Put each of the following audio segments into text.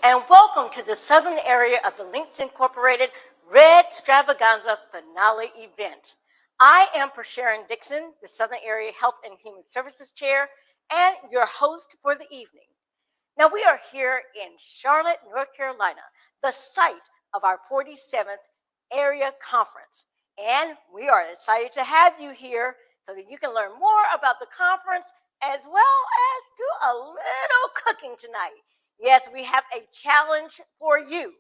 and welcome to the southern area of the Links Incorporated Redstravaganza finale event. I am Sharon Dixon, the Southern Area Health and Human Services Chair, and your host for the evening. Now, we are here in Charlotte, North Carolina, the site of our 47th Area Conference. And we are excited to have you here so that you can learn more about the conference as well as do a little cooking tonight. Yes, we have a challenge for you.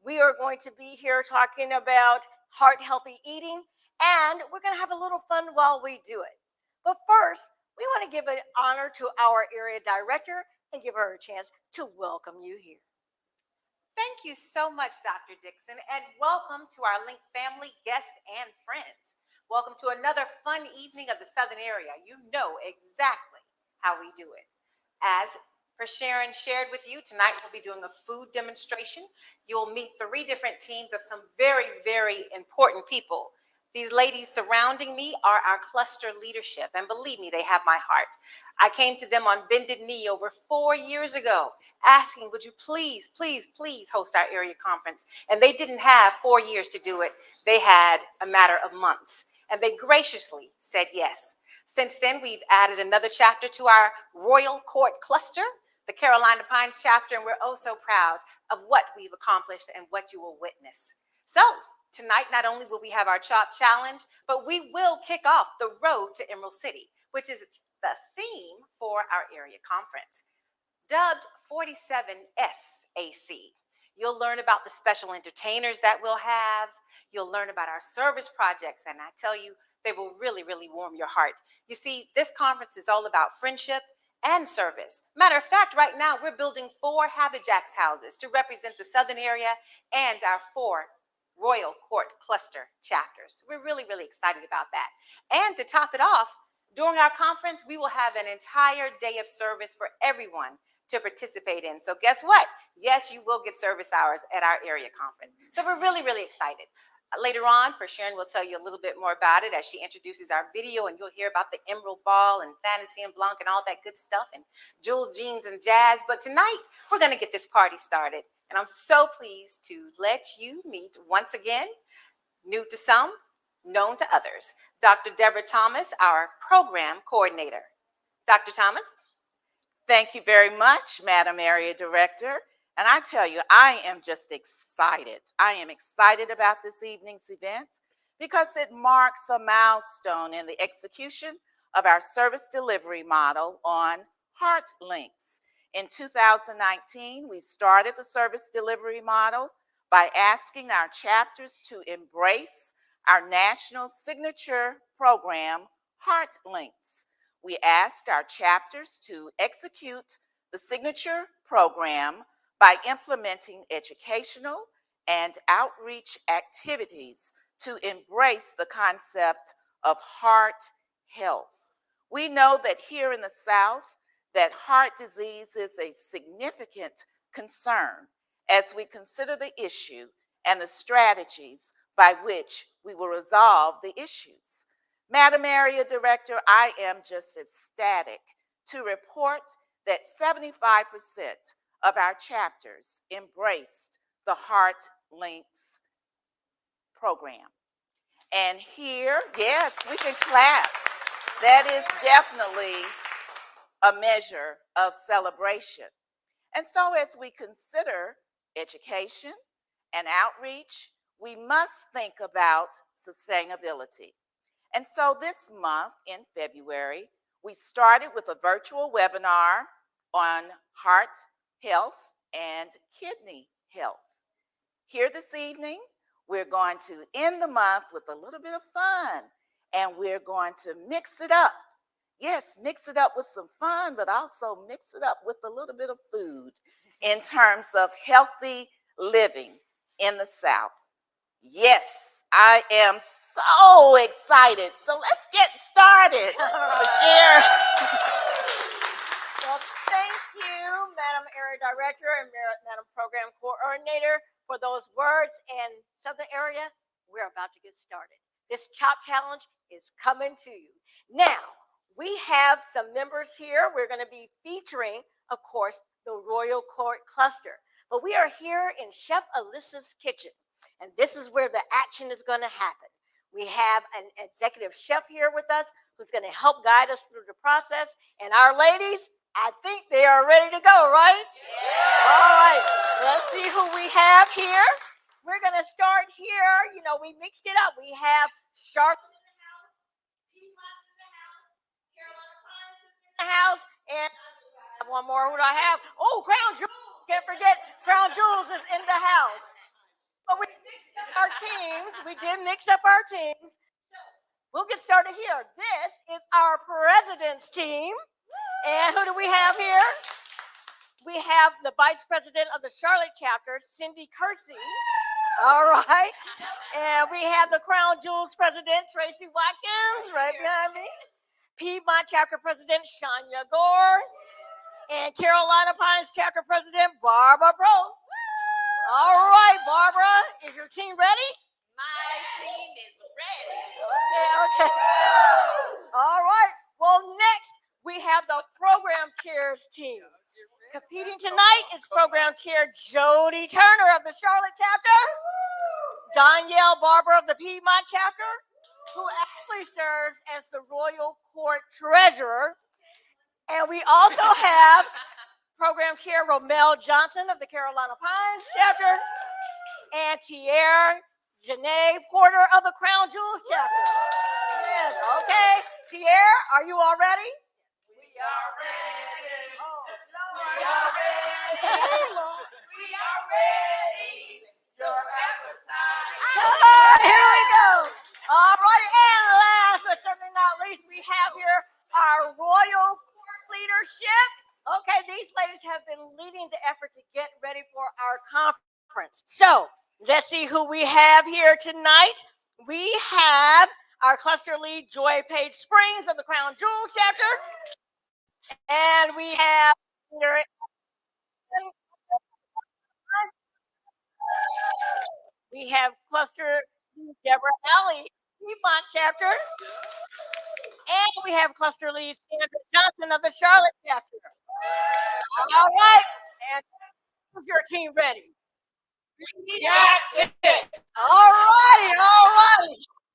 We are going to be here talking about heart healthy eating, and we're going to have a little fun while we do it. But first, we want to give an honor to our area director and give her a chance to welcome you here. Thank you so much, Dr. Dixon, and welcome to our Link family, guests, and friends. Welcome to another fun evening of the Southern area. You know exactly how we do it. As Sharon shared with you, tonight we'll be doing a food demonstration. You'll meet 3 different teams of some very, very important people. These ladies surrounding me are our cluster leadership, and believe me, they have my heart. I came to them on bended knee over 4 years ago, asking, would you please, please, please host our area conference? And they didn't have 4 years to do it. They had a matter of months, and they graciously said yes. Since then, we've added another chapter to our Royal Court cluster, the Carolina Pines chapter, and we're oh so proud of what we've accomplished and what you will witness. So, tonight, not only will we have our Chop Challenge, but we will kick off the Road to Emerald City, which is the theme for our area conference, dubbed 47SAC. You'll learn about the special entertainers that we'll have. You'll learn about our service projects, and I tell you, they will really, really warm your heart. You see, this conference is all about friendship and service. Matter of fact, right now, we're building 4 Habijacks houses to represent the southern area and our 4 Royal Court cluster chapters. We're really, really excited about that. And to top it off, during our conference, we will have an entire day of service for everyone to participate in. So guess what? Yes, you will get service hours at our area conference. So we're really, really excited. Later on, Sharon will tell you a little bit more about it as she introduces our video, and you'll hear about the Emerald Ball and Fantasy and Blanc and all that good stuff and Jules Jeans and Jazz. But tonight, we're going to get this party started. And I'm so pleased to let you meet once again, new to some, known to others, Dr. Deborah Thomas, our program coordinator. Dr. Thomas? Thank you very much, Madam Area Director. And I tell you, I am just excited. I am excited about this evening's event because it marks a milestone in the execution of our service delivery model on Heart Links. In 2019, we started the service delivery model by asking our chapters to embrace our national signature program, Heart Links. We asked our chapters to execute the signature program by implementing educational and outreach activities to embrace the concept of heart health. We know that here in the South, that heart disease is a significant concern as we consider the issue and the strategies by which we will resolve the issues. Madam Area Director, I am just ecstatic to report that 75% of our chapters embraced the Heart Links program. And here, yes, we can clap. That is definitely a measure of celebration. And so as we consider education and outreach, we must think about sustainability. And so this month in February, we started with a virtual webinar on heart health and kidney health. Here this evening, we're going to end the month with a little bit of fun, and we're going to mix it up. Yes, mix it up with some fun, but also mix it up with a little bit of food in terms of healthy living in the South. Yes, I am so excited. So let's get started. Sharon. Well, thank you, Madam Area Director and Madam Program Coordinator, for those words. And Southern Area, we're about to get started. This Chop Challenge is coming to you. Now, we have some members here. We're going to be featuring, of course, the Royal Court Cluster. but we are here in Chef Alyssa's kitchen, and this is where the action is going to happen. We have an executive chef here with us who's going to help guide us through the process, and our ladies, I think they are ready to go, right? Yeah. All right, let's see who we have here. We're going to start here. You know, we mixed it up. We have Sharp in the house, Piedmont in the house, Carolina Pines is in the house, and I have one more. Who do I have? Oh, Crown Jewels. Can't forget Crown Jewels is in the house. But we mixed up our teams. We did mix up our teams. So we'll get started here. This is our president's team. And who do we have here? We have the vice president of the Charlotte chapter, Cindy Kersey. All right. And we have the Crown Jewels president, Tracy Watkins, right behind me. Piedmont chapter president, Shania Gore. And Carolina Pines chapter president, Barbara Brose. All right, Barbara, is your team ready? My team is ready. Okay. All right. Well, next we have the program chairs team. Competing tonight is program chair Jody Turner of the Charlotte chapter, Danielle Barber of the Piedmont chapter, who actually serves as the Royal Court Treasurer. And we also have program chair Romel Johnson of the Carolina Pines chapter, and Tierre Janae Porter of the Crown Jewels chapter. Yes, okay. Tierre, are you all ready? We are ready. Oh, We are ready. We are ready. Your appetite. Here we go. All right, and last but certainly not least, we have here our Royal Court leadership. Okay, these ladies have been leading the effort to get ready for our conference. So let's see who we have here tonight. We have our cluster lead, Joy Page Springs of the Crown Jewels chapter. And we have cluster lead, Deborah Alley, Piedmont chapter. And we have cluster lead, Sandra Johnson of the Charlotte chapter. All right, Sandra, is your team ready? Got it. All righty.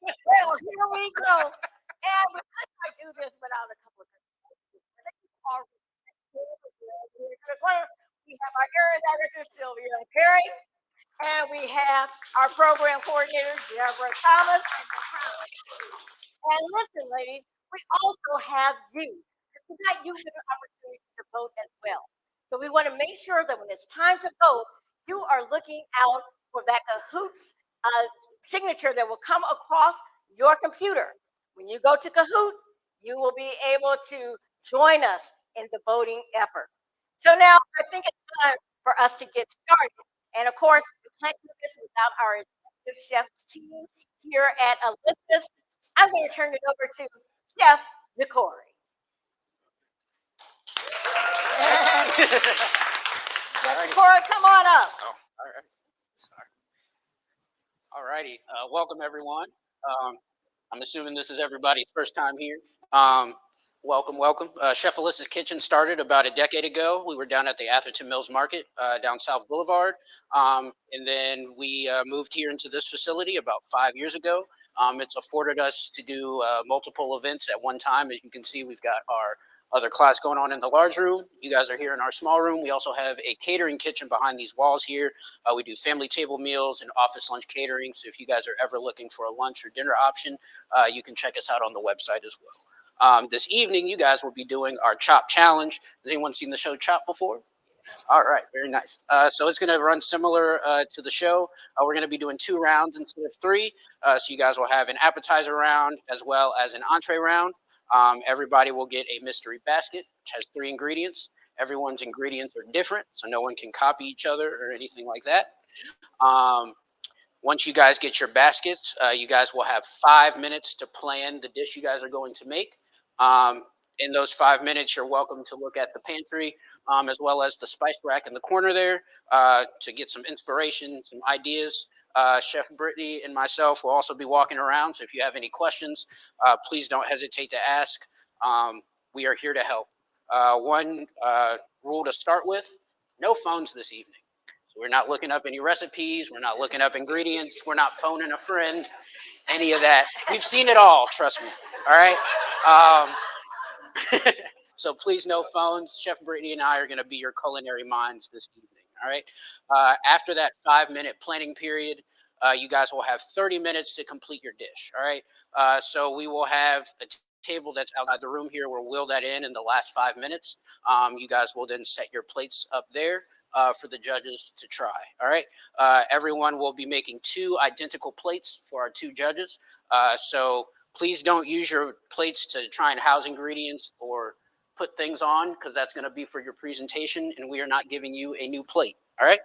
Well, here we go. And we could not do this without a couple of things. We have our area director, Sylvia Perry, and we have our program coordinator, Deborah Thomas. And listen, ladies, we also have you. Tonight, you have an opportunity to vote as well. So we want to make sure that when it's time to vote, you are looking out for that Kahoot's signature that will come across your computer. When you go to Kahoot, you will be able to join us in the voting effort. So now I think it's time for us to get started. And of course, we can't do this without our executive chef team here at Alyssa's. I'm going to turn it over to Chef Decory. Decory, come on up. Oh, all right. Sorry. All righty. Welcome, everyone. I'm assuming this is everybody's first time here. Welcome. Chef Alyssa's Kitchen started about a decade ago. We were down at the Atherton Mills Market down South Boulevard. And then we moved here into this facility about 5 years ago. It's afforded us to do multiple events at one time. As you can see, we've got our other class going on in the large room. You guys are here in our small room. We also have a catering kitchen behind these walls here. We do family table meals and office lunch catering. So if you guys are ever looking for a lunch or dinner option, you can check us out on the website as well. This evening, you guys will be doing our Chop Challenge. Has anyone seen the show Chop before? All right, very nice. So it's going to run similar to the show. We're going to be doing 2 rounds instead of 3. So you guys will have an appetizer round as well as an entree round. Everybody will get a mystery basket, which has 3 ingredients. Everyone's ingredients are different, so no one can copy each other or anything like that. Once you guys get your baskets, you guys will have 5 minutes to plan the dish you guys are going to make. In those 5 minutes, you're welcome to look at the pantry as well as the spice rack in the corner there to get some inspiration, some ideas. Chef Brittany and myself will also be walking around, so if you have any questions, please don't hesitate to ask. We are here to help. One rule to start with, no phones this evening. So we're not looking up any recipes. We're not looking up ingredients. We're not phoning a friend, any of that. We've seen it all, trust me. All right. So please, no phones. Chef Brittany and I are going to be your culinary minds this evening. All right. After that 5-minute planning period, you guys will have 30 minutes to complete your dish. All right. So we will have a table that's outside the room here. We'll wheel that in the last 5 minutes. You guys will then set your plates up there for the judges to try. All right. Everyone will be making 2 identical plates for our 2 judges. So please don't use your plates to try and house ingredients or put things on, because that's going to be for your presentation, and we are not giving you a new plate. All right.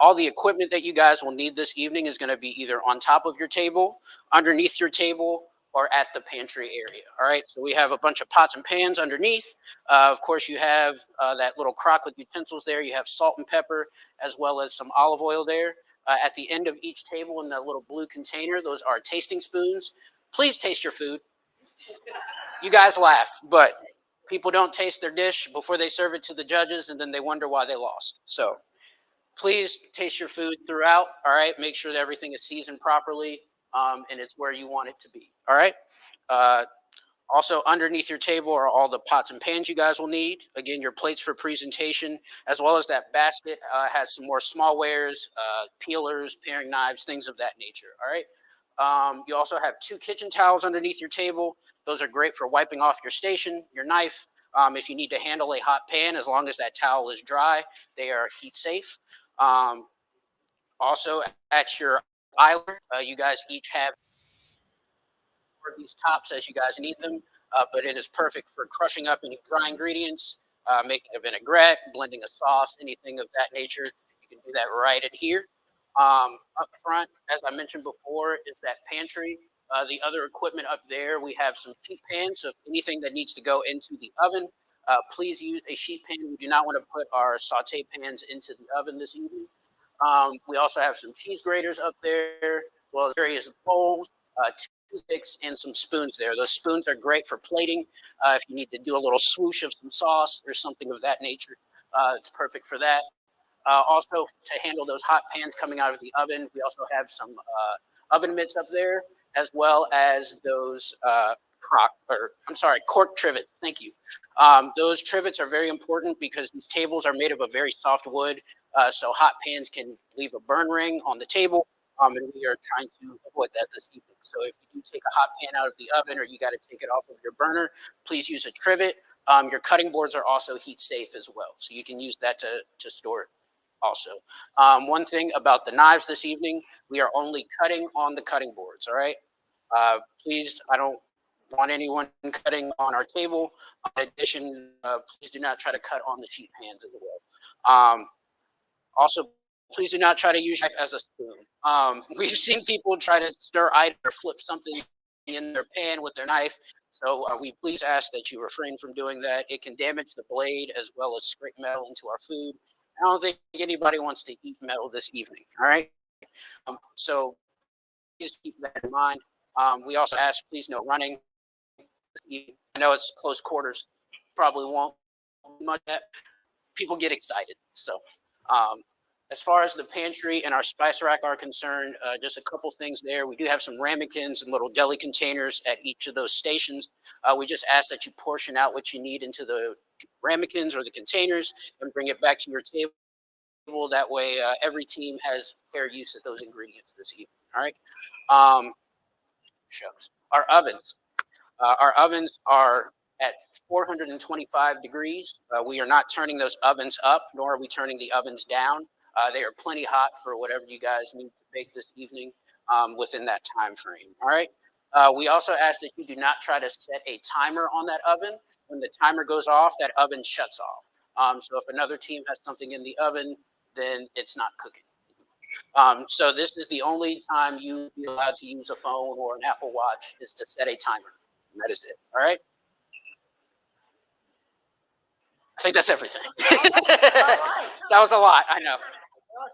All the equipment that you guys will need this evening is going to be either on top of your table, underneath your table, or at the pantry area. All right. So we have a bunch of pots and pans underneath. Of course, you have that little crock with utensils there. You have salt and pepper, as well as some olive oil there. At the end of each table in that little blue container, those are tasting spoons. Please taste your food. You guys laugh, but people don't taste their dish before they serve it to the judges, and then they wonder why they lost. So please taste your food throughout. All right. Make sure that everything is seasoned properly, and it's where you want it to be. All right. Also, underneath your table are all the pots and pans you guys will need. Again, your plates for presentation, as well as that basket has some more small wares, peelers, paring knives, things of that nature. All right. You also have 2 kitchen towels underneath your table. Those are great for wiping off your station, your knife. If you need to handle a hot pan, as long as that towel is dry, they are heat safe. Also, at your island, you guys each have these tops as you guys need them, but it is perfect for crushing up any dry ingredients, making a vinaigrette, blending a sauce, anything of that nature. You can do that right in here. Up front, as I mentioned before, is that pantry. The other equipment up there, we have some sheet pans. So if anything that needs to go into the oven, please use a sheet pan. We do not want to put our saute pans into the oven this evening. We also have some cheese graters up there, as well as various bowls, toothpicks, and some spoons there. Those spoons are great for plating. If you need to do a little swoosh of some sauce or something of that nature, it's perfect for that. Also, to handle those hot pans coming out of the oven, we also have some oven mitts up there, as well as those cork trivets. Thank you. Those trivets are very important because these tables are made of a very soft wood, so hot pans can leave a burn ring on the table, and we are trying to avoid that this evening. So if you do take a hot pan out of the oven, or you got to take it off of your burner, please use a trivet. Your cutting boards are also heat safe as well, so you can use that to store it. Also, one thing about the knives this evening, we are only cutting on the cutting boards. All right. Please, I don't want anyone cutting on our table. In addition, please do not try to cut on the sheet pans as well. Also, please do not try to use your knife as a spoon. We've seen people try to stir items or flip something in their pan with their knife. So we please ask that you refrain from doing that. It can damage the blade as well as scrape metal into our food. I don't think anybody wants to eat metal this evening. All right. So please keep that in mind. We also ask, please, no running. I know it's close quarters. Probably won't much that. People get excited. So as far as the pantry and our spice rack are concerned, just a couple things there. We do have some ramekins and little deli containers at each of those stations. We just ask that you portion out what you need into the ramekins or the containers and bring it back to your table. That way, every team has fair use of those ingredients this evening. All right. Shucks. Our ovens. Our ovens are at 425 degrees. We are not turning those ovens up, nor are we turning the ovens down. They are plenty hot for whatever you guys need to bake this evening within that time frame. All right. We also ask that you do not try to set a timer on that oven. When the timer goes off, that oven shuts off. So if another team has something in the oven, then it's not cooking. So this is the only time you be allowed to use a phone or an Apple Watch is to set a timer. And that is it. All right. I think that's everything. That was a lot. I know.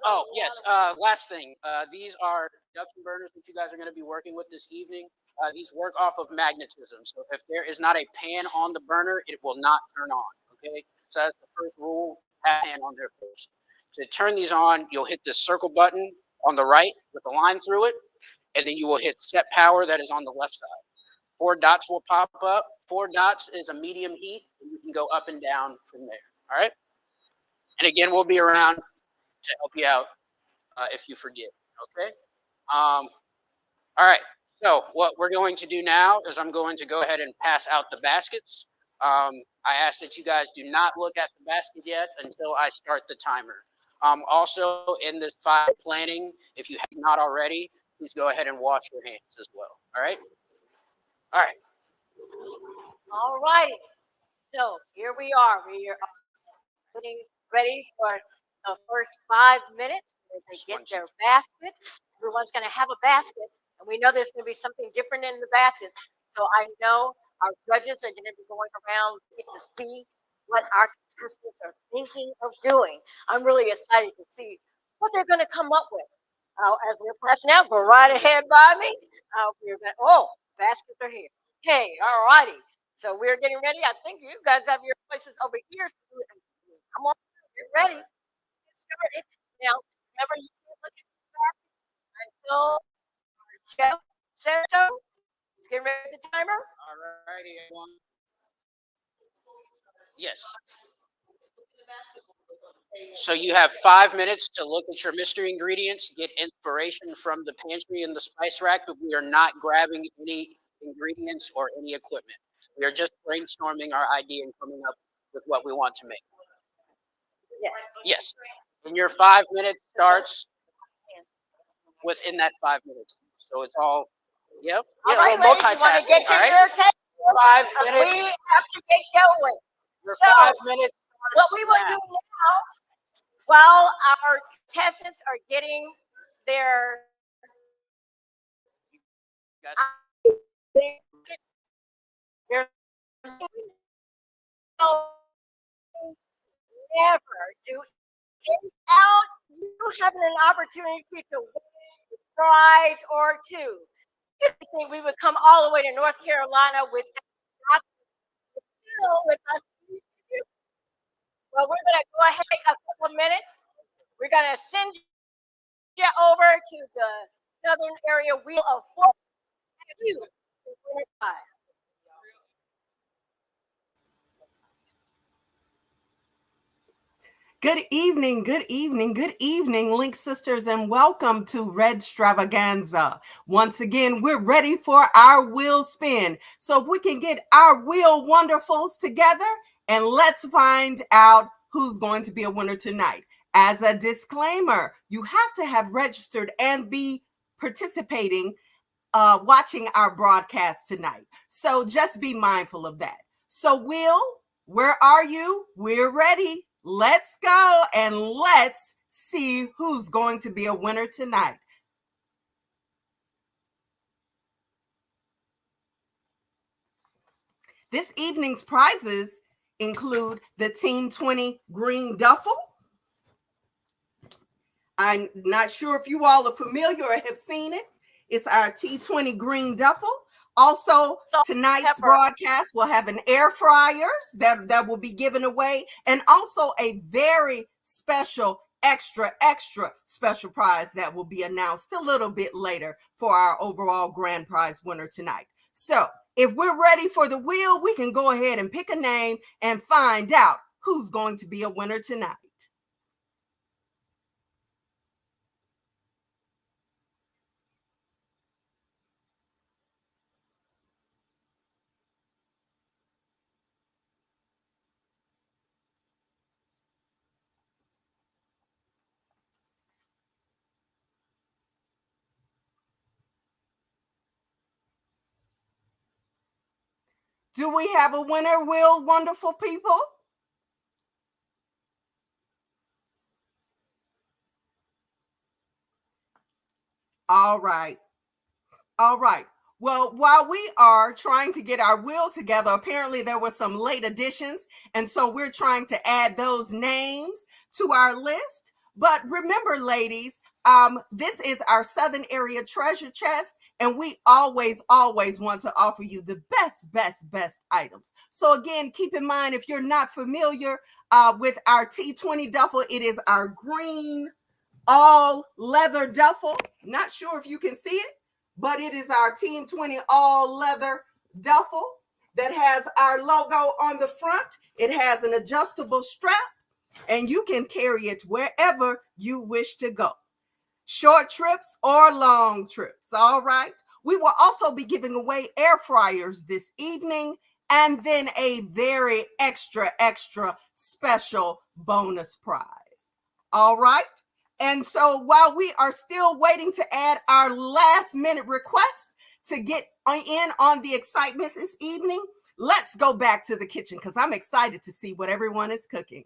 Oh, yes. Last thing. These are induction burners that you guys are going to be working with this evening. These work off of magnetism. So if there is not a pan on the burner, it will not turn on. Okay. So that's the first rule. Have a pan on there first. To turn these on, you'll hit the circle button on the right with a line through it, and then you will hit set power that is on the left side. 4 dots will pop up. 4 dots is a medium heat, and you can go up and down from there. All right? And again, we'll be around to help you out if you forget. Okay? All right. So what we're going to do now is I'm going to go ahead and pass out the baskets. I ask that you guys do not look at the basket yet until I start the timer. Also, in this 5 planning, if you have not already, please go ahead and wash your hands as well. All right? All right. All righty. So here we are. We are getting ready for the first 5 minutes where they get their basket. Everyone's going to have a basket, and we know there's going to be something different in the baskets. So I know our judges are going to be going around to get to see what our contestants are thinking of doing. I'm really excited to see what they're going to come up with. As we're pressing out, go right ahead by me. Baskets are here. Hey, all righty. So we're getting ready. I think you guys have your places over here. Come on, get ready. Get started. Now, remember, you can't look at the basket until our chef says so. Let's get ready for the timer. All righty, everyone. Yes. So you have 5 minutes to look at your mystery ingredients, get inspiration from the pantry and the spice rack, but we are not grabbing any ingredients or any equipment. We are just brainstorming our idea and coming up with what we want to make. Yes. Yes. And your 5 minutes starts within that 5 minutes. So it's all, yep. All right, well, ladies, you want to multitasking, get to all right? your tables? 5 We minutes. have to get going. Your So, 5 minutes. What we will do now, while our contestants are getting their Guys, never do any out. You having an opportunity to win a prize or two. You think we would come all the way to North Carolina with us? Well, we're going to go ahead a couple of minutes. We're going to send you over to the Southern Area Wheel of Fortune. Good evening, good evening, good evening, Link Sisters, and welcome to Redstravaganza. Once again, we're ready for our wheel spin. So if we can get our wheel wonderfuls together, and let's find out who's going to be a winner tonight. As a disclaimer, you have to have registered and be participating, watching our broadcast tonight. So just be mindful of that. So Will, where are you? We're ready. Let's go and let's see who's going to be a winner tonight. This evening's prizes include the Team 20 green duffel. I'm not sure if you all are familiar or have seen it. It's our T20 green duffel. Also, tonight's broadcast will have an air fryers that will be given away, and also a very special, extra special prize that will be announced a little bit later for our overall grand prize winner tonight. So if we're ready for the wheel, we can go ahead and pick a name and find out who's going to be a winner tonight. Do we have a winner, Will, wonderful people? All right. All right. Well, while we are trying to get our wheel together, apparently there were some late additions, and so we're trying to add those names to our list. But remember, ladies, This is our Southern Area Treasure Chest, and we always want to offer you the best items. So again, keep in mind, if you're not familiar with our T20 duffel, it is our green all leather duffel. Not sure if you can see it, but it is our Team 20 all leather duffel that has our logo on the front. It has an adjustable strap, and you can carry it wherever you wish to go. Short trips or long trips, all right? We will also be giving away air fryers this evening, and then a very extra special bonus prize, all right? And so while we are still waiting to add our last minute requests to get in on the excitement this evening, let's go back to the kitchen because I'm excited to see what everyone is cooking.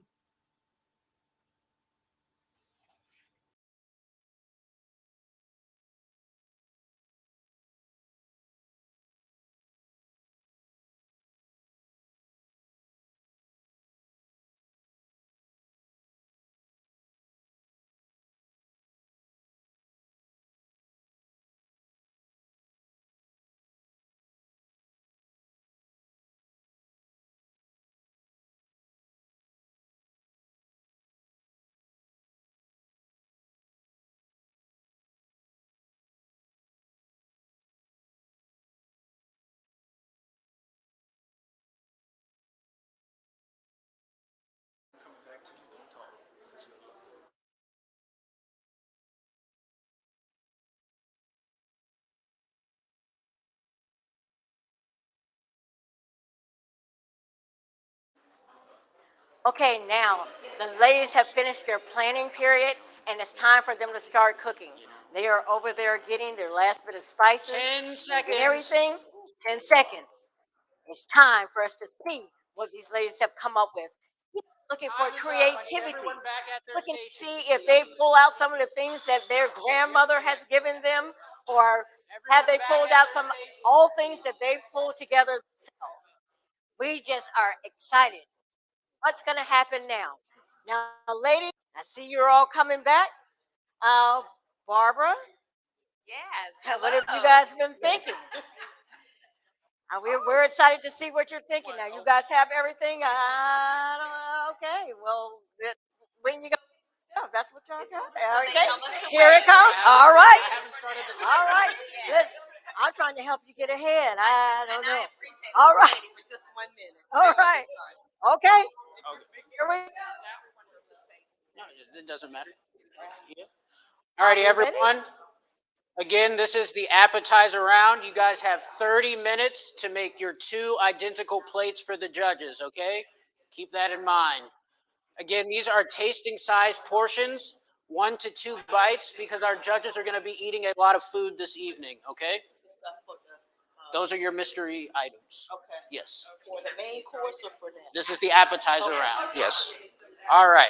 Okay, now the ladies have finished their planning period, and it's time for them to start cooking. They are over there getting their last bit of spices, 10 seconds. everything. 10 seconds. It's time for us to see what these ladies have come up with. Looking for creativity. Looking to see if they pull out some of the things that their grandmother has given them, or have they pulled out some old things that they've pulled together themselves. We just are excited. What's going to happen now? Now, ladies, I see you're all coming back. Barbara, Yes. what have you hello. guys been thinking? We're excited to see what you're thinking. Now, you guys have everything. I don't know. Okay, well, when you go, yeah, that's what y'all got. Okay, here it comes. All right, all right. Listen, I'm trying to help you get ahead. I don't know. All right. For just 1 minute. All right. Okay. Here we go. No, it doesn't matter. Yeah. All righty, You ready? everyone. Again, this is the appetizer round. You guys have 30 minutes to make your 2 identical plates for the judges, okay? Keep that in mind. Again, these are tasting size portions, 1 to 2 bites, because our judges are going to be eating a lot of food this evening, okay? Those are your mystery items. Okay. Yes. For the main course or for that? This is the appetizer round. Yes. All right.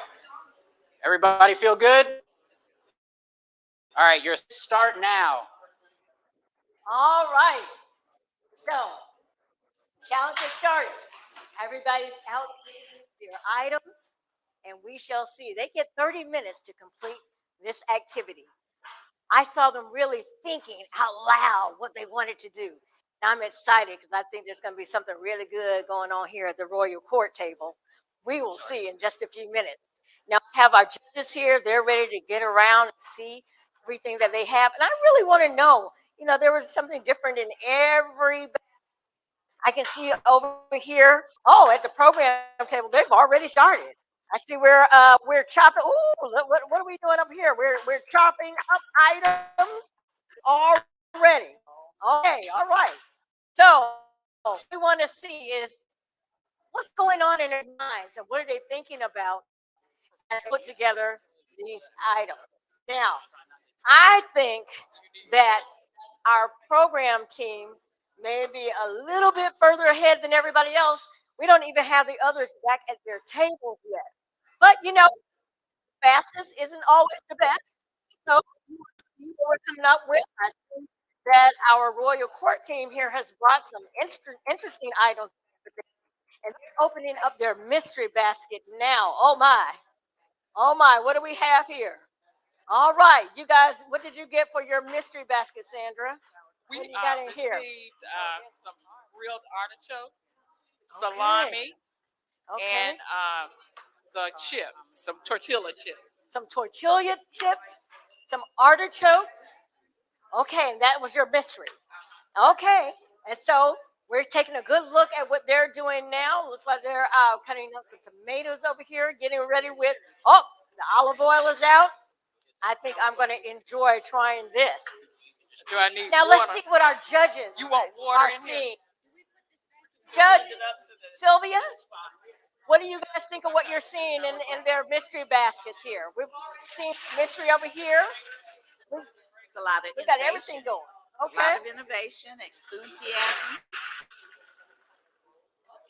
Everybody feel good? All right, your start now. All right. So, challenge has started. Everybody's out their items, and we shall see. They get 30 minutes to complete this activity. I saw them really thinking out loud what they wanted to do. And I'm excited because I think there's going to be something really good going on here at the Royal Court table. We will see in just a few minutes. Now, we have our judges here. They're ready to get around and see everything that they have. And I really want to know, there was something different in every. I can see over here. Oh, at the program table, they've already started. I see we're chopping. Ooh, what are we doing up here? We're chopping up items already. Okay, all right. So what we want to see is what's going on in their minds and what are they thinking about as they put together these items. Now, I think that our program team may be a little bit further ahead than everybody else. We don't even have the others back at their tables yet. But fastest isn't always the best. So you know what we're coming up with. I think that our Royal Court team here has brought some interesting items, and they're opening up their mystery basket now. Oh my, what do we have here? All right, you guys, what did you get for your mystery basket, Sandra? We What do you got in here? received some grilled artichoke, Okay. salami, Okay. and the chips, some tortilla chips. Some tortilla chips, some artichokes. Okay, and that was your mystery. Okay, and so we're taking a good look at what they're doing now. Looks like they're cutting up some tomatoes over here, getting ready with, oh, the olive oil is out. I think I'm going to enjoy trying this. Do I need Now water? let's see what our judges You want water are in here? seeing. Judge Sylvia, what do you guys think of what you're seeing in their mystery baskets here? We've seen mystery over here. It's a lot of We got innovation. everything going. A Okay. lot of innovation, enthusiasm.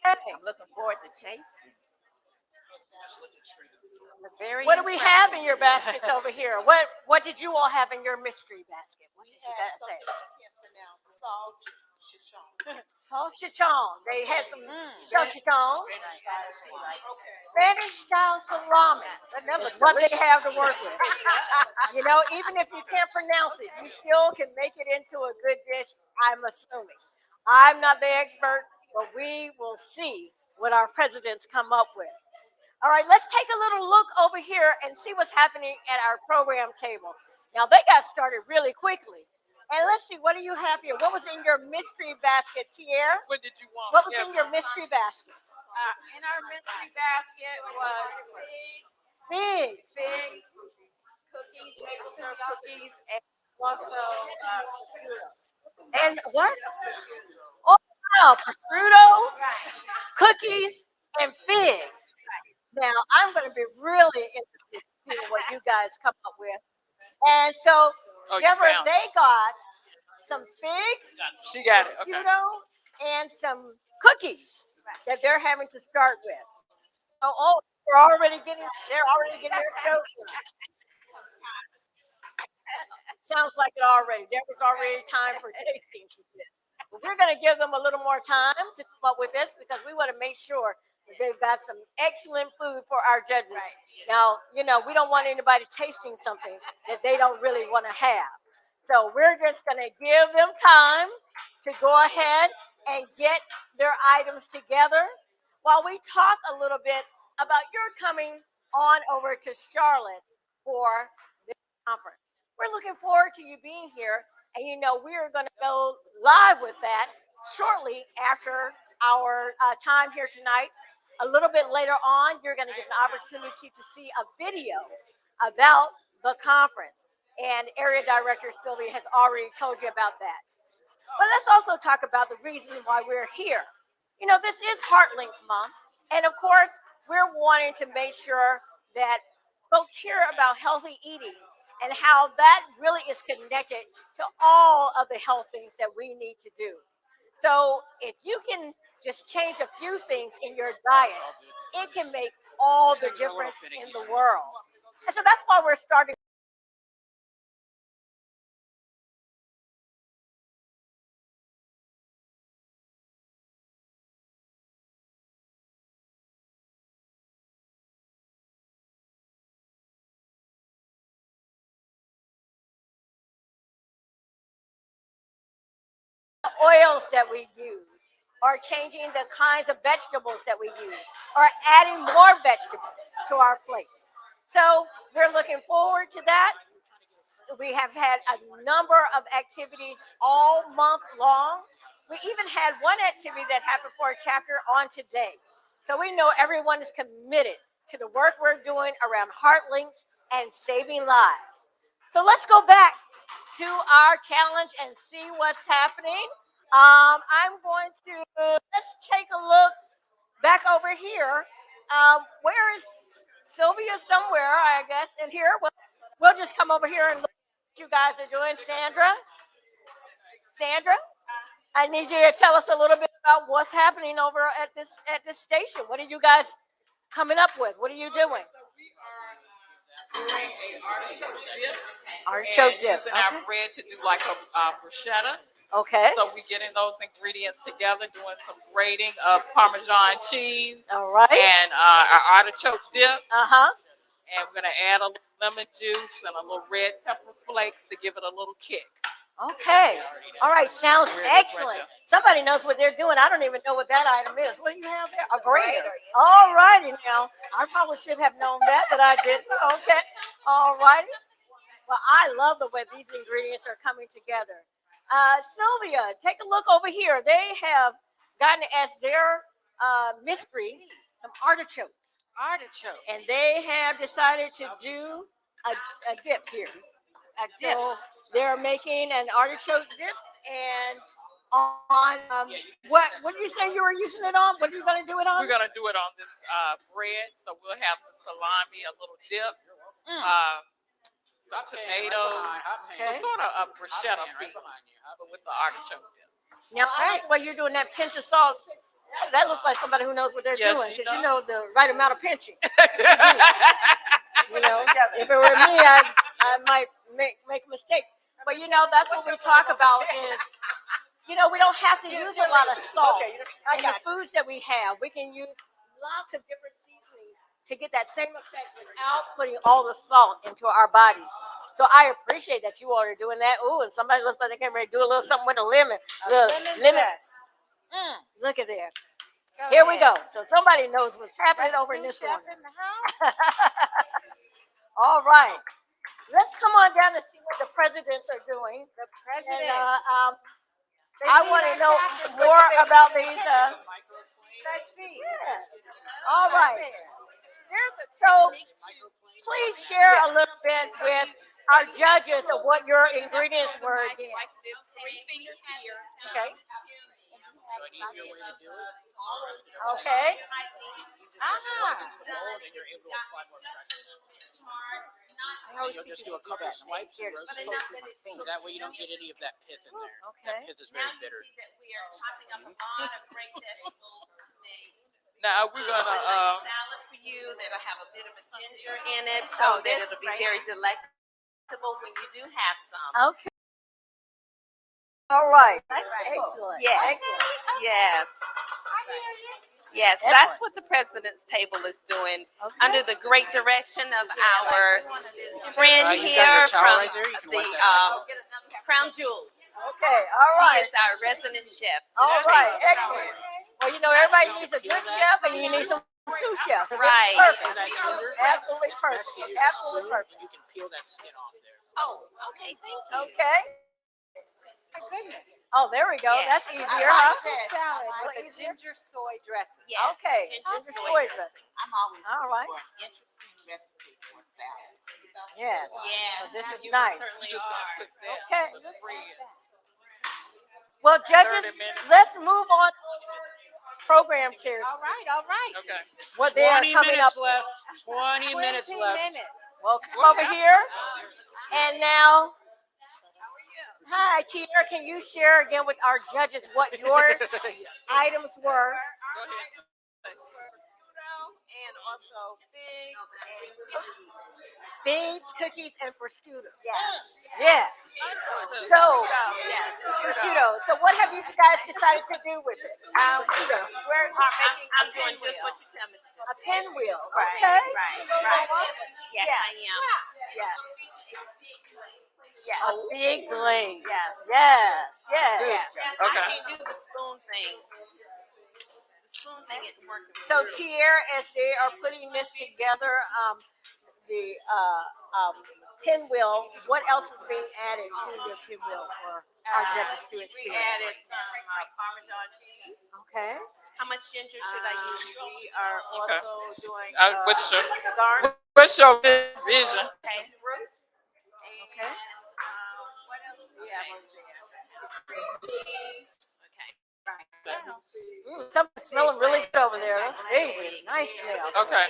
Okay. I'm looking forward to tasting. Very What do we have in interesting. your baskets over here? What did you all have in your mystery basket? What did you guys say? Salchichon. They had some salchichon. Spanish style salami. That's what they have to work with. You know, even if you can't pronounce it, you still can make it into a good dish, I'm assuming. I'm not the expert, but we will see what our presidents come up with. All right, let's take a little look over here and see what's happening at our program table. Now, they got started really quickly. And let's see, what do you have here? What was in your mystery basket, Tierre? What did you want? What was in your mystery basket? In our mystery basket was Figs. cookies, maple syrup cookies, and also And what? Oh, wow, prosciutto, cookies, and figs. Now, I'm going to be really interested to see what you guys come up with. And so, Oh, you Deborah, found they got some figs, She got it. Okay. prosciutto, and some cookies that they're having to start with. Oh, they're already getting their show. Sounds like it already. There was already time for tasting, she said. But we're going to give them a little more time to come up with this because we want to make sure that they've got some excellent food for our judges. Now, you know, we don't want anybody tasting something that they don't really want to have. So we're just going to give them time to go ahead and get their items together while we talk a little bit about your coming on over to Charlotte for this conference. We're looking forward to you being here, and you know we are going to go live with that shortly after our time here tonight. A little bit later on, you're going to get an opportunity to see a video about the conference, and Area Director Sylvia has already told you about that. But let's also talk about the reason why we're here. You know, this is HeartLinks Month, and of course, we're wanting to make sure that folks hear about healthy eating and how that really is connected to all of the health things that we need to do. So if you can just change a few things in your diet, it can make all the difference in the world. And so that's why we're starting. Oils that we use, or changing the kinds of vegetables that we use, or adding more vegetables to our plates. So we're looking forward to that. We have had a number of activities all month long. We even had one activity that happened for a chapter on today. So we know everyone is committed to the work we're doing around heart links and saving lives. So let's go back to our challenge and see what's happening. I'm going to, let's take a look back over here. Where is Sylvia? Somewhere, I guess, in here. We'll just come over here and look at what you guys are doing. Sandra, I need you to tell us a little bit about what's happening over at this station. What are you guys coming up with? What are you doing? Doing a artichoke dip. Artichoke dip. Using our bread to do like a bruschetta. Okay. So we getting those ingredients together, doing some grating of Parmesan cheese. All right. And our artichoke dip. Uh-huh. And we're gonna add a lemon juice and a little red pepper flakes to give it a little kick. Okay. All right. Sounds Weird, that's right excellent. there. Somebody knows what they're doing. I don't even know what that item is. What do you have there? A grater. All righty now. I probably should have known that, but I didn't. Okay. All righty. Well, I love the way these ingredients are coming together. Sylvia, take a look over here. They have gotten as their mystery some artichokes. Artichoke. And they have decided to do a dip here. A dip. So they're making an artichoke dip and on what did you say you were using it on? What are you going to do it on? We're gonna do it on this bread. So we'll have some salami, a little dip, some tomatoes, Okay. so sort of a bruschetta feet, but with the artichoke dip. Now I like the way you're doing that pinch of salt. That looks like somebody who knows what they're Yes, doing she because you does. know the right amount of pinching. You know, if it were me, I might make a mistake. But you know, that's what we talk about is, you know, we don't have to use a lot of salt in the foods that we have. We can use lots of different seasonings to get that same effect without putting all the salt into our bodies. So I appreciate that you all are doing that. Ooh, and somebody looks like they can ready to do a little something with a lemon. Lemon. Look at there. Here we go. So somebody knows what's happening over in this one. in the house. All right. Let's come on down and see what the presidents are doing. The And president. I want to know more about these. Let's see. Yes. All right. So please share a little bit with our judges of what your ingredients were again. Like this, 3 fingers here. Okay. So an easier way to do it. Okay. Against the bowl, and then you're able to apply more pressure. So you'll just do a couple swipes and roast it. So that way you don't get any of that pith in there. Okay. That pith is very bitter. Now we're gonna salad for you that'll have a bit of a ginger in it so that it'll be very delectable when you do have some. Okay. All right. Excellent. Yes. Excellent. Yes. Yes, Excellent. that's what the president's table is doing under the great direction of our friend You got here your towel from right there. You can the wipe that Crown Jewels. Okay. All She right. is our resident chef. All Miss right. Tracy. Excellent. Well, you know, everybody needs a good chef and you need some sous chefs. So this is Right. perfect. that ginger. Absolutely It's perfect. best to use a Absolutely spoon, perfect. and you can peel that skin off there. Oh, okay, thank you. Okay. My goodness. Oh, there we go. Yes. That's easier, huh? Salad What with a easier? ginger soy dressing. Yes. Okay. Ginger Ginger soy soy dressing. I'm always All looking right. for an interesting recipe for salad. Yes. Yes. So this is You nice. certainly just are. gonna put that Okay. on the bread. Well, judges, 30 minutes. let's move on to our program chairs. All right, all right. Okay. What they are 20 coming up. minutes left. 20 minutes 20 left. minutes. Well, come over here. And now, hi, Tiara. Can you share again with our judges what your items were? Go ahead. And also figs and cookies. Beans, cookies, and prosciutto. Yes. Yeah. So, prosciutto. So, what have you guys decided to do with it? Prosciutto. We're making I'm doing just what you tell me. A pinwheel. Right, Okay. right. Yes, I am. Yes. Yes. A big glaze. Yes. Yes. Yes. Yes. Okay. I can't do the spoon thing. The spoon thing isn't working. So, Tiara, as they are putting this together, the pinwheel, what else is being added to the pinwheel for our judges to we experience? added some Parmesan cheese. Okay. How much ginger should I use? We are Okay. also doing What's your garlic. what's your vision? Okay. Okay. What else do we have over there? Cheese. Okay. Something's smelling really good over there. That's amazing. Nice smell. Okay.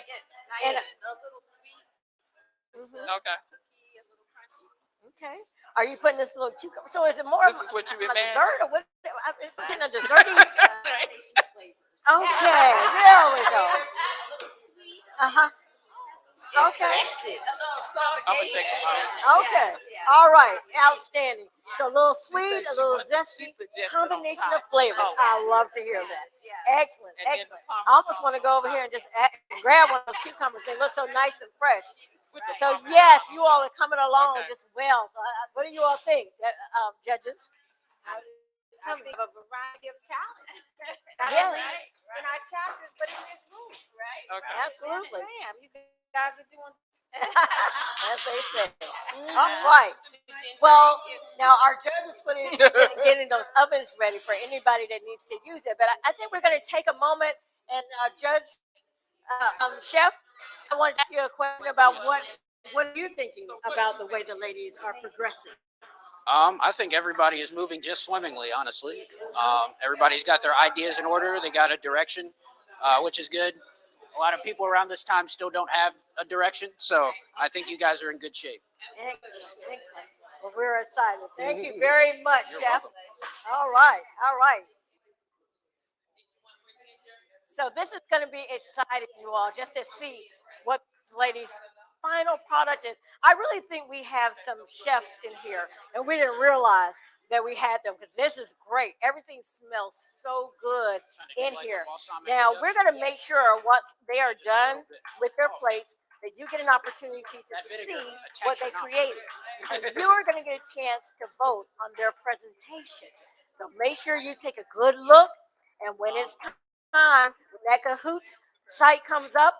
And A little sweet Okay. cookie, a little crunchy. okay. Are you putting this little cucumber? So is it more This of is what you a imagine. dessert or what? Is it getting a desserty? Flavors. Okay. There we go. Uh huh. Okay. I'm gonna take them out. Okay. All right. Outstanding. So a little sweet, a little zesty, She suggested combination on of top. flavors. Oh. I love to hear that. Excellent. And then the Excellent. I almost want to go over here and just grab one of those cucumbers. They look so nice and fresh. So yes, you all are coming along just well. So, what do you all think, judges? I think a variety of talent. Not Yeah. only in our chapters, but in this room, right? Okay. Absolutely. Yes, ma'am. You guys are doing. As they say. All right. Well, now our judges put in getting those ovens ready for anybody that needs to use it. But I think we're going to take a moment and Judge Chef, I wanted to ask you a question about what are you thinking about the way the ladies are progressing? I think everybody is moving just swimmingly, honestly. Everybody's got their ideas in order. They got a direction, which is good. A lot of people around this time still don't have a direction, so I think you guys are in good shape. Excellent. Well, we're excited. Thank you very much, You're Chef. welcome. All right. So this is going to be exciting, you all, just to see what the ladies' final product is. I really think we have some chefs in here, and we didn't realize that we had them because this is great. Everything smells so good in here. Now, we're going to make sure once they are done with their plates that you get an opportunity to see what they created. And you are going to get a chance to vote on their presentation. So make sure you take a good look, and when it's time, when that Kahoots site comes up,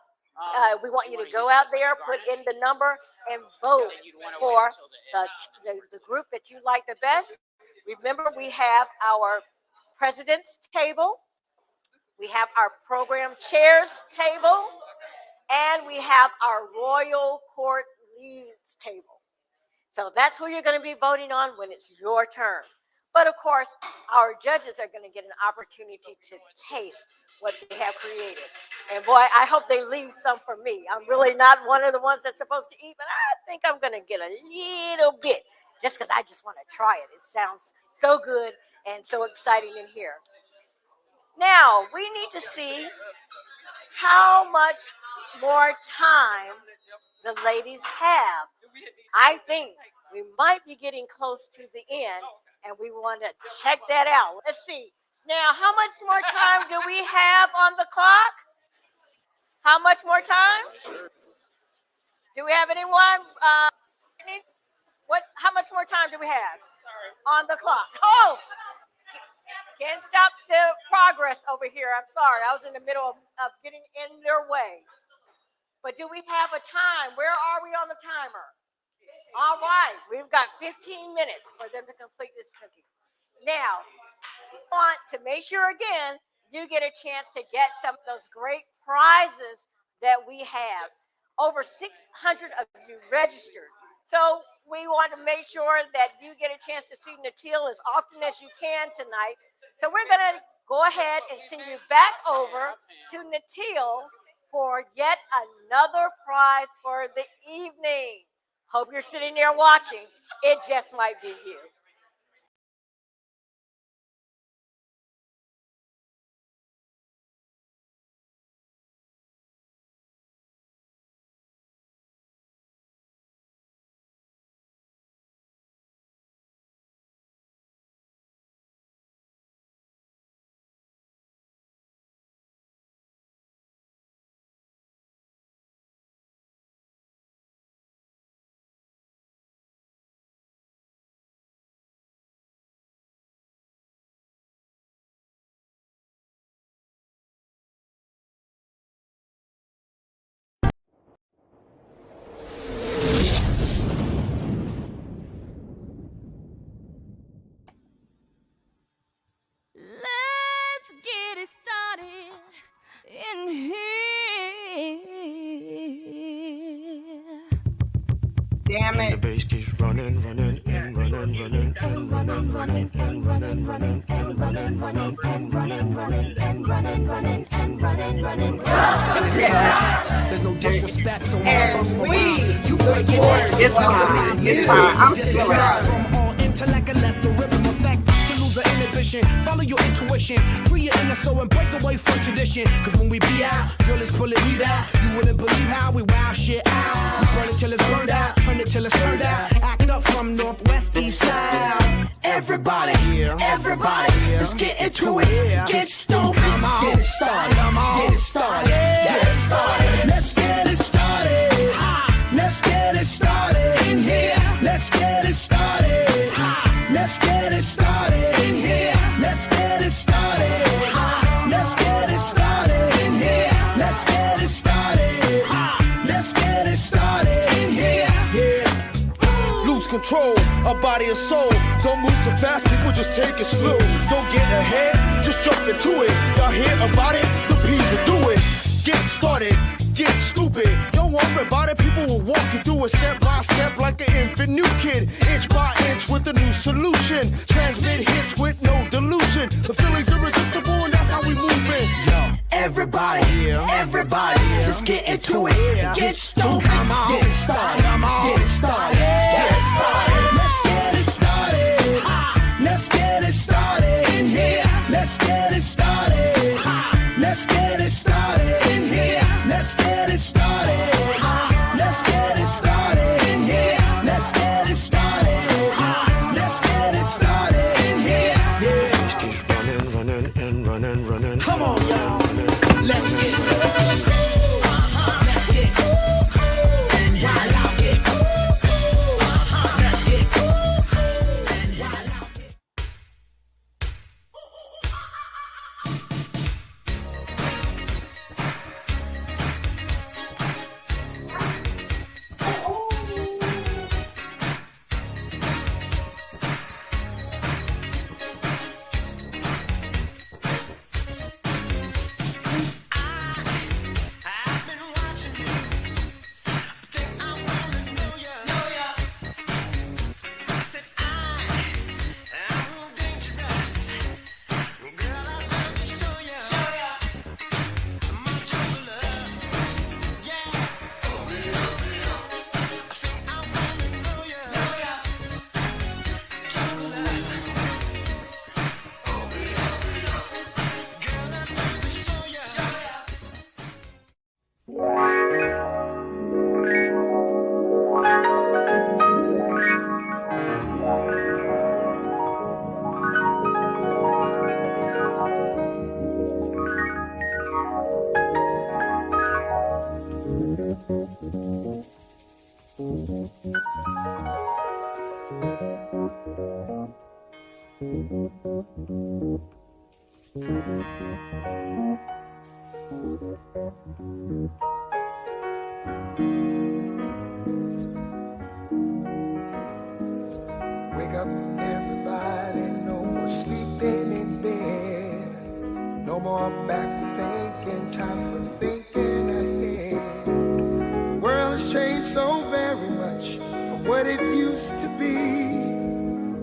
we want you to go out there, put in the number, and vote for the group that you like the best. Remember, we have our president's table, we have our program chairs table, and we have our royal court leads table. So that's who you're going to be voting on when it's your turn. But of course, our judges are going to get an opportunity to taste what they have created. And boy, I hope they leave some for me. I'm really not one of the ones that's supposed to eat, but I think I'm going to get a little bit just because I just want to try it. It sounds so good and so exciting in here. Now, we need to see how much more time the ladies have. I think we might be getting close to the end, and we want to check that out. Let's see. Now, how much more time do we have on the clock? How much more time? Do we have anyone? How much more time do we have on the clock? Oh, can't stop the progress over here. I'm sorry. I was in the middle of getting in their way. But do we have a time? Where are we on the timer? All right. We've got 15 minutes for them to complete this cookie. Now, we want to make sure, again, you get a chance to get some of those great prizes that we have. Over 600 of you registered. So we want to make sure that you get a chance to see Natil as often as you can tonight. So we're going to go ahead and send you back over to Natil for yet another prize for the evening. Hope you're sitting there watching. It just might be you. Let's get it started in here. Damn The it. bass keeps running, running, and running, running, and running, running, and running, running, and running, running, and running, running, and running, running, and running, running. There's no disrespect, so And you good for it. It's fine. It's fine. I'm still out. from all intellect and let the rhythm affect to lose the inhibition. Follow your intuition, free your inner soul and break away from tradition. Cause when we be out, girl, it's pulling me out. You wouldn't believe how we wow shit out. We burn it till it's burned out, turn it till it's turned out. Act up from northwest, east side. Everybody, everybody, let's get into it. Get stupid, get it started, get it started, get it started. Let's get it started. Let's get control our body and soul. Don't move too fast, people, just take it slow. Don't get ahead, just jump into it. Y'all hear about it? The P's will do it. Get started, get stupid. Don't worry about it, people will walk you through it step by step like an infant new kid. Inch by inch with a new solution. Transmit hits with no delusion. The feeling's irresistible and that's how we move it. Yo, everybody, everybody, let's get into it. Get stupid, get it started, get it started, get it started. Let's get it started. Let's get it started in here. Let's get it started. Let's get it started in here. Let's get it started. Let's get it started in here. Let's get it started. Let's get it started in here. Yeah. Keep running, running, and running, running. Come on, y'all. Let's get started. Let's get cool. And while I get cool. Let's get cool. And while I get Wake up, everybody, no more sleeping in bed. No more back thinking, time for thinking ahead. The world has changed so very much from what it used to be.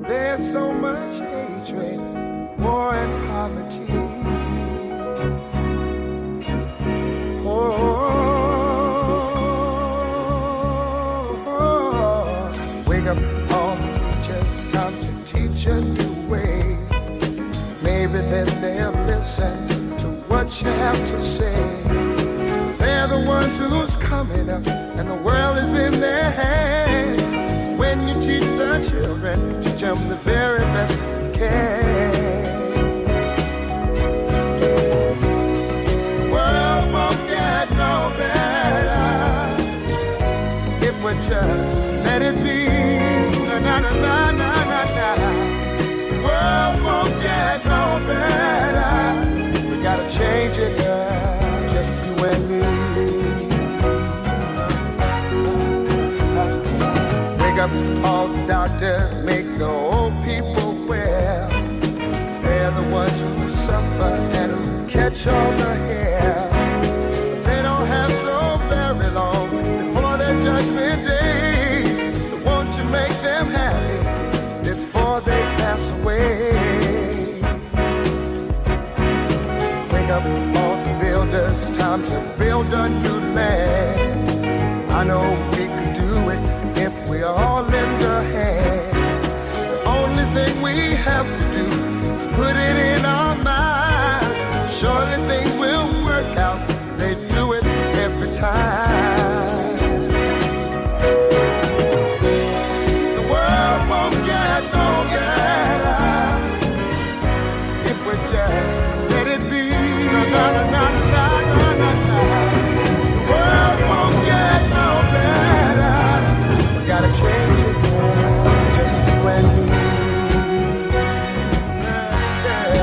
There's so much hatred, war and poverty. Wake up all the teachers, time to teach a new way. Maybe then they'll listen to what you have to say. They're the ones who's coming up and the world is in their hands. When you teach the children, teach them the very best you can. The world won't get no better if we just let it be. Na na na na na na. The world won't get no better. We gotta change it, girl, just you and me. Wake up all the doctors, make the old people well. They're the ones who suffer and who catch all the hair. They don't have so very long before their judgment day. So won't you make them happy before they pass away? Wake up all the builders, time to build a new land. I know we could do it if we all lend a hand. The only thing we have to do is put it in our minds. Surely things will work out. They do it every time. The world won't get no better if we just let it be. Na, na, na, na, na, na, na. The world won't get no better. We gotta change it, just you and me. Yeah.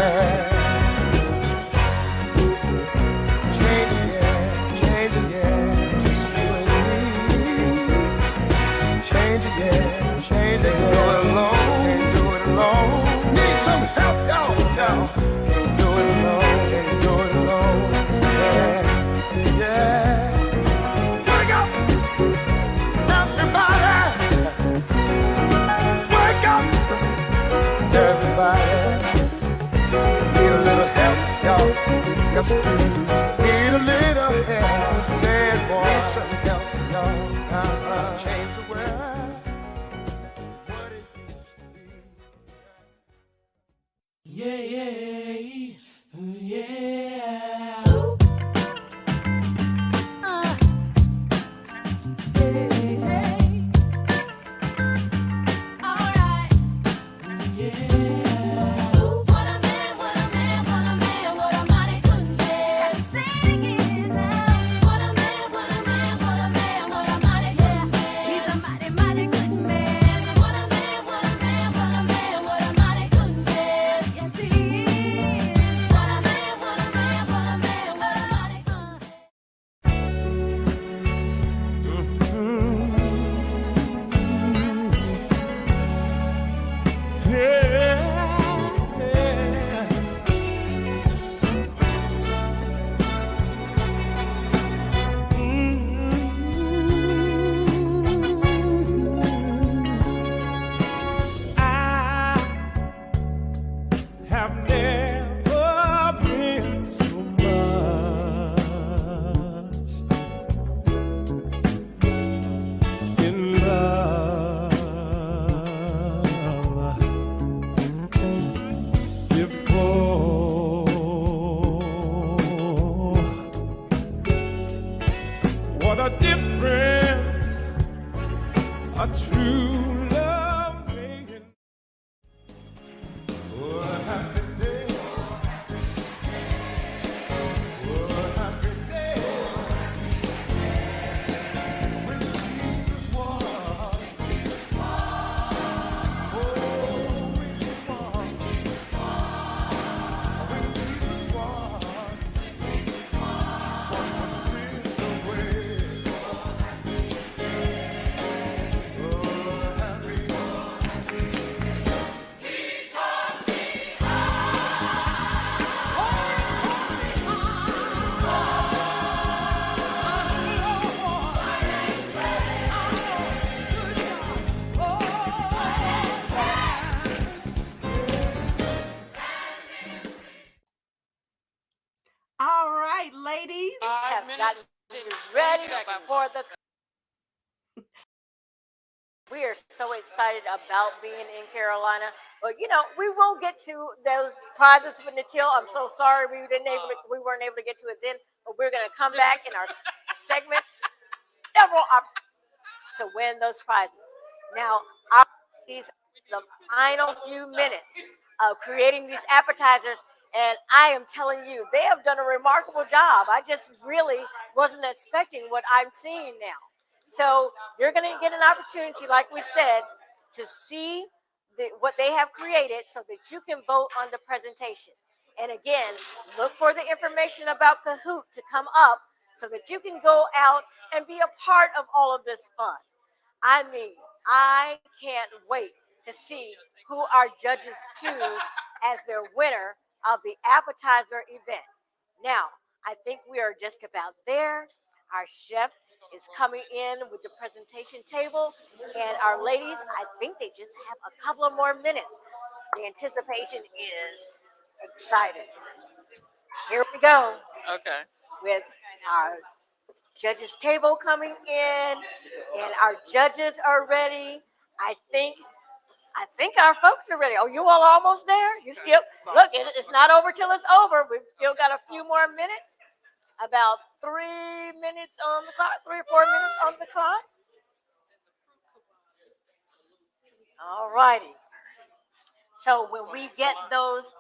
little help. Said for some help, y'all. Change the world. What it used to be. Yeah, yeah. Have never been so much in love before. What a difference a true love made. Oh, a happy day. Oh, a happy day. When Jesus walked. Oh, when he walked. When Jesus walked. Washed my sins away. Oh, happy. All right, ladies. Have gotten ready for the. We are so excited about being in Carolina, but you know we will get to those prizes for Natil. I'm so sorry we weren't able to get to it then, but we're going to come back in our segment several to win those prizes. Now, these are the final few minutes of creating these appetizers, and I am telling you, they have done a remarkable job. I just really wasn't expecting what I'm seeing now. So you're going to get an opportunity, like we said, to see what they have created so that you can vote on the presentation. And again, look for the information about Kahoot to come up so that you can go out and be a part of all of this fun. I mean, I can't wait to see who our judges choose as their winner of the appetizer event. Now, I think we are just about there. Our chef is coming in with the presentation table, and our ladies, I think they just have a couple of more minutes. The anticipation is exciting. Here we go. Okay. With our judges table coming in, and our judges are ready. I think our folks are ready. Oh, you all almost there? You still look. It's not over till it's over. We've still got a few more minutes. About 3 minutes on the clock. 3 or 4 minutes on the clock. All righty. So when we get those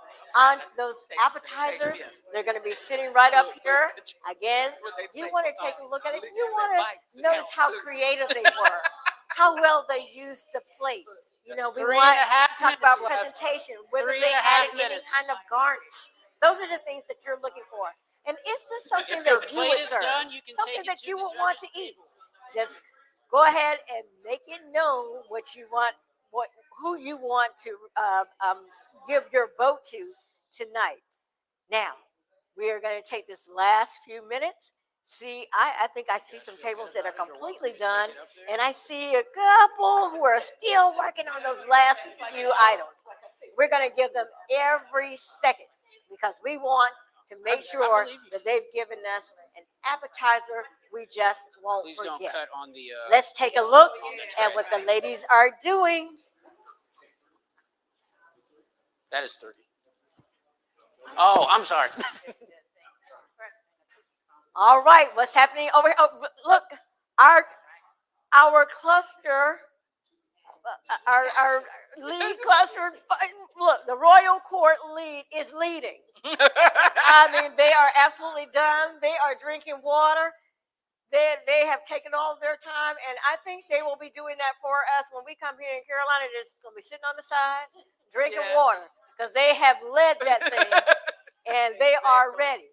appetizers, they're going to be sitting right up here. Again, you want to take a look at it. You want to notice how creative they were, how well they used the plate. You know, we want to talk about presentation, whether they added any kind of garnish. Those are the things that you're looking for. And is this something that you would serve? Something that you would want to eat? Just go ahead and make it known what you want, who you want to give your vote to tonight. Now, we are going to take this last few minutes. See, I think I see some tables that are completely done, and I see a couple who are still working on those last few items. We're going to give them every second because we want to make I sure believe you. that they've given us an appetizer we just won't Please don't forget. cut on the. Let's take a look on the at tray. what the ladies are doing. That is 30. Oh, I'm sorry. All right, what's happening over here? Oh, look, our cluster, our lead cluster. Look, the Royal Court lead is leading. I mean, they are absolutely done. They are drinking water. They have taken all of their time, and I think they will be doing that for us when we come here in Carolina. They're just going to be sitting on the side drinking water because they have led that thing, and they are ready.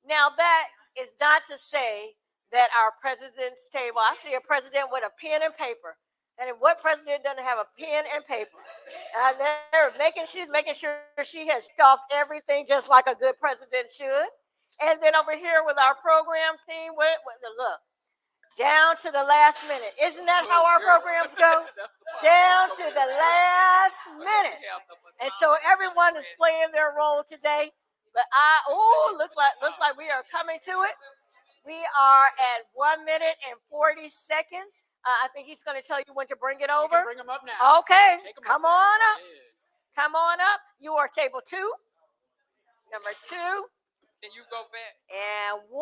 Now, that is not to say that our president's table, I see a president with a pen and paper. And what president doesn't have a pen and paper? And she's making sure she has stuffed everything just like a good president should. And then over here with our program team, look, down to the last minute. Isn't that how our programs go? Down to the last minute. And so everyone is playing their role today. But looks like we are coming to it. We are at 1 minute and 40 seconds. I think he's going to tell you when to bring it over. Bring them up now. Okay, Come on up. Come on up. You are table 2, number 2. And you go back. And 1.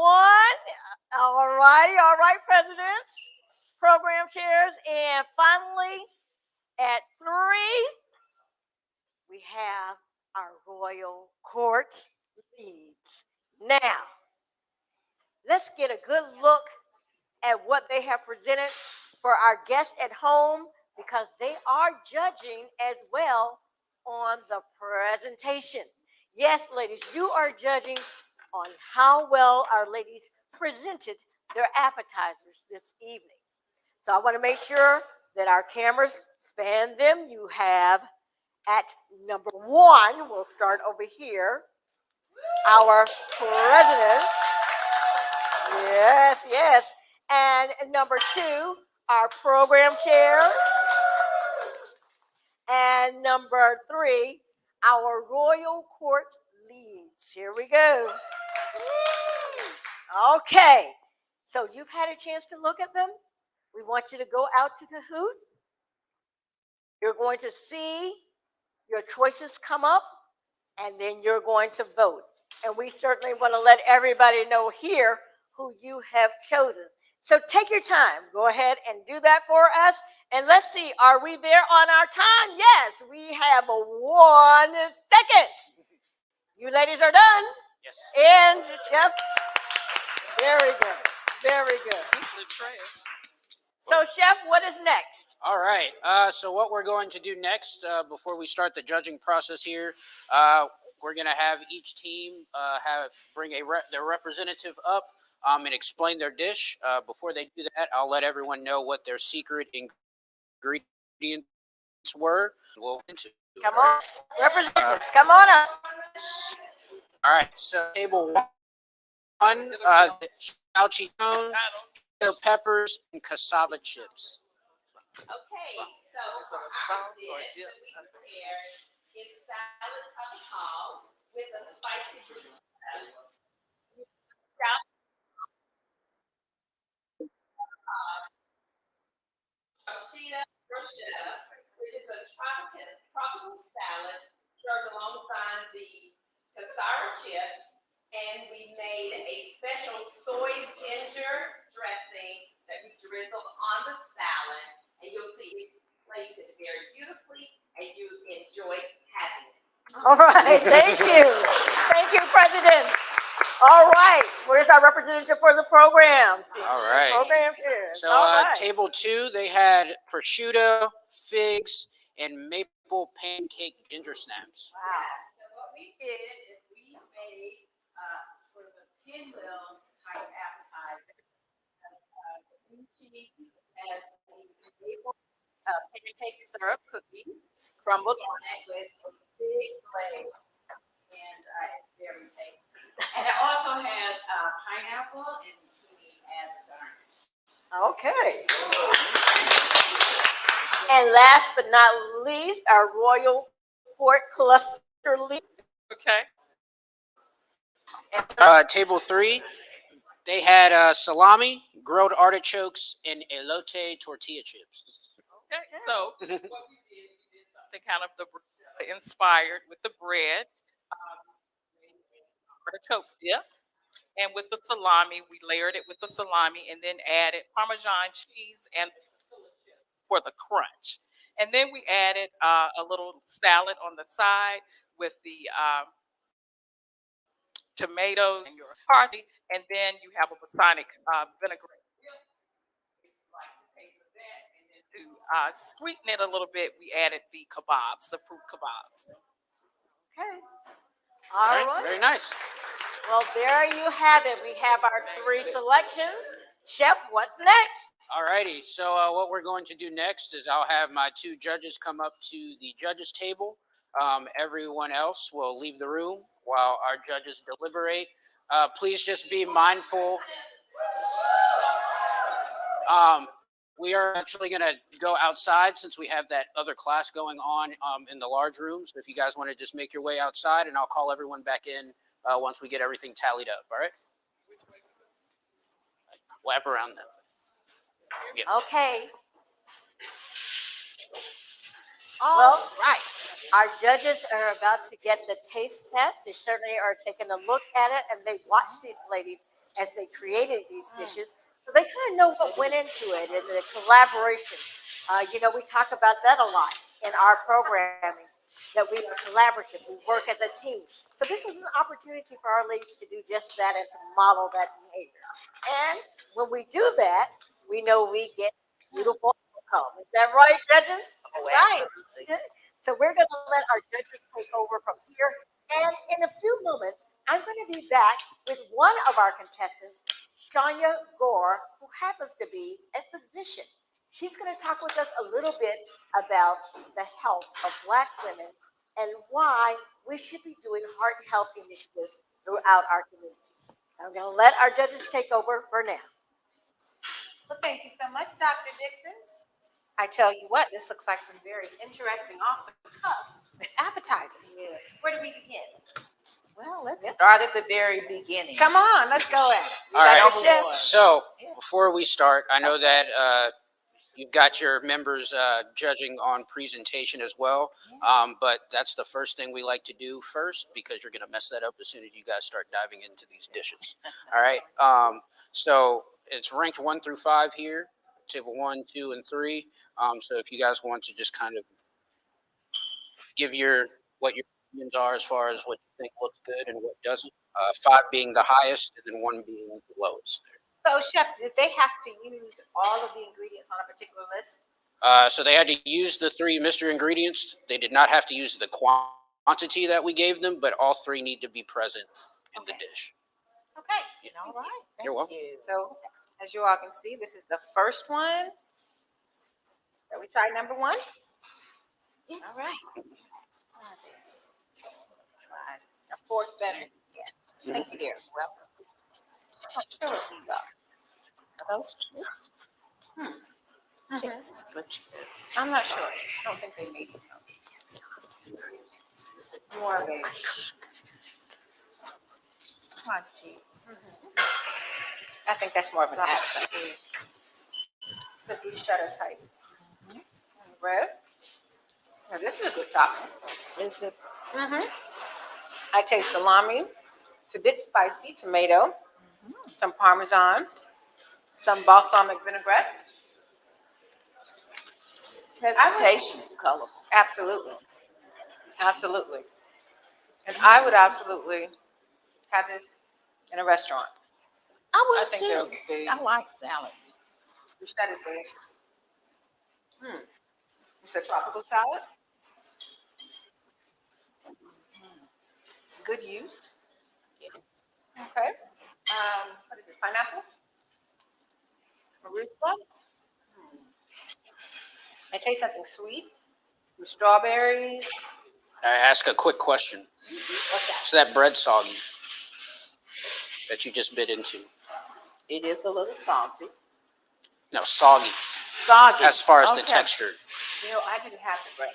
All right, presidents, program chairs. And finally, at 3, we have our Royal Court leads. Now, let's get a good look at what they have presented for our guests at home, because they are judging as well on the presentation. Yes, ladies, you are judging on how well our ladies presented their appetizers this evening. So I want to make sure that our cameras span them. You have at number 1, we'll start over here, our presidents. Yes. And number 2, our program chairs. And number 3, our Royal Court leads. Here we go. Okay, so you've had a chance to look at them. We want you to go out to the hoot. You're going to see your choices come up, and then you're going to vote. And we certainly want to let everybody know here who you have chosen. So take your time. Go ahead and do that for us. And let's see, are we there on our time? Yes, we have 1 second. You ladies are done. Yes. And Chef, very good. Very good. So Chef, what is next? All right. So what we're going to do next, before we start the judging process here, we're going to have each team bring their representative up and explain their dish. Before they do that, I'll let everyone know what their secret ingredients were. We'll into Come on, representatives, come on up. All right. So table 1, chalchitone, peppers, and cassava chips. Okay, so for our dish that we prepared is salad tropical with a spicy Sheeta bruschetta, which is a tropical salad served alongside the cassava chips, and we made a special soy ginger dressing that we drizzled on the salad, and you'll see it plated very beautifully, and you enjoy having it. All right, thank you. Thank you, presidents. All right, where's our representative for the program? All right. Program here. So All right. table 2, they had prosciutto, figs, and maple pancake ginger snaps. Wow. So what we did is we made sort of a pinwheel type appetizer. The blue cheese has the maple pancake syrup cookies crumbled on it with a big glaze, and it's very tasty. And it also has pineapple and zucchini as a garnish. Okay. And last but not least, our Royal Court cluster lead. Okay. Table 3, they had salami, grilled artichokes, and elote tortilla chips. Okay, so what we did something kind of the inspired with the bread, artichoke dip, and with the salami, we layered it with the salami and then added Parmesan cheese and for the crunch. And then we added a little salad on the side with the tomatoes and your parsley, and then you have a balsamic vinaigrette. To sweeten it a little bit, we added the kebabs, the fruit kebabs. Okay. All right. Very nice. Well, there you have it. We have our 3 selections. Chef, what's next? All righty. So what we're going to do next is I'll have my 2 judges come up to the judges table. Everyone else will leave the room while our judges deliberate. Please just be mindful. We are actually going to go outside since we have that other class going on in the large room. So if you guys want to just make your way outside, and I'll call everyone back in once we get everything tallied up. All right? Wrap around them. Yeah. Okay. All right. Our judges are about to get the taste test. They certainly are taking a look at it, and they watched these ladies as they created these dishes. So they kind of know what went into it and the collaboration. We talk about that a lot in our programming, that we are collaborative, we work as a team. So this was an opportunity for our ladies to do just that and to model that behavior. And when we do that, we know we get beautiful outcome. Is that right, judges? That's right. So we're going to let our judges take over from here. And in a few moments, I'm going to be back with one of our contestants, Shania Gore, who happens to be a physician. She's going to talk with us a little bit about the health of Black women and why we should be doing heart health initiatives throughout our community. So I'm going to let our judges take over for now. Well, thank you so much, Dr. Dixon. I tell you what, this looks like some very interesting off-the-cuff appetizers. Yes. Where do we begin? Well, let's start at the very beginning. Come on, let's go at it. All right. So before we start, I know that you've got your members judging on presentation as well, but that's the first thing we like to do first because you're going to mess that up as soon as you guys start diving into these dishes. All right. So it's ranked 1 through 5 here, table 1, 2, and 3. So if you guys want to just kind of give what your opinions are as far as what you think looks good and what doesn't. 5 being the highest, and then 1 being the lowest. So, Chef, did they have to use all of the ingredients on a particular list? So they had to use the 3 mystery ingredients. They did not have to use the quantity that we gave them, but all 3 need to be present in the dish. Okay. Yeah. All right. You're welcome. So, as you all can see, this is the first one. So we try number 1. Yes. All right. Try a 4th better. Yeah. Thank you, dear. Well, I'm not sure what these are. Are those chips? I'm not sure. I don't think they made it. More of a crunchy. I think that's more of an accent. It's a beef cheddar type. Bread. Now this is a good topping. Is it? I taste salami. It's a bit spicy. Tomato. Some Parmesan. Some balsamic vinaigrette. Presentation is colorful. Absolutely. Absolutely. And I would absolutely have this in a restaurant. I would think too. they're- I like salads. This that is delicious. It's a tropical salad. Good use. Yes. Okay. What is this? Pineapple? Arugula? I taste something sweet. Some strawberries. I ask a quick question. What's that? Is that bread soggy that you just bit into? It is a little salty. No, soggy. Soggy. As far as the Okay. texture. You know, I didn't have the bread.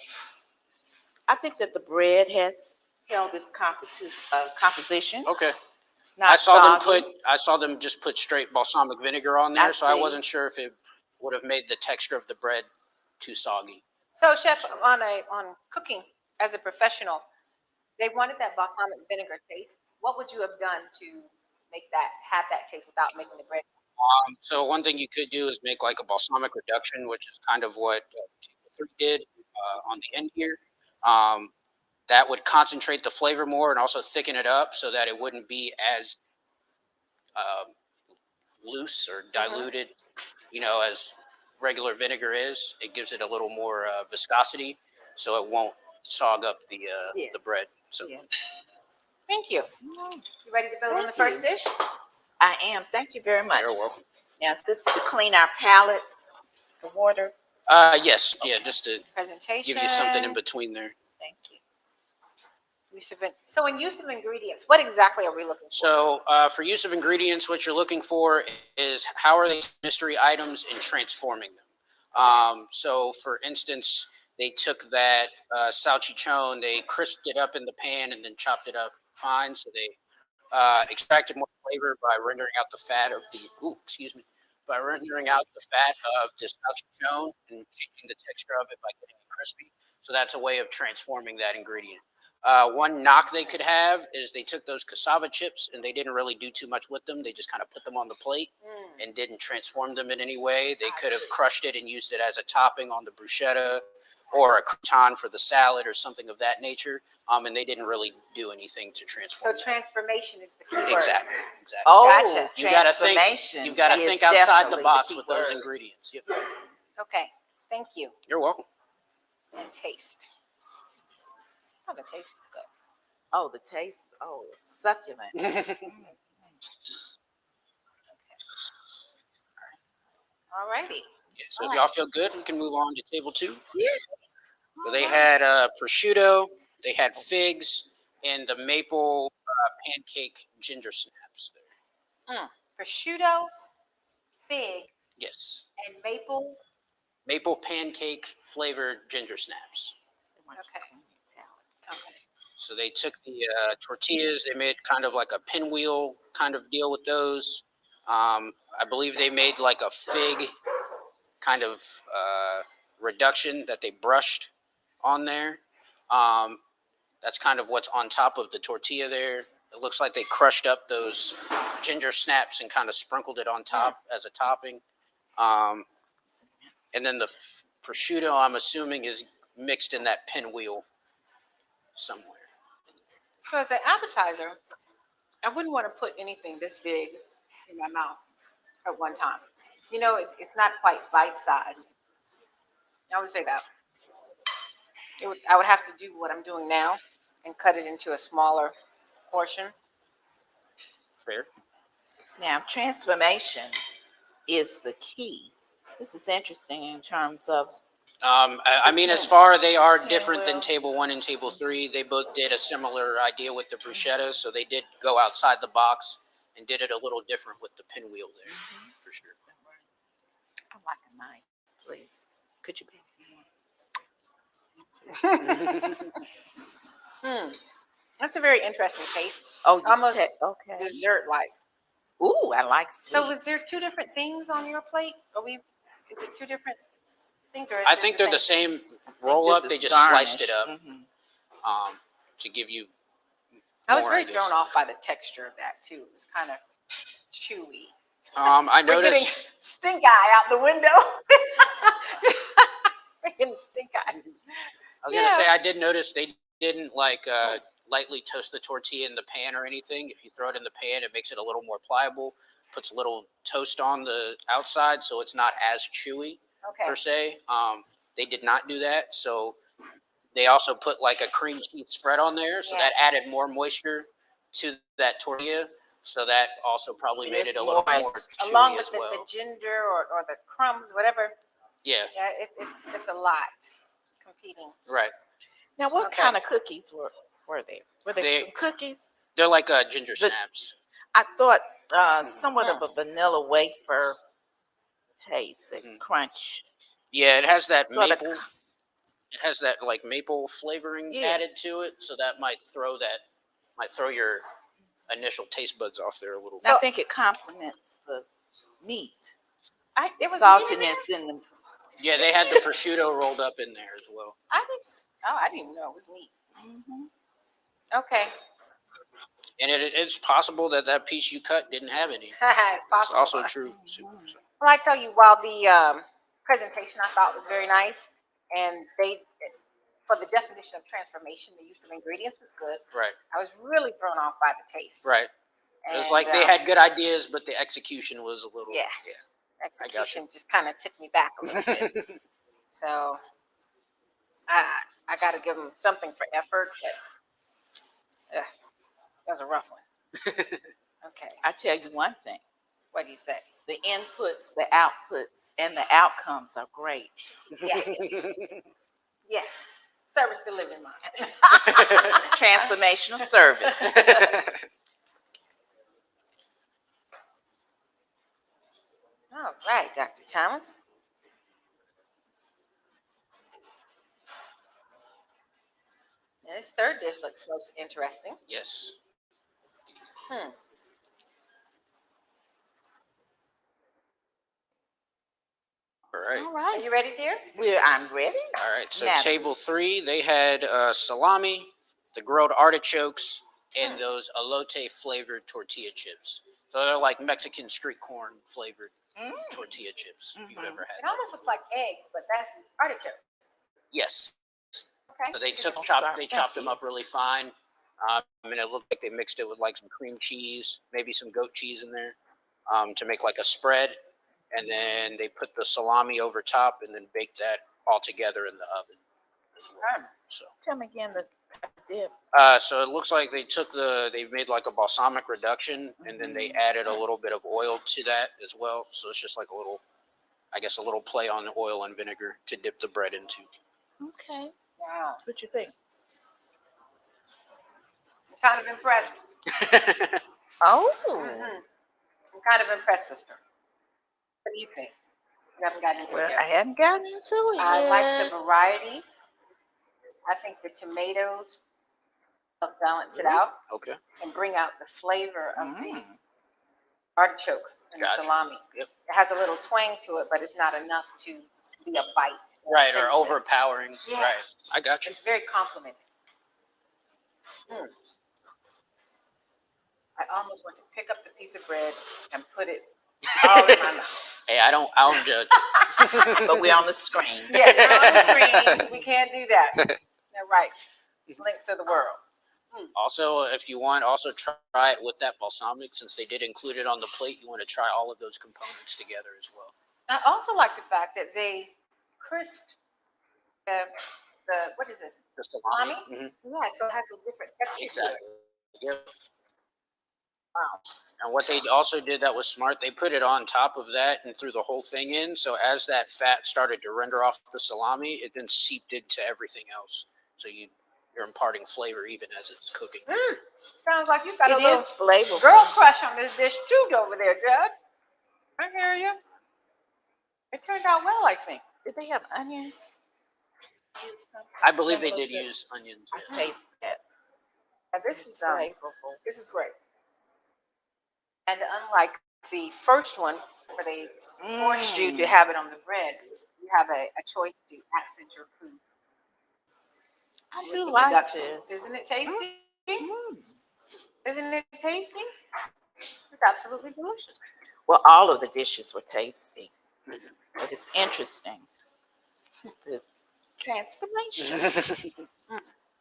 I think that the bread has held its composition. Okay. It's not I soggy. saw them just put straight balsamic vinegar on there, so I see. wasn't sure if it would have made the texture of the bread too soggy. So, chef, on cooking as a professional, they wanted that balsamic vinegar taste. What would you have done to have that taste without making the bread? So one thing you could do is make like a balsamic reduction, which is kind of what table 3 did on the end here. That would concentrate the flavor more and also thicken it up so that it wouldn't be as loose or diluted, as regular vinegar is. It gives it a little more viscosity, so it won't sog up the bread. So Thank you. You ready to build on the first dish? I am. Thank you very much. you're welcome. Yes, this is to clean our palettes, the water. Yes, yeah, just to Presentation. give you something in between there. Thank you. So in use of ingredients, what exactly are we looking for? So for use of ingredients, what you're looking for is how are these mystery items and transforming them. So for instance, they took that salchichon, they crisped it up in the pan and then chopped it up fine. So they extracted more flavor by rendering out the fat of by rendering out the fat of the salchichon and changing the texture of it by getting it crispy. So that's a way of transforming that ingredient. One knock they could have is they took those cassava chips and they didn't really do too much with them. They just kind of put them on the plate and didn't transform them in any way. They could have crushed it and used it as a topping on the bruschetta or a crouton for the salad or something of that nature. And they didn't really do anything to transform. So transformation is the key word. Exactly. Oh, Gotcha. transformation. You've got to is think outside the definitely box key with those word. ingredients. Yep. Okay. Thank you. You're welcome. And taste. Oh, the taste was good. Oh, the taste. Oh, succulent. All righty. Yeah, so if y'all feel good, we can move on to table 2. Yeah. So they had prosciutto, they had figs, and the maple pancake ginger snaps. Prosciutto, fig, Yes, and maple. maple pancake flavored ginger snaps. Okay. So they took the tortillas, they made kind of like a pinwheel kind of deal with those. I believe they made like a fig kind of reduction that they brushed on there. That's kind of what's on top of the tortilla there. It looks like they crushed up those ginger snaps and kind of sprinkled it on top as a topping. And then the prosciutto, I'm assuming, is mixed in that pinwheel somewhere. So as an appetizer, I wouldn't want to put anything this big in my mouth at one time. It's not quite bite-sized. I would say that. I would have to do what I'm doing now and cut it into a smaller portion. Fair. Now, transformation is the key. This is interesting in terms of. I mean, as far they are different than table 1 and table 3. They both did a similar idea with the bruschetta, so they did go outside the box and did it a little different with the pinwheel there, for sure. I'd like a knife, please. Could you That's a very interesting taste. Oh, you Almost okay. dessert-like. Ooh, I like sweet. So was there 2 different things on your plate? Is it 2 different things? Or I think they're the same roll up. They just sliced it up to give you. I was more, very guess. thrown off by the texture of that too. It was kind of chewy. I We're getting noticed. stink eye out the window. We're getting stink eye. I was gonna say I did notice they didn't lightly toast the tortilla in the pan or anything. If you throw it in the pan, it makes it a little more pliable. Puts a little toast on the outside, so it's not as chewy per se. They did not do that, so they also put like a cream cheese spread on there, so that added more moisture to that tortilla. So that also probably made it a little more chewy along with as well. the ginger or the crumbs, whatever. Yeah. Yeah, it's a lot competing. Right. Now, what kind of cookies were there? Were there some cookies? They're like ginger snaps. I thought somewhat of a vanilla wafer taste and crunch. Yeah, it has that Sort of maple. It has that like maple flavoring added to it, so that might throw your initial taste buds off there a little I bit. think it complements the meat. It was meat in there? Saltiness in the. Yeah, they had the prosciutto rolled up in there as well. I didn't even know it was meat. Mhm. Okay. And it's possible that that piece you cut didn't have any. It's It's possible. also true. Well, I tell you, while the presentation I thought was very nice, and for the definition of transformation, the use of ingredients was good. Right, I was really thrown off by the taste. right. It was And, like they had good ideas, but the execution was a little. Yeah. Execution just kind of took me back a little bit. So I got to give them something for effort, but that was a rough one. Okay. I tell you one thing: What do you say? the inputs, the outputs, and the outcomes are great. Yes. Yes. Service delivery model. Transformational service. All right, Dr. Thomas. Now, this third dish looks most interesting. Yes. All right. All Are right. you ready, dear? I'm ready. All right. So Madam. table 3, they had salami, the grilled artichokes, and those elote flavored tortilla chips. So they're like Mexican street corn flavored tortilla chips. If you've ever It had. almost looks like eggs, but that's artichoke. Yes. Okay. So they Oh, chopped sorry. chopped them up really fine. And it looked like they mixed it with like some cream cheese, maybe some goat cheese in there, to make like a spread. And then they put the salami over top and then baked that all together in the oven as well. So, Tell me again the dip. so it looks like they made like a balsamic reduction and then they added a little bit of oil to that as well. So it's just like a little play on the oil and vinegar to dip the bread into. Okay. Wow. What you think? I'm kind of impressed. Oh. I'm kind of impressed, sister. What do you think? You haven't gotten into Well, it I yet. hadn't gotten into it I yet. like the variety. I think the tomatoes help balance it out Okay. and bring out the flavor of the Mm. artichoke and Gotcha. the salami. Yep. It has a little twang to it, but it's not enough to be a bite. Right, or offensive. overpowering. Yeah. Right. I got you. It's very complimenting. I almost want to pick up the piece of bread and put it all in my mouth. Hey, I don't judge. But we're on the screen. Yeah, they're on the screen. We can't do that. They're right. Links of the world. Also, if you want, also try it with that balsamic. Since they did include it on the plate, you want to try all of those components together as well. I also like the fact that they crisped the what is this? The salami. Salami? Yeah, so it has a different texture Exactly. to it. Yep. Wow. And what they also did that was smart, they put it on top of that and threw the whole thing in. So as that fat started to render off the salami, it then seeped into everything else. So you're imparting flavor even as it's cooking. Sounds like you got a It little is flavorful. girl crush on this dish too over there, Judge. I hear you. It turned out well, I think. Did they have onions? I believe they Similar did to- use onions. I Yeah. taste that. And this It's is flavorful. this is great. And unlike the first one, where they forced you to have it on the bread, you have a choice to accent your food. I with do the like reduction. this. Isn't it tasty? Mm. Isn't it tasty? It's absolutely delicious. Well, all of the dishes were tasty, but it's interesting. The transformation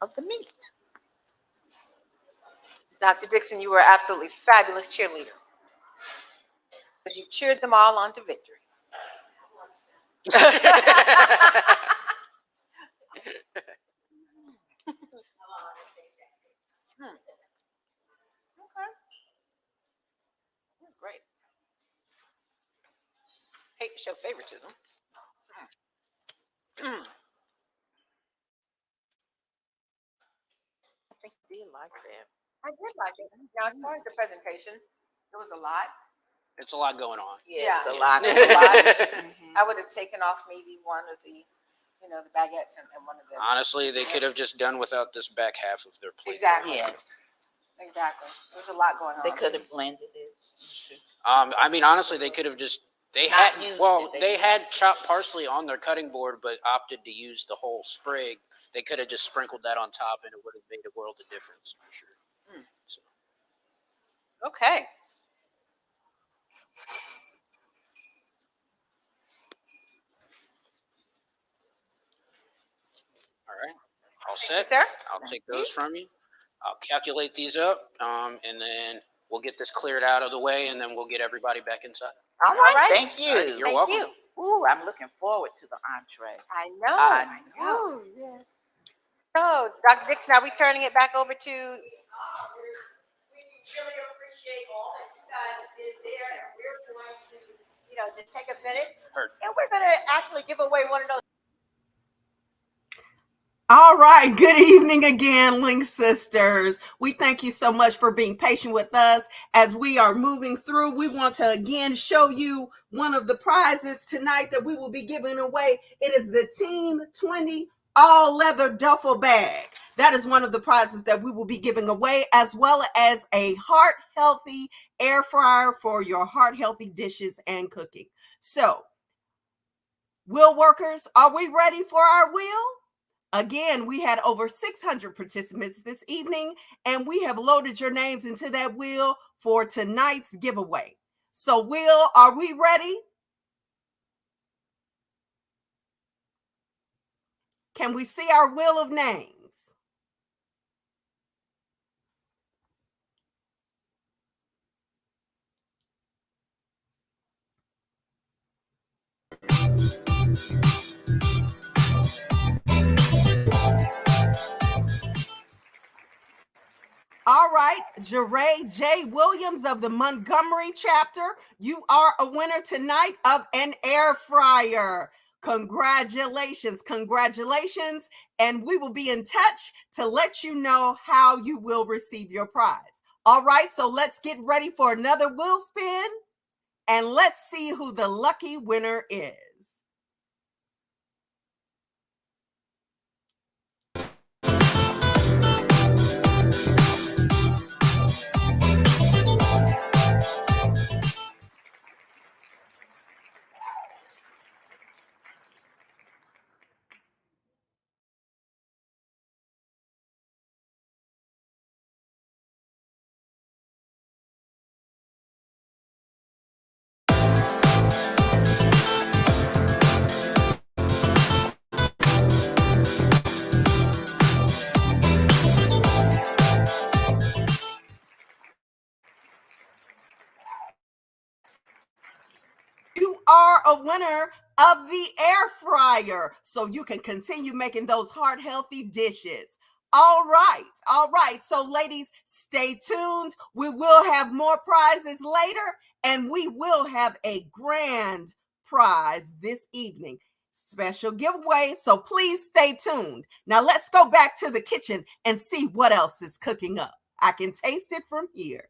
of the meat. Dr. Dixon, you were an absolutely fabulous cheerleader. Because you cheered them all on to victory. Okay. Great. Hate to show favoritism. I think you did like that. I did like it. Now, as far as the presentation, there was a lot. It's a lot going on. Yeah, it's a Yeah. lot. There's a lot. Mhm. I would have taken off maybe one of the, the baguettes and one of the. Honestly, they could have just done without this back half of their plate. Exactly. Yes. Exactly. There's a lot going on. They could have blended it. I mean, honestly, they could have just they Not had used well, it, they had chopped parsley on their cutting board, but opted to use the whole sprig. They could have just sprinkled that on top, and it would have made a world of difference for sure. So, Okay. all right, all Thank you, set. sir. I'll take those from you. I'll calculate these up, and then we'll get this cleared out of the way, and then we'll get everybody back inside. All right. right. Thank you. All right, you're Thank welcome. you. Ooh, I'm looking forward to the entree. I know. I know. Ooh, yes. So, Dr. Dixon, are we turning it back over to? We really appreciate all that you guys did there, and we're going to, just take a minute, Heard. and we're going to actually give away one of those. All right. Good evening again, Link Sisters. We thank you so much for being patient with us as we are moving through. We want to again show you one of the prizes tonight that we will be giving away. It is the Team 20 all leather duffel bag. That is one of the prizes that we will be giving away, as well as a heart healthy air fryer for your heart healthy dishes and cooking. So, wheel workers, are we ready for our wheel? Again, we had over 600 participants this evening, and we have loaded your names into that wheel for tonight's giveaway. So, Will, are we ready? Can we see our wheel of names? All right, Jeray J. Williams of the Montgomery chapter, you are a winner tonight of an air fryer. Congratulations, congratulations. And we will be in touch to let you know how you will receive your prize. All right, so let's get ready for another wheel spin, and let's see who the lucky winner is. You are a winner of the air fryer, so you can continue making those heart healthy dishes. All right. So, ladies, stay tuned. We will have more prizes later, and we will have a grand prize this evening. Special giveaway, so please stay tuned. Now, let's go back to the kitchen and see what else is cooking up. I can taste it from here.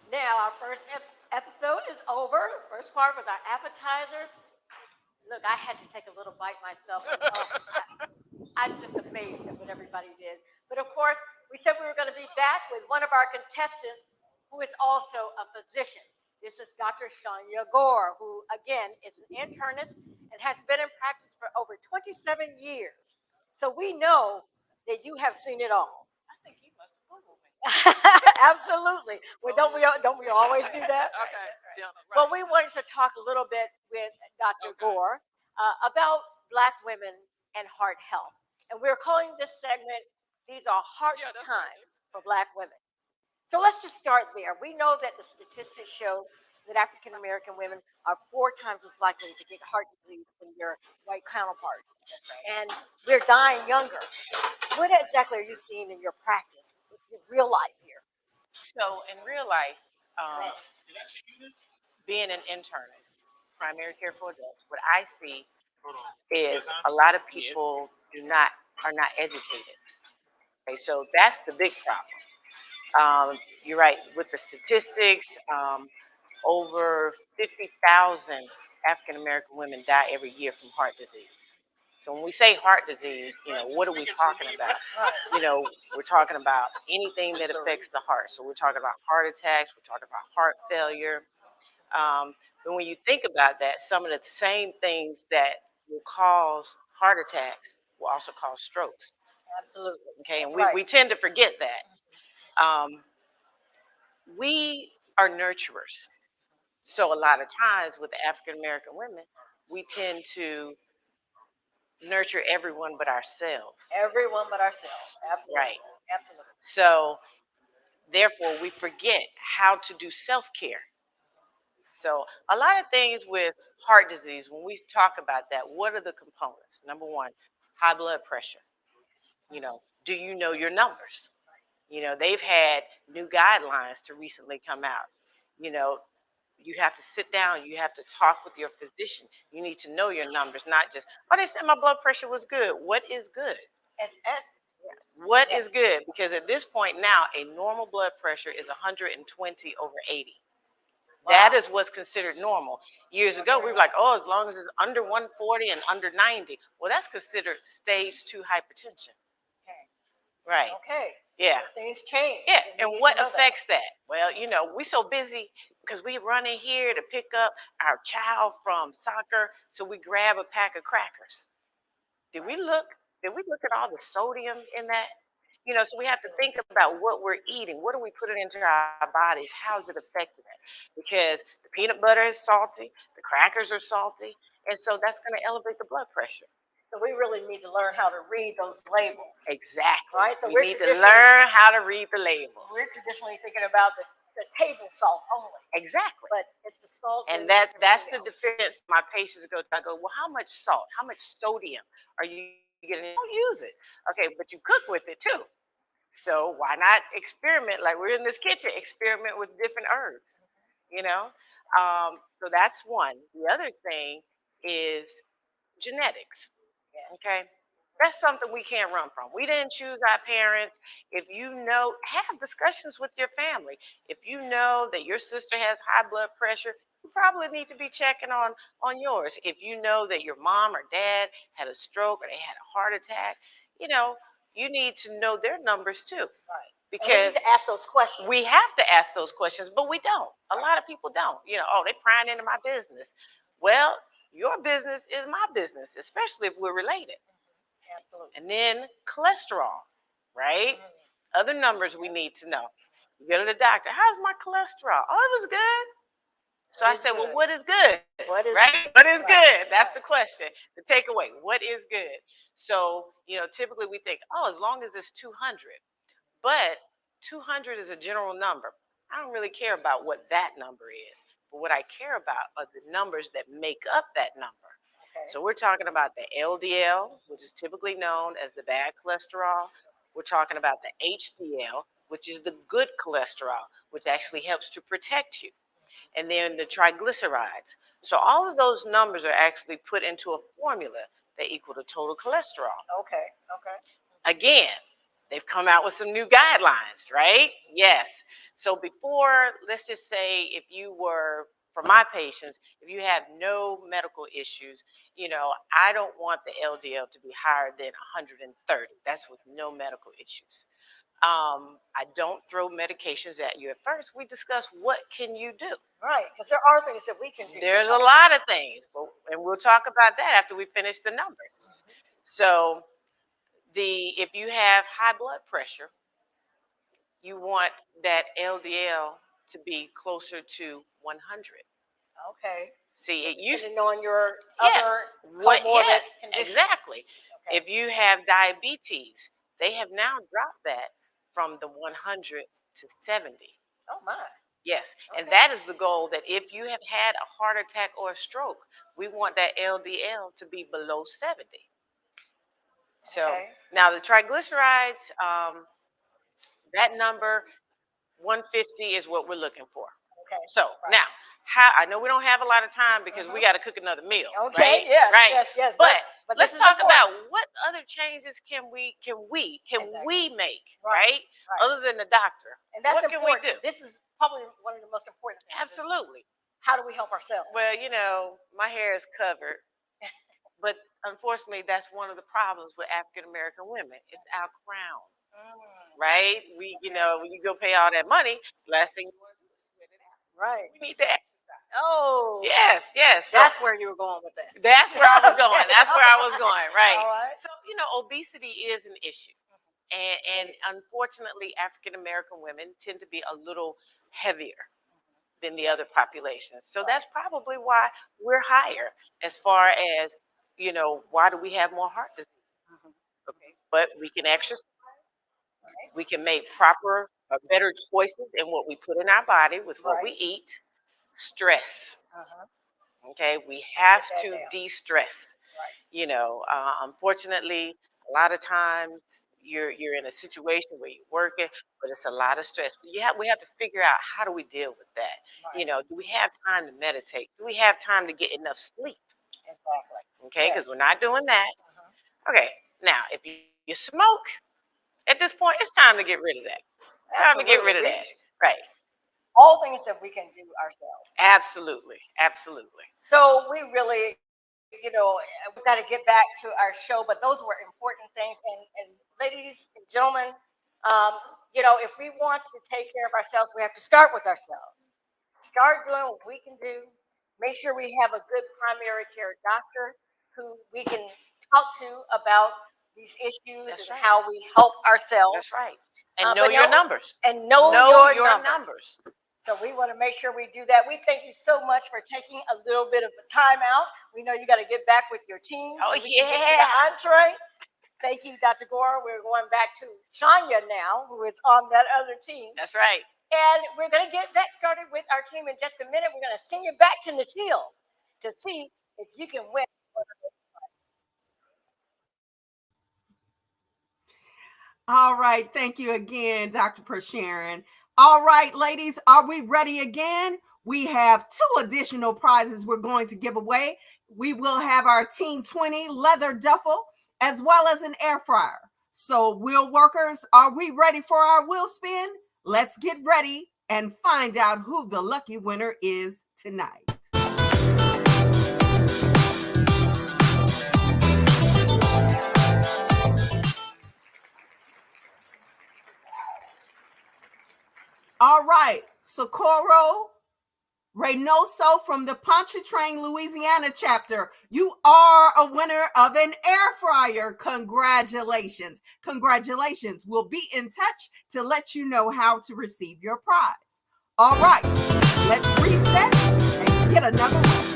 Now, our first episode is over. The first part with our appetizers. Look, I had to take a little bite myself. I'm just amazed at what everybody did. But of course, we said we were going to be back with one of our contestants who is also a physician. This is Dr. Shania Gore, who, again, is an internist and has been in practice for over 27 years. So we know that you have seen it all. I think you must have Googled me. Absolutely. Well, don't we always do that? Okay. dinner. Well, Right. we wanted to talk a little bit with Dr. Okay. Gore about Black women and heart health. And we're calling this segment, These Are Hard Yeah, that's right. Times for Black Women. So let's just start there. We know that the statistics show that African American women are 4 times as likely to get heart disease than their white counterparts. And we're dying younger. What exactly are you seeing in your practice, in real life here? So in real life, being an internist, primary care for adults, what I see is a lot of people are not educated. Okay, so that's the big problem. You're right with the statistics. Over 50,000 African American women die every year from heart disease. So when we say heart disease, what are we talking about? We're talking about anything that affects the heart. So we're talking about heart attacks. We're talking about heart failure. And when you think about that, some of the same things that will cause heart attacks will also cause strokes. Absolutely. Okay, and That's right. we tend to forget that. We are nurturers. So a lot of times with African American women, we tend to nurture everyone but ourselves. Everyone but ourselves. Absolutely. Right. Absolutely. So therefore, we forget how to do self-care. So a lot of things with heart disease, when we talk about that, what are the components? Number one, high blood pressure. Do you know your numbers? They've had new guidelines to recently come out. You have to sit down, you have to talk with your physician. You need to know your numbers, not just, oh, they said my blood pressure was good. What is good? Yes. What is good? Because at this point now, a normal blood pressure is 120 over 80. Wow. That is what's considered normal. Years ago, we were like, oh, as long as it's under 140 and under 90. Well, that's considered stage 2 hypertension. Okay. Right. Okay. Yeah. So things change. Yeah. And what affects that? Well, we so busy because we run in here to pick up our child from soccer, so we grab a pack of crackers. Did we look at all the sodium in that? So we have to think about what we're eating. What are we putting into our bodies? How's it affecting it? Because the peanut butter is salty, the crackers are salty, and so that's going to elevate the blood pressure. So we really need to learn how to read those labels. Exactly. Right? So we need to learn how to read the labels. We're traditionally thinking about the table salt only. Exactly. But it's the salt. And that's the defense my patients go to. I go, well, how much salt, how much sodium are you getting? Don't use it. Okay, but you cook with it too. So why not experiment? Like we're in this kitchen, experiment with different herbs, So that's one. The other thing is genetics. Yes. Okay. That's something we can't run from. We didn't choose our parents. If have discussions with your family. If you know that your sister has high blood pressure, you probably need to be checking on yours. If you know that your mom or dad had a stroke or they had a heart attack, you need to know their numbers too. Right. Because we need to ask those questions. We have to ask those questions, but we don't. A lot of people don't. Oh, they're prying into my business. Well, your business is my business, especially if we're related. Absolutely. And then cholesterol, right? Other numbers we need to know. You go to the doctor. How's my cholesterol? Oh, it was good. So I said, well, what is good? What is good? That's the question. The takeaway. What is good? So, typically we think, oh, as long as it's 200. But 200 is a general number. I don't really care about what that number is. But what I care about are the numbers that make up that number. Okay. So we're talking about the LDL, which is typically known as the bad cholesterol. We're talking about the HDL, which is the good cholesterol, which actually helps to protect you. And then the triglycerides. So all of those numbers are actually put into a formula that equal the total cholesterol. Okay. Again, they've come out with some new guidelines, right? Yes. So before, let's just say if you were, for my patients, if you have no medical issues, I don't want the LDL to be higher than 130. That's with no medical issues. I don't throw medications at you at first. We discuss what can you do. Right, because there are things that we can do. There's a lot of things, and we'll talk about that after we finish the numbers. So if you have high blood pressure, you want that LDL to be closer to 100. Okay. See, it used Depending on your yes, other what comorbid yes, conditions. exactly. Okay. If you have diabetes, they have now dropped that from the 100 to 70. Oh my. Yes, and Okay. that is the goal, that if you have had a heart attack or a stroke, we want that LDL to be below 70. So Okay. now the triglycerides, that number 150 is what we're looking for. Okay. So Right. now, how I know we don't have a lot of time because we got to cook another meal. Okay. Right? Yes. Right. Yes. But this let's is talk important. about what other changes can we Exactly. make, Right. right? Right. Other than the doctor. And that's what can we important. do? This is probably one of the most important things. is Absolutely. How do we help ourselves? Well, my hair is covered, but unfortunately, that's one of the problems with African American women. It's our crown, right? We, when you go pay all that money, last thing you want to do is sweat it out. Right. We need to exercise. Oh. Yes. So That's where you were going with that. that's where I was going. Okay. That's where I was going. Right. All right. So obesity is an issue, and unfortunately, African American women tend to be a little heavier than the other populations. So that's probably why we're higher as far as, why do we have more heart disease? Okay. But we can exercise. We can make proper or better choices in what we put in our body with what we eat. Stress. Okay. We have to de-stress. Right. Unfortunately, a lot of times you're in a situation where you're working, but it's a lot of stress. We have to figure out, how do we deal with that? Right. Do we have time to meditate? Do we have time to get enough sleep? Exactly. Okay, because Yes. we're not doing that. Okay, now if you smoke, at this point, it's time to get rid of that. It's time to get rid of that. Right. All things that we can do ourselves. Absolutely. So we really, we've got to get back to our show, but those were important things. And ladies and gentlemen, if we want to take care of ourselves, we have to start with ourselves. Start doing what we can do. Make sure we have a good primary care doctor who we can talk to about these issues That's and right. how we help ourselves. That's right. And know but your numbers. And know your numbers. So we want to make sure we do that. We thank you so much for taking a little bit of a time out. We know you got to get back with your teams. Oh, so we can get to the entree. Thank you, Dr. Gore. We're going back to Shania now, who is on that other team. That's right. And we're going to get back started with our team in just a minute. We're going to send you back to Natil to see if you can win. All right. Thank you again, Dr. Persharon. All right, ladies, are we ready again? We have 2 additional prizes we're going to give away. We will have our Team 20 leather duffel as well as an air fryer. So, wheel workers, are we ready for our wheel spin? Let's get ready and find out who the lucky winner is tonight. All right, Socorro Reynoso from the Pontchartrain, Louisiana chapter. You are a winner of an air fryer. Congratulations. Congratulations. We'll be in touch to let you know how to receive your prize. All right, let's reset and get another one.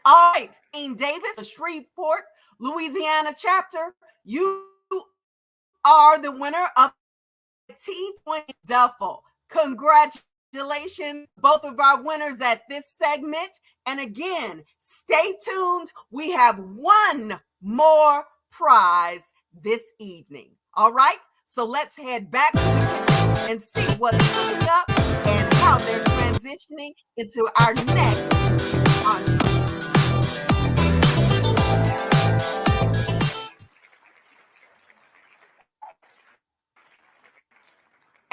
All right, Dean Davis, the Shreveport, Louisiana chapter. You are the winner of the T20 duffel. Congratulations, both of our winners at this segment. And again, stay tuned. We have one more prize this evening. All right, so let's head back to the kitchen and see what's coming up and how they're transitioning into our next entree.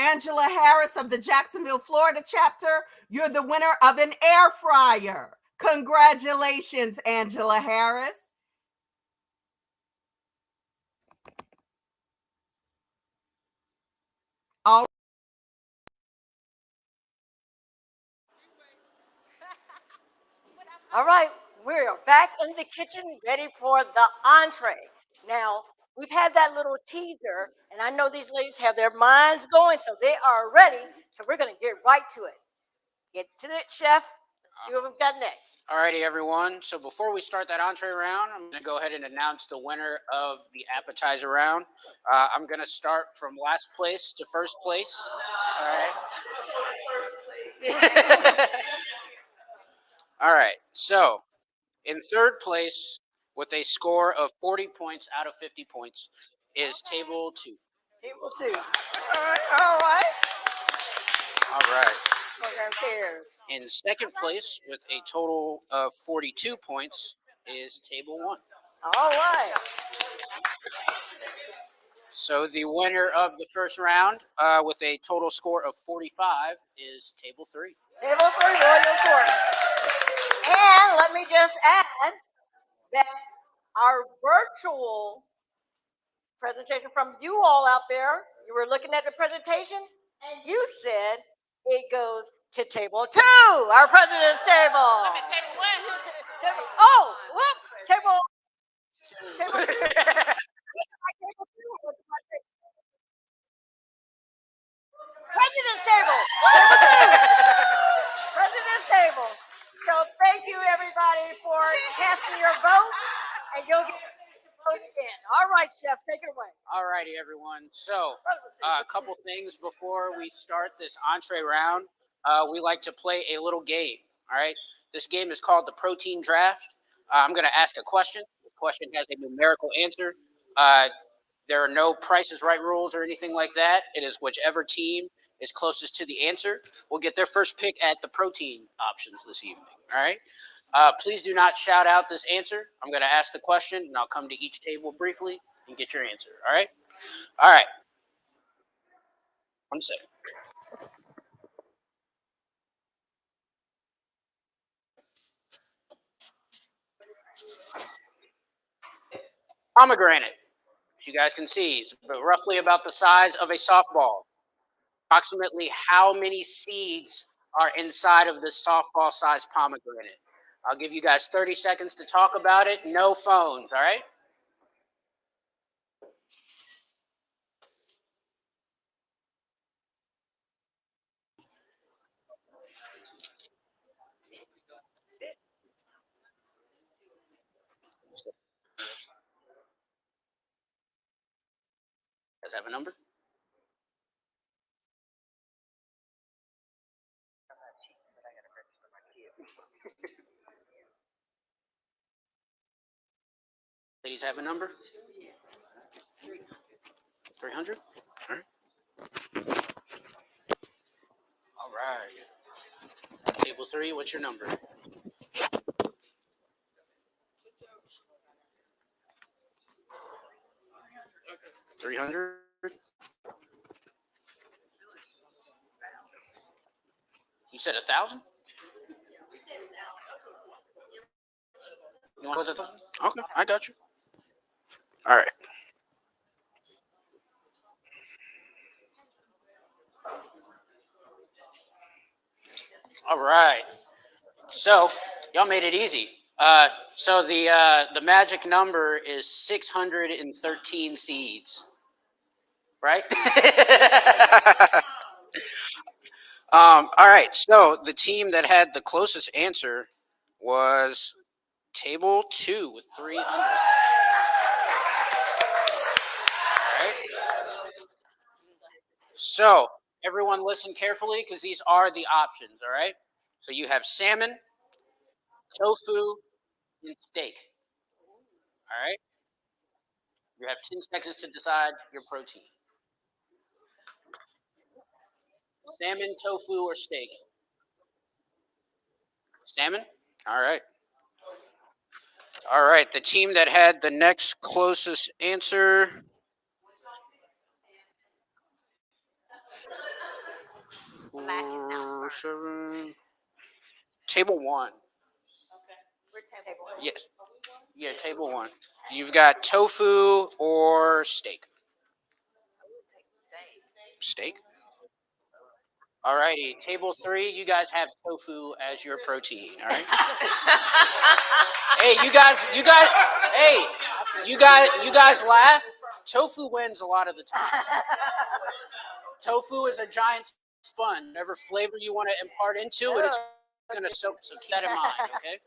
Angela Harris of the Jacksonville, Florida chapter, you're the winner of an air fryer. Congratulations, Angela Harris. All right, we're back in the kitchen ready for the entree. Now, we've had that little teaser, and I know these ladies have their minds going, so they are ready. So we're going to get right to it. Get to it, chef. Let's see what we've got next. All righty, everyone. So before we start that entree round, I'm going to go ahead and announce the winner of the appetizer round. I'm going to start from last place to first place. All right. All right. So in third place with a score of 40 points out of 50 points is table 2. Table 2. All right. All right. All right. Program chairs. In second place with a total of 42 points is table 1. All right. So the winner of the first round with a total score of 45 is table 3. Table 3, Royal Court. And let me just add that our virtual presentation from you all out there, you were looking at the presentation, and you said it goes to table 2, our president's table. Oh, whoop, table 2. President's table. President's table. So thank you everybody for casting your vote, and you'll get to vote again. All right, chef, take it away. All righty, everyone. So a couple things before we start this entree round. We like to play a little game. All right. This game is called the protein draft. I'm going to ask a question. The question has a numerical answer. There are no Price is Right rules or anything like that. It is whichever team is closest to the answer will get their first pick at the protein options this evening. All right. Please do not shout out this answer. I'm going to ask the question, and I'll come to each table briefly and get your answer. All right. All right. 1 second. Pomegranate, as you guys can see, is roughly about the size of a softball. Approximately how many seeds are inside of this softball-sized pomegranate? I'll give you guys 30 seconds to talk about it. No phones, all right? Does it have a number? Ladies have a number? 300? All right. Table 3, what's your number? 300? You said 1,000? You want 1,000? Okay, I got you. All right. All right. So y'all made it easy. So the magic number is 613 seeds, right? All right. So the team that had the closest answer was table 2 with 300. All right. So everyone listen carefully because these are the options. All right. So you have salmon, tofu, and steak. All right. You have 10 seconds to decide your protein. Salmon, tofu, or steak? Salmon? All right. All right. The team that had the next closest answer. Four, 7. Table 1. We're table 1. Yes. Yeah, table 1. You've got tofu or steak. Steak? All righty. Table 3, you guys have tofu as your protein. All right. Hey, you guys laugh. Tofu wins a lot of the time. Tofu is a giant sponge. Whatever flavor you want to impart into it, it's going to soak. So keep that in mind, okay?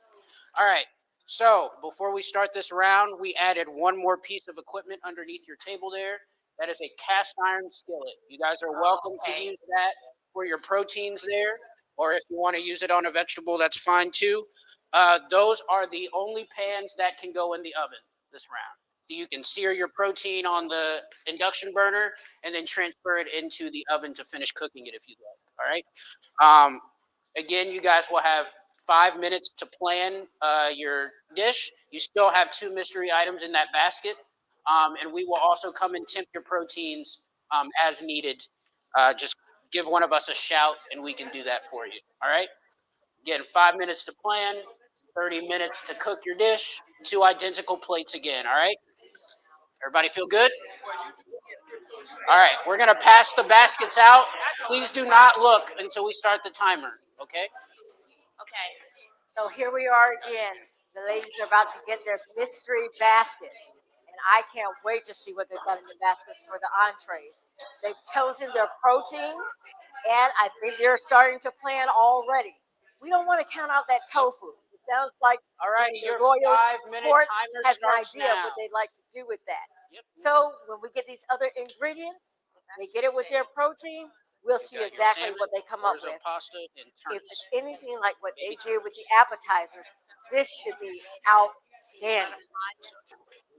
All right. So before we start this round, we added one more piece of equipment underneath your table there. That is a cast iron skillet. You guys are welcome to use that for your proteins there, or if you want to use it on a vegetable, that's fine too. Those are the only pans that can go in the oven this round. So you can sear your protein on the induction burner and then transfer it into the oven to finish cooking it if you'd like. All right. Again, you guys will have 5 minutes to plan your dish. You still have 2 mystery items in that basket. And we will also come and temp your proteins as needed. Just give one of us a shout and we can do that for you. All right. Again, 5 minutes to plan, 30 minutes to cook your dish, 2 identical plates again. All right. Everybody feel good? All right. We're going to pass the baskets out. Please do not look until we start the timer. Okay. Okay. So here we are again. The ladies are about to get their mystery baskets. And I can't wait to see what they've got in the baskets for the entrees. They've chosen their protein, and I think they're starting to plan already. We don't want to count out that tofu. It sounds like all right, the your royal 5-minute court timer has an starts idea of now. what they'd like to do with that. Yep. So when we get these other ingredients, they get it with their protein, we'll see got your exactly salmon, what they come up orzo with. pasta, and If turnips. it's anything like what they did with the appetizers, this should be outstanding.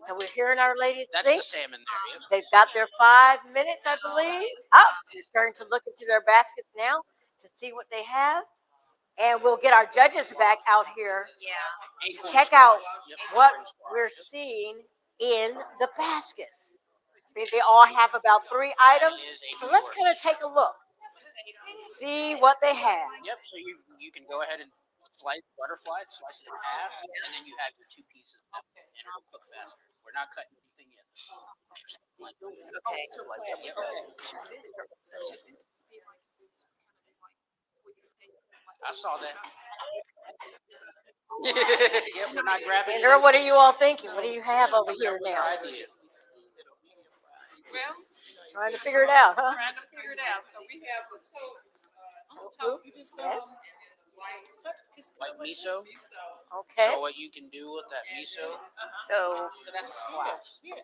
So we're hearing our ladies That's think. the salmon there. Yep. They've got their 5 minutes, I believe. Oh, they're starting to look into their baskets now to see what they have. And we'll get our judges back out here to check out what we're seeing in the baskets. They all have about 3 items. So let's kind of take a look. See what they have. Yep. So you can go ahead and slice butterfly, slice it in half, and then you have your 2 pieces, and it'll cook faster. We're not cutting anything yet. Okay. Yep. I saw that. Yep, we're not grabbing. Sandra, what are you all thinking? What do you have over here now? Idea. Well, Trying to figure it out, huh? trying to figure it out. So we have the Tofu? Yes. Like miso. Okay. So what you can do with that miso? So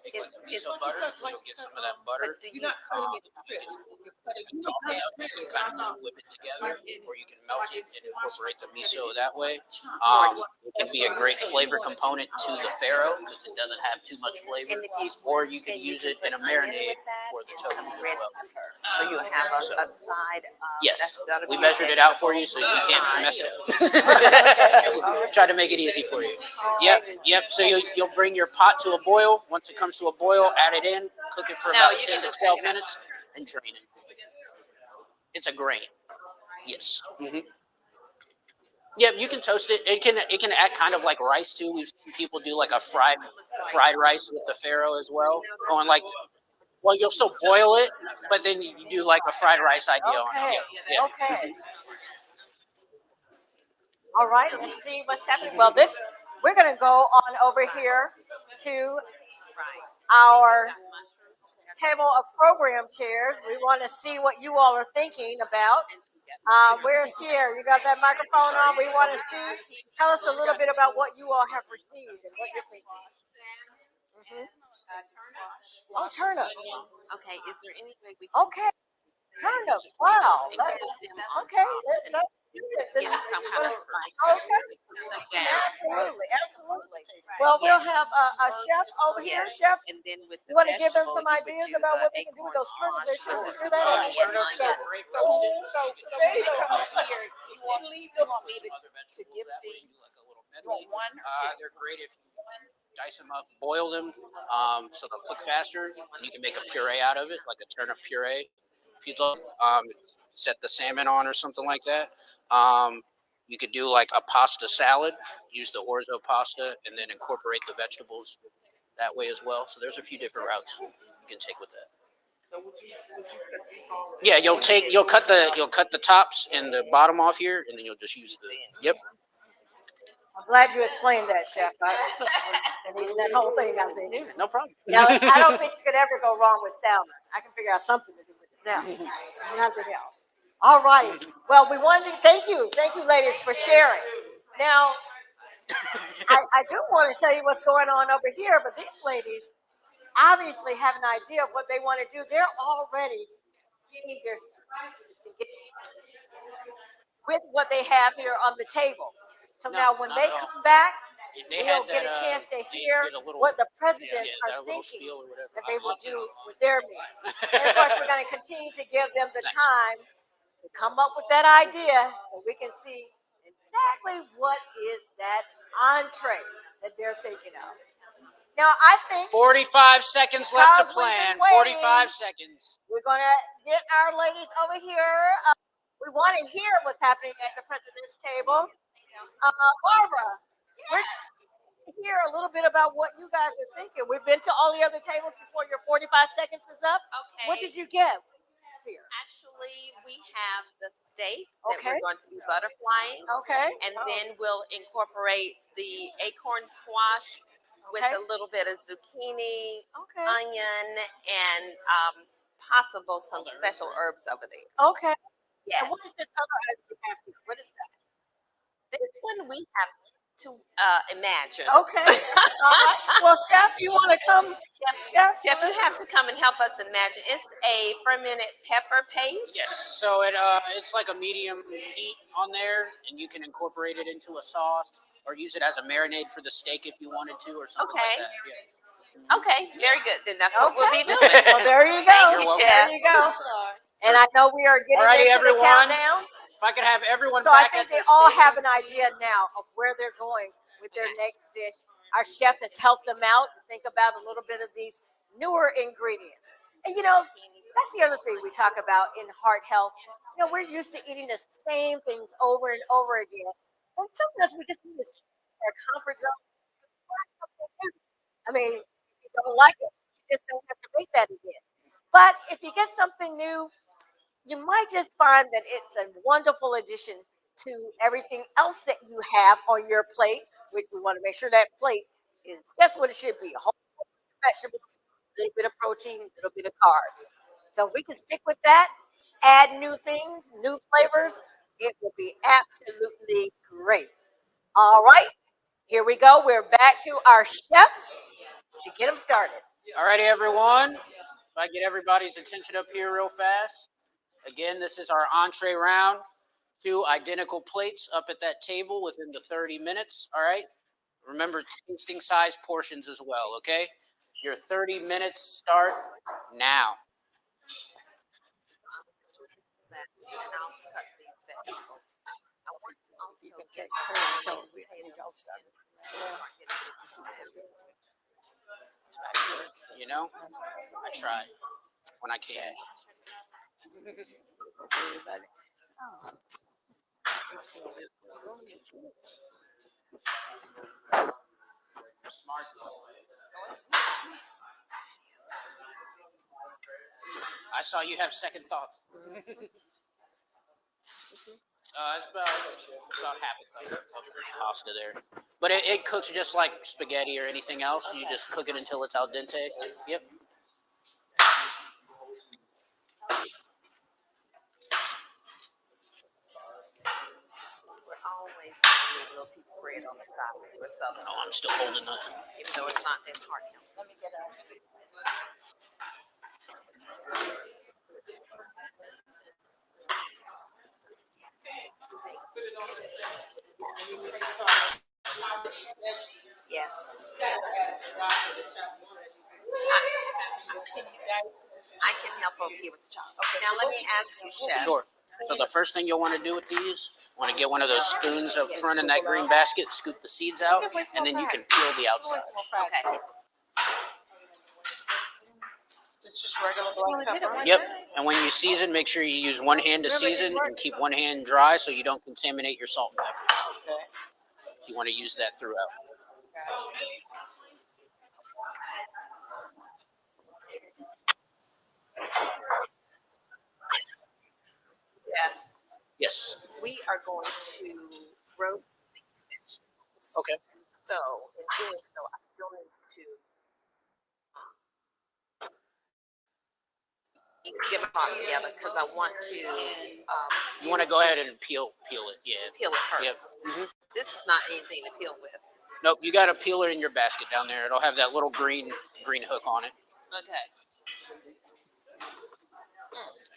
It's like miso butter. So you'll get some of that butter. you're not It's all made up. You can kind of just whip it together, or you can melt it and incorporate the miso that way. It can be a great flavor component to the farro because it doesn't have too much flavor. Or you can use it in a marinade for the tofu as well. So you have a side of Yes, we measured it out for you, so you can't mess it up. Try to make it easy for you. Yep. So you'll bring your pot to a boil. Once it comes to a boil, add it in, cook it for about 10 to 12 minutes, and drain it. It's a grain. Yes. Mm-hmm. Yep, you can toast it. It can act kind of like rice too. We've seen people do like a fried rice with the farro as well. Going like, well, you'll still boil it, but then you do like a fried rice idea on it. Yeah. Okay. All right, let's see what's happening. Well, we're going to go on over here to our table of program chairs. We want to see what you all are thinking about. Where's Tierra? You got that microphone on? We want to see. Tell us a little bit about what you all have received and what you're thinking. Oh, turnips. Okay, is there any way we Okay, turnips. Wow. Okay. get some kind of spice? Okay. Absolutely. Well, we'll have a chef over here. Chef, And then with you want to give them some ideas about what they can do with those turnips? They should do that. Turnips are great So they come up here. You want me to get the one or two? They're great if you dice them up, boil them, so they'll cook faster, and you can make a puree out of it, like a turnip puree, if you'd like. Set the salmon on or something like that. You could do like a pasta salad, use the orzo pasta, and then incorporate the vegetables that way as well. So there's a few different routes you can take with that. Yeah, you'll cut the tops and the bottom off here, and then you'll just use the. Yep. I'm glad you explained that, Chef. I needed that whole thing out there. Yeah, no problem. Now, I don't think you could ever go wrong with salmon. I can figure out something to do with the salmon, nothing else. All right. Well, we wanted to thank you, ladies, for sharing. Now, I do want to tell you what's going on over here, but these ladies obviously have an idea of what they want to do. They're already getting their spices with what they have here on the table. So now when they come back, they'll get a chance to hear what the presidents are thinking that they will do with their meal. And of course, we're going to continue to give them the time to come up with that idea so we can see exactly what is that entree that they're thinking of. Now, I think 45 seconds left to because we've been plan. 45 waiting, seconons. we're going to get our ladies over here. We want to hear what's happening at the president's table. Barbara, we're going to hear a little bit about what you guys are thinking. We've been to all the other tables before your 45 seconds is up. Okay. What did you get here? Actually, we have the steak that Okay. we're going to be butterflying. Okay. And then we'll incorporate the acorn squash with Okay. a little bit of zucchini, Okay. onion, and possible some special herbs over there. Okay. Yes. And what is this other item you have here? What is that? This one we have to imagine. Okay. All right. Well, Chef, you want to come? Chef, Chef, you have to come and help us imagine. It's a fermented pepper paste. Yes, so it's like a medium heat on there, and you can incorporate it into a sauce or use it as a marinade for the steak if you wanted to, or something Okay. like that. Yeah. Okay, very good. Then that's what we'll be doing. Well, there you go. Thank you, Chef. There you go. And I know we are getting Alrighty, into everyone. the countdown. If I could have everyone So I back think at they their all stations. have an idea now of where they're going with their next dish. Our chef has helped them out to think about a little bit of these newer ingredients. And you know, that's the other thing we talk about in heart health. You know, we're used to eating the same things over and over again. And sometimes we just need to stay in our comfort zone. Try something new. I mean, if you don't like it, you just don't have to make that again. But if you get something new, you might just find that it's a wonderful addition to everything else that you have on your plate, which we want to make sure that plate is just what it should be: a whole bunch of vegetables, a little bit of protein, a little bit of carbs. So if we can stick with that, add new things, new flavors, it will be absolutely great. All right, here we go. We're back to our chef to get them started. Alrighty, everyone. If I get everybody's attention up here real fast. Again, this is our entree round. 2 identical plates up at that table within the 30 minutes, all right? Remember, tasting size portions as well, okay? Your 30 minutes start now. And I'll cut these vegetables. I want to also get You know, I try when I can. Smart. I saw you have second thoughts. It's about half a cup of pasta there. But it cooks just like spaghetti or anything else. You just cook it until it's al dente. Yep. We're always putting a little piece of bread on the side because we're southern. Oh, I'm still holding that. Even though it's not, it's hard to help. Let me get a. Yes. I can help over here with the chop. Now let me ask you, Chef. Sure. So the first thing you'll want to do with these, want to get one of those spoons up front in that green basket, scoop the seeds out, and then you can peel the outside. Okay. It's just regular black pepper. Yep. And when you season, make sure you use one hand to season and keep one hand dry so you don't contaminate your salt and pepper. Okay. You want to use that throughout. Yes. Yes. We are going to roast these vegetables Okay. So in doing so, I still need to get my thoughts together because I want to. You want to go ahead and peel it, yeah. Peel it Yep. first. Mhm. This is not anything to peel with. Nope, you got a peeler in your basket down there. It'll have that little green hook on it. Okay.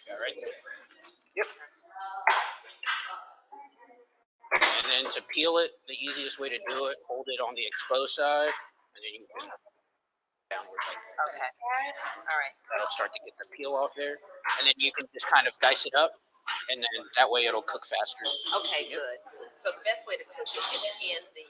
Got right there. Yep. And then to peel it, the easiest way to do it, hold it on the exposed side, and then you can just downward like that. Okay. All right. That'll start to get the peel off there, and then you can just kind of dice it up, and then that way it'll cook faster. Okay, good. So the best way to cook it is in the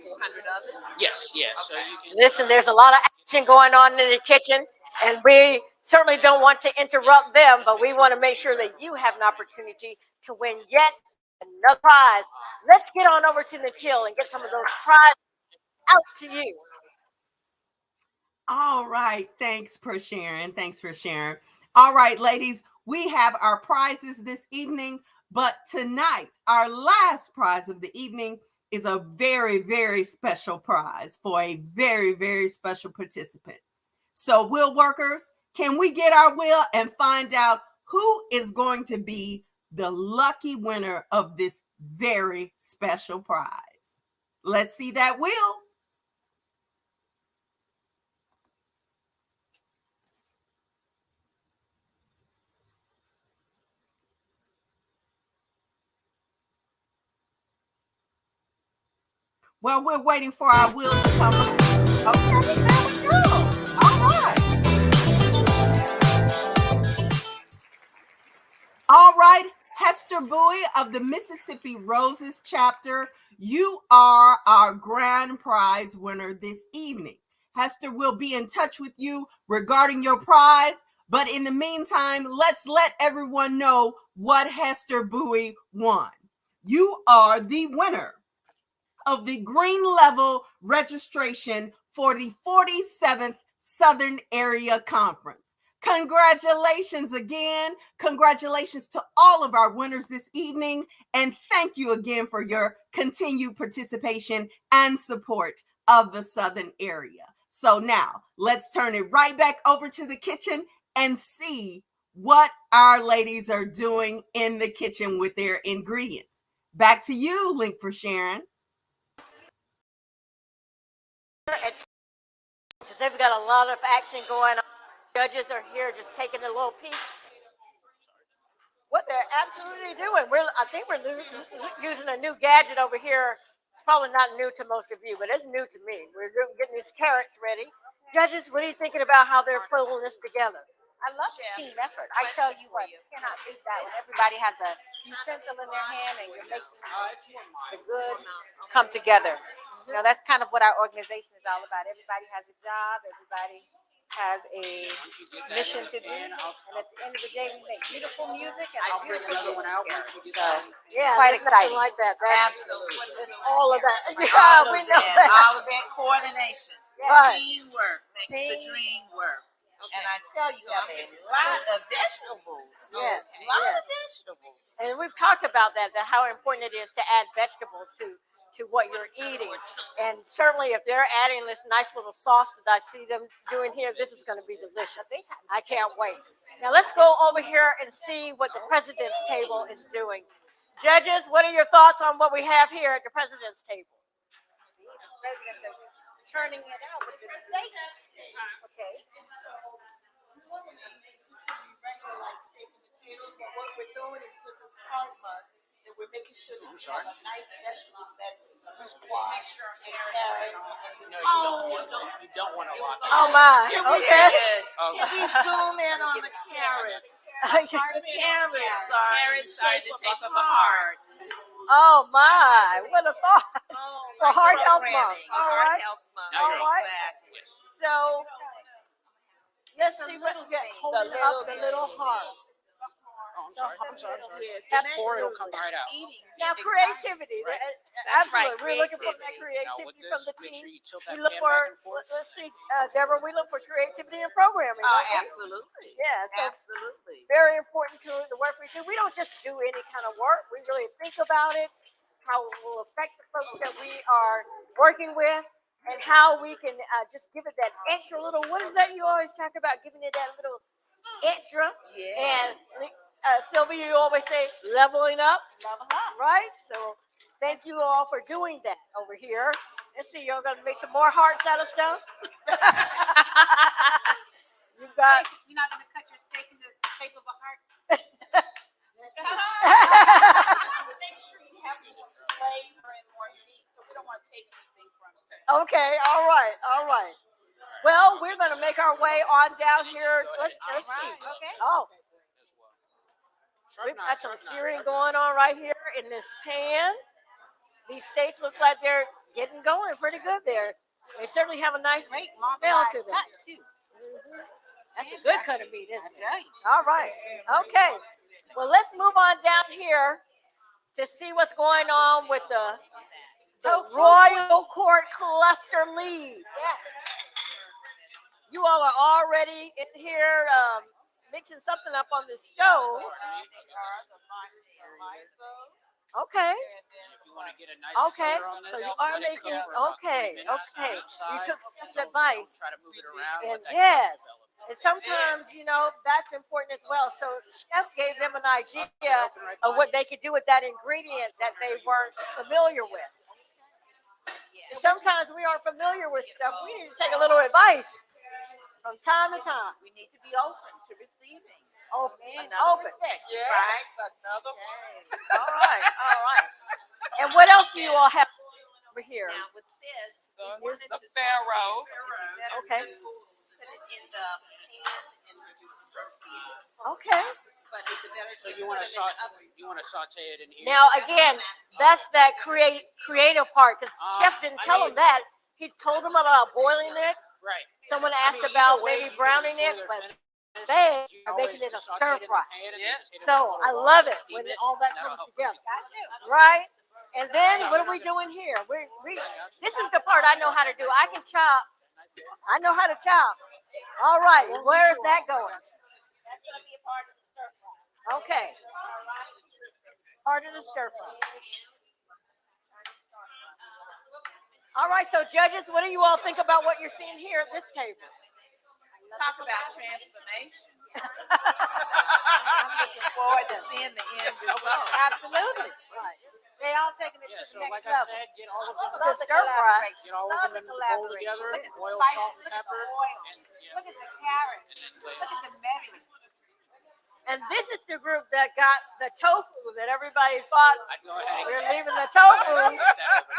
400 oven? Yes, yes. So you can. Listen, there's a lot of action going on in the kitchen, and we certainly don't want to interrupt them, but we want to make sure that you have an opportunity to win yet another prize. Let's get on over to the till and get some of those prizes out to you. All right. Thanks for sharing. Thanks for sharing. All right, ladies, we have our prizes this evening, but tonight, our last prize of the evening is a very, very special prize for a very, very special participant. So, wheel workers, can we get our wheel and find out who is going to be the lucky winner of this very special prize? Let's see that wheel. Well, we're waiting for our wheel to come up. Okay, there we go. All right. All right, Hester Bowie of the Mississippi Roses chapter, you are our grand prize winner this evening. Hester will be in touch with you regarding your prize, but in the meantime, let's let everyone know what Hester Bowie won. You are the winner of the green level registration for the 47th Southern Area Conference. Congratulations again. Congratulations to all of our winners this evening. And thank you again for your continued participation and support of the Southern area. So now let's turn it right back over to the kitchen and see what our ladies are doing in the kitchen with their ingredients. Back to you, Link for Sharon. Because they've got a lot of action going on. Judges are here just taking a little peek. What they're absolutely doing. I think we're using a new gadget over here. It's probably not new to most of you, but it's new to me. We're getting these carrots ready. Judges, what are you thinking about how they're pulling this together? I love the team effort. I tell you what, you cannot beat that when everybody has a utensil in their hand and you're making the good come together. You know, that's kind of what our organization is all about. Everybody has a job. Everybody has a mission to do. And at the end of the day, we make beautiful music and a beautiful food together. So Yeah, it's quite there's nothing exciting. like that. That's Absolutely. it's all of that. Yeah, All we of know that. that. All of that coordination. Right. Teamwork makes the Team. dream work. And I tell you, have a lot of vegetables. Yes, A lot yes. of vegetables. And we've talked about that how important it is to add vegetables to what you're eating. And certainly if they're adding this nice little sauce that I see them doing here, this is going to be delicious. I can't wait. Now let's go over here and see what the president's table is doing. Judges, what are your thoughts on what we have here at the president's table? Presidents are turning it out with the steak. Okay. Normally, it's just going to be regular like steak and potatoes, but what we're doing is because it's hard mud, that we're making sure that we have a nice vegetable that squash and carrots. You don't want a lot. Oh my, Can we, okay. can we zoom in on the carrots? Carrots are in the shape of a heart. Oh my, what a thought. Oh, For Heart Health Month. programming. All right. Now you're All right. Exactly. Yes. So let's see what we get holding up the little heart. Oh, I'm sorry. Yes, Just pour, it'll come right out. Eating. Now creativity. Right. That's Absolutely. right, We're looking for that Now creativity with from this, the make team. sure you tilt that We look pan for, back and forth. let's see, Deborah, we look for creativity in programming. Oh, don't we? absolutely. Yeah, so Absolutely. very important to the work we do. We don't just do any kind of work. We really think about it. how it will affect the folks that we are working with, and how we can just give it that extra little, what is that you always talk about, giving it that little extra? Yes. And Sylvia, you always say leveling up, Level up. right? So thank you all for doing that over here. Let's see, y'all gonna make some more hearts out of stuff? You've got. You're not gonna cut your steak in the shape of a heart. Make sure you have the flavor and more meat, so we don't want to take anything from it. Okay, all right, all right. Well, we're gonna make our way on down here. Let's see. Okay. Oh, we've got some searing going on right here in this pan. These steaks look like they're getting going pretty good there. They certainly have a nice Great smell to them. cut too. That's a good cut of meat, isn't it? Tell you. All right. Okay. Well, let's move on down here to see what's going on with the Royal Court cluster leaves. Yes. You all are already in here mixing something up on the stove. Okay. If you want to get a nice Okay. stir on this, So you let are it making. cook for about 3 Okay. minutes Okay. on each You side. took this advice. Try to move it around. And let that yes. develop. And sometimes, you know, that's important as well. So chef gave them an idea of what they could do with that ingredient that they weren't familiar with. Sometimes we aren't familiar with stuff. We need to take a little advice from time to time. We need to be open to receiving. Open. Another Open. perspective, right? Another All right. All right. And what else do you all have over here? Now with this, we the wanted to Pharaoh. Okay. put it in the pan and do the stir fry. Okay. But it's better So to you put want it to in the oven. you want to saute it in here? Now, again, that's that creative part, because chef didn't tell them that. He told them about boiling it. Right. Someone I asked mean, about either way, maybe you can browning ensure it, they're but finished. they You are always making it a just saute stir it in the fry. pan and Yeah. just hit it with So a little I water love to it steam when it, all that and that'll comes help together. Got you. Right? And then what are we doing here? We this is the part I know how to do. I can chop. I know how to chop. All right. Where is that going? That's gonna be a part of the stir fry. Okay. Part of the stir fry. All right, so judges, what do you all think about what you're seeing here at this table? Talk about transformation. I'm looking forward to seeing the end result. Absolutely. Right. They all taking it Yeah, to so the like next I level. said, get all of them, The stir fry. get all of Love them in the the bowl collaboration. together, Look at the oil, spices, salt, look at the pepper, oil. and yeah, Look at the carrots. and then wait. Look at the medley. And this is the group that got the tofu that everybody thought I'd go ahead and we're leaving the tofu. put that over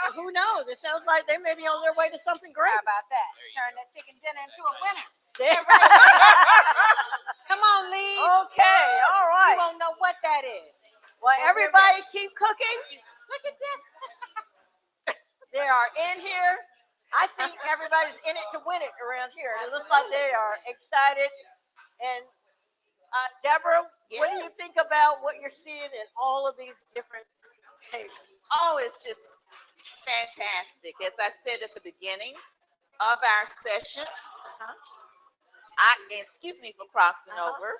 there. Who knows? It sounds like they may be on their way to something great. How about that? There you Turn that chicken dinner into a winner. Yeah. Come on, Leeds. Okay, all You right. won't know what that is. Well, everybody keep cooking. Look at this. They are in here. I think everybody's in it to win it around here. It looks like they are excited. And Deborah, what do you think about what you're seeing in all of these different tables? Oh, it's just fantastic. As I said at the beginning of our session, excuse me for crossing over,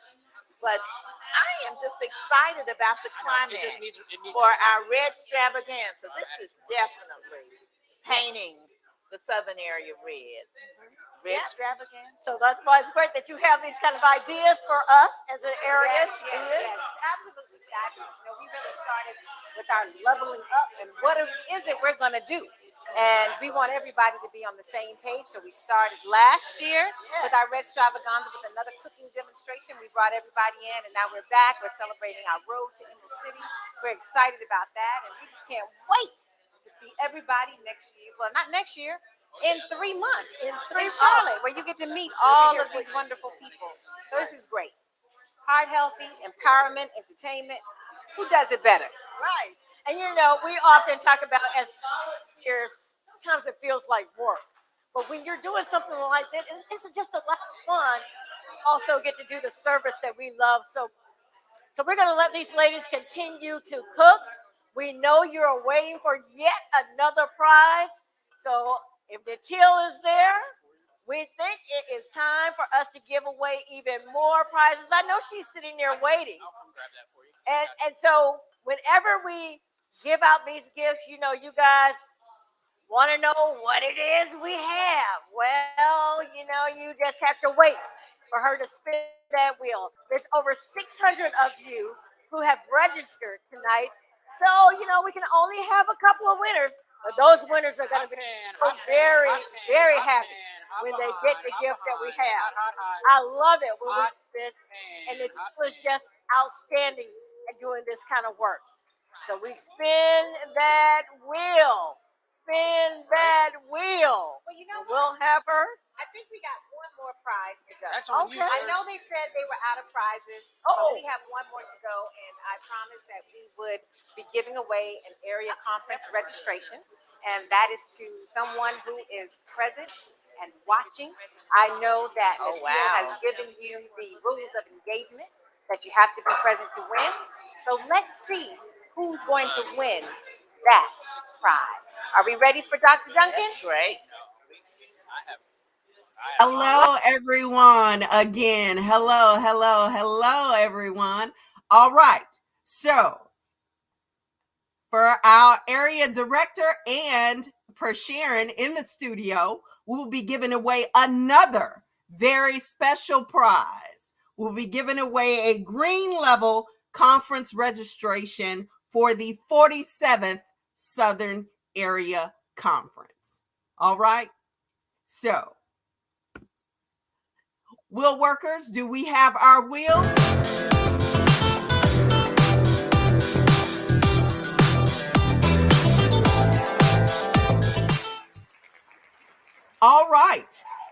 but I am just excited about the climate It just needs, for our Redstravaganza. This is definitely painting the southern area red. Redstravaganza. So that's why it's great that you have these kind of ideas for us as an area. to do this. Yes, absolutely fabulous. You know, we really started with our leveling up and what is it we're going to do? And we want everybody to be on the same page. So we started last year with our Redstravaganza with another cooking demonstration. We brought everybody in and now we're back. We're celebrating our road to Emerald City. We're excited about that. And we just can't wait to see everybody next year. Well, not next year. In 3 months in Charlotte, where you get to meet all of these wonderful people. So this is great. Heart healthy, empowerment, entertainment. Who does it better? Right. And you know, we often talk about as volunteers, sometimes it feels like work. But when you're doing something like this, it's just a lot of fun. We also get to do the service that we love. So we're going to let these ladies continue to cook. We know you're waiting for yet another prize. So if the till is there, we think it is time for us to give away even more prizes. I know she's sitting there waiting. I'll come grab that for you. And so whenever we give out these gifts. You know, you guys want to know what it is we have. Well, you know, you just have to wait for her to spin that wheel. There's over 600 of you who have registered tonight. So, you know, we can only have a couple of winners, but those winners are going to be very, very happy when they get the gift that we have. I love it when we do this, and the team is just outstanding at doing this kind of work. So we spin that wheel. Spin that wheel. Well, you know what? We'll have her. I think we got one more prize to go. That's on you, Okay. I sir. know they said they were out of prizes, Oh. but we have one more to go, and I promised that we would be giving away an area conference registration, and that is to someone who is present and watching. I know that Oh, Lucille wow. has given you the rules of engagement that you have to be present to win. So let's see who's going to win that prize. Are we ready for Dr. Duncan? That's great. Hello, everyone. Again, hello, everyone. All right. So, for our area director and for Sharon in the studio, we'll be giving away another very special prize. We'll be giving away a green level conference registration for the 47th Southern Area Conference. All right. So, wheel workers, do we have our wheel? All right.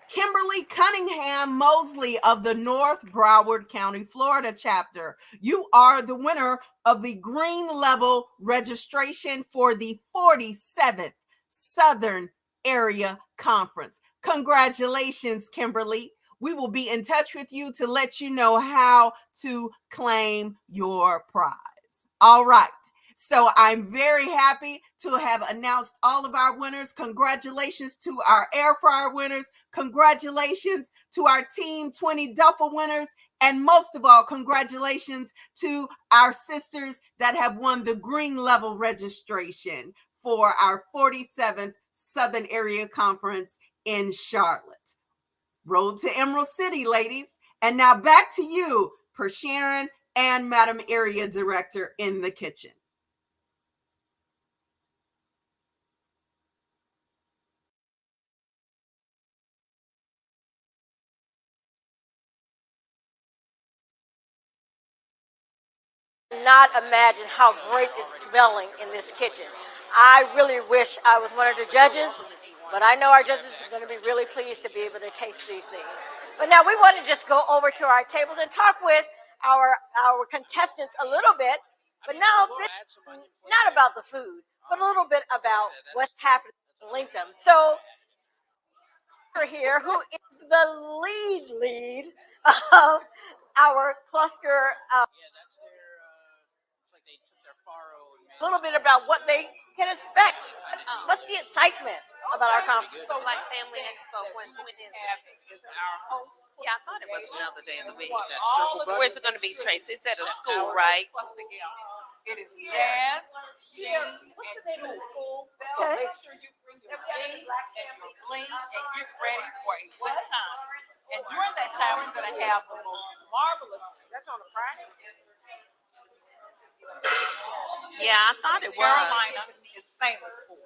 Kimberly Cunningham Mosley of the North Broward County, Florida chapter. You are the winner of the green level registration for the 47th Southern Area Conference. Congratulations, Kimberly. We will be in touch with you to let you know how to claim your prize. All right. So I'm very happy to have announced all of our winners. Congratulations to our air fryer winners. Congratulations to our Team 20 duffel winners. And most of all, congratulations to our sisters that have won the green level registration for our 47th Southern Area Conference in Charlotte. Road to Emerald City, ladies. And now back to you, per Sharon and Madam Area Director in the kitchen. Not imagine how great it's smelling in this kitchen. I really wish I was one of the judges, but I know our judges are going to be really pleased to be able to taste these things. But now we want to just go over to our tables and talk with our contestants a little bit. But now, this, not about the food, but a little bit about what's happening in Lincoln. So, we're here, who is the lead of our cluster. A little bit about what they can expect. What's the excitement about our conference? So like Family Expo, when is it? Yeah, I thought it was another day of the week. Where's it going to be, Tracy? It's at a school, right? It is jazz. What's the name of the school? So make sure you bring your bling and your bling and get ready for a good time. And during that time, we're going to have the most marvelous. That's on a Friday. Yeah, I thought it was. Carolina is famous for.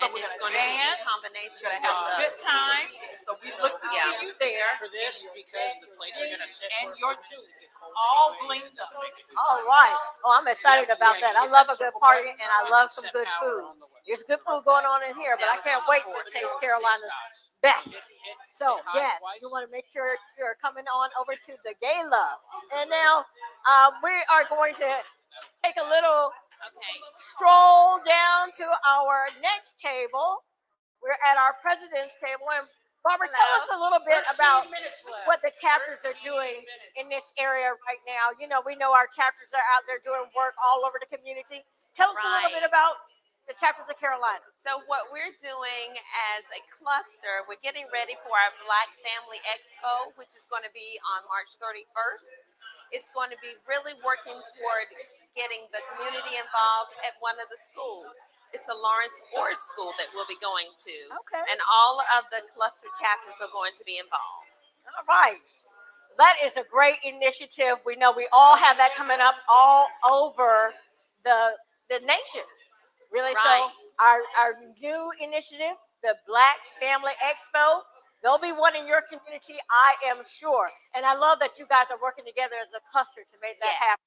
So And we're it's going going to to be a dance. combination We're of going to have a good the. time. So we look to Yeah. see you there. For this, because the plates are gonna sit And for- your juice all blinged up. All right. Oh, I'm excited about that. I love a good party and I love some good food. There's good food going on in here, but I can't wait to taste Carolina's best. So, yes, you want to make sure you're coming on over to the gala. And now we are going to take a little stroll down to our next table. We're at our president's table. And Barbara, tell us a little bit about what the chapters are doing in this area right now. You know, we know our chapters are out there doing work all over the community. Tell us a little bit about the chapters of Carolina. So what we're doing as a cluster, we're getting ready for our Black Family Expo, which is going to be on March 31st. is going to be really working toward getting the community involved at one of the schools. It's the Lawrence Orr School that we'll be going to. Okay. And all of the cluster chapters are going to be involved. All right. That is a great initiative. We know we all have that coming up all over the nation. Really, Right. so our new initiative, the Black Family Expo, there'll be one in your community, I am sure. And I love that you guys are working together as a cluster to make that Yes. happen.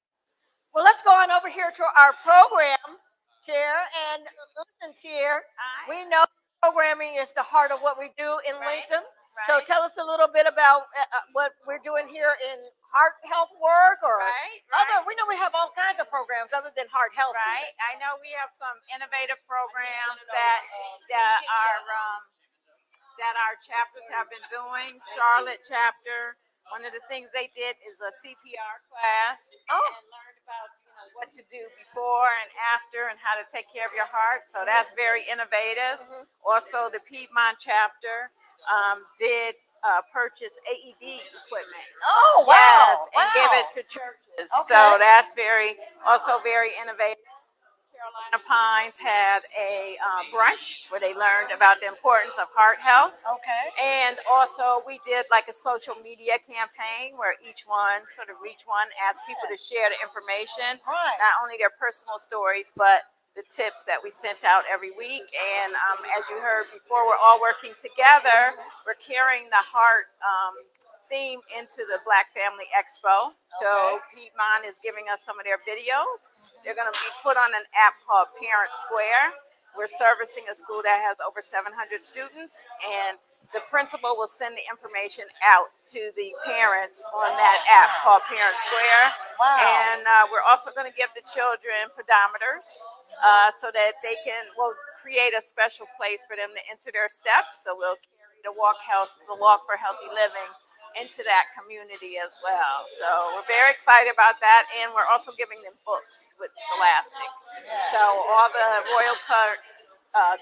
Well, let's go on over here to our program chair. And listen, Chair, Hi. we know programming is the heart of what we do in Right, LinkedIn. So right. tell us a little bit about what we're doing here in heart health work, or Right, other. right. We know we have all kinds of programs other than heart health. Right. I know we have some innovative programs that our chapters have been doing. Charlotte chapter. One of the things they did is a CPR class and learned about what to do before and after and how to take care of your heart. So that's very innovative. Also, the Piedmont chapter did purchase AED equipment. Oh, wow. Yes, and give Wow. it to churches. Okay. So that's also very innovative. Carolina Pines had a brunch where they learned about the importance of heart health. Okay. And also we did like a social media campaign where each one sort of asked people to share the information, Right. not only their personal stories, but the tips that we sent out every week. And as you heard before, we're all working together. We're carrying the heart theme into the Black Family Expo. So Piedmont is giving us some of their videos. They're going to be put on an app called Parent Square. We're servicing a school that has over 700 students, and the principal will send the information out to the parents on that app called Parent Square. Wow. And we're also going to give the children pedometers so that we'll create a special place for them to enter their steps. So we'll carry the Walk for Healthy Living into that community as well. So we're very excited about that, and we're also giving them books with Scholastic. So all the Royal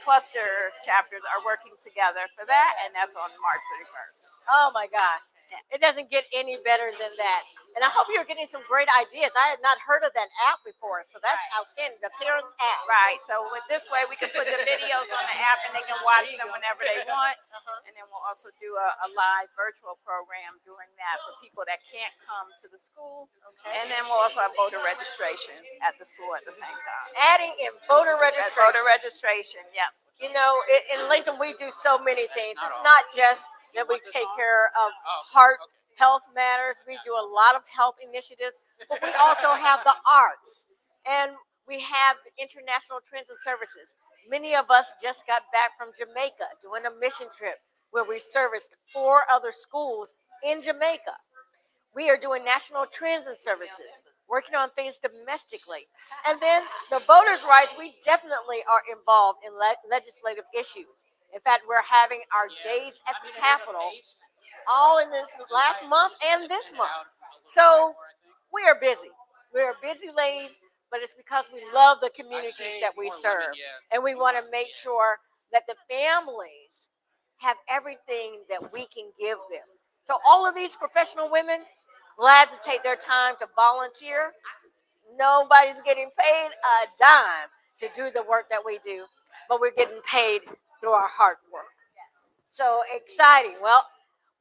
cluster chapters are working together for that, and that's on March 31st. Oh my gosh. It doesn't get any better than that. And I hope you're getting some great ideas. I had not heard of that app before, so that's outstanding. The Parents app. Right. So with this way, we can put the videos on the app, and they can watch them whenever they want. And then we'll also do a live virtual program during that for people that can't come to the school. And then we'll also have voter registration at the school at the same time. Adding in voter registration. Voter registration, yeah. You know, in Lincoln, we do so many things. It's not just that we take care of heart health matters. We do a lot of health initiatives, but we also have the arts, and we have international transit services. Many of us just got back from Jamaica doing a mission trip where we serviced 4 other schools in Jamaica. We are doing national transit services, working on things domestically. And then the voters' rights, we definitely are involved in legislative issues. In fact, we're having our days at the Capitol all in this last month and this month. So we are busy. We are busy ladies, but it's because we love the communities that we serve. And we want to make sure that the families have everything that we can give them. So all of these professional women, glad to take their time to volunteer. Nobody's getting paid a dime to do the work that we do, but we're getting paid through our hard work. So exciting. Well,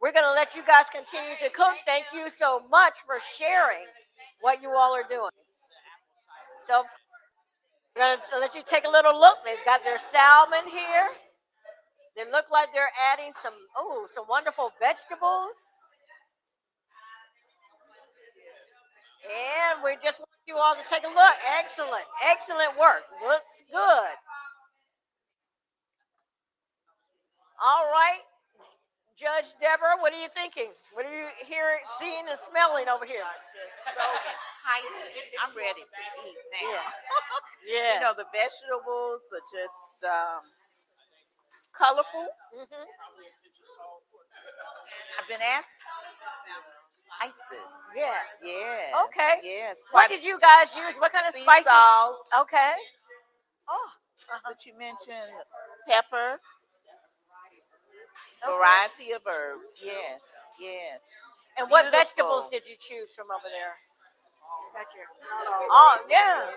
we're going to let you guys continue to cook. Thank you so much for sharing what you all are doing. So we're going to let you take a little look. They've got their salmon here. They look like they're adding some wonderful vegetables. And we just want you all to take a look. Excellent. Excellent work. Looks good. All right. Judge Deborah, what are you thinking? What are you hearing, seeing, and smelling over here? So enticing. I'm ready to eat now. Yeah. You know, the vegetables are just colorful. I've been asked about spices. Yes. Yes. Okay. Yes. What did you guys use? What kind of sea spices? salt. Okay. Oh. That you mentioned, pepper. Variety of herbs. Yes. Yes. And what Beautiful. vegetables did you choose from over there? Got your, oh, yeah.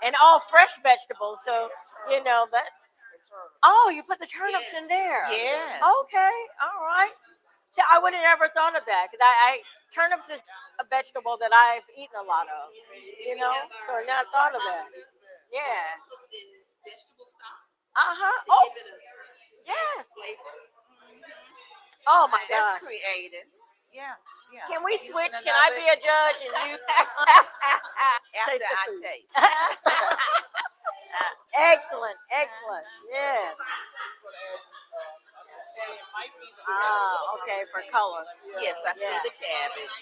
And all fresh vegetables. So, you know, that. Oh, you put the turnips in there. Yes. Okay. All right. See, I would have never thought of that because turnips is a vegetable that I've eaten a lot of, you know, so I never thought of that. Yeah. Oh, yes. Oh my That's gosh. creative. Yeah, yeah. Can we Using switch? Can I be a judge and you? after taste the I food? taste? Excellent. Excellent. Yeah. Okay, for color. Yes, I Yeah. see the cabbage.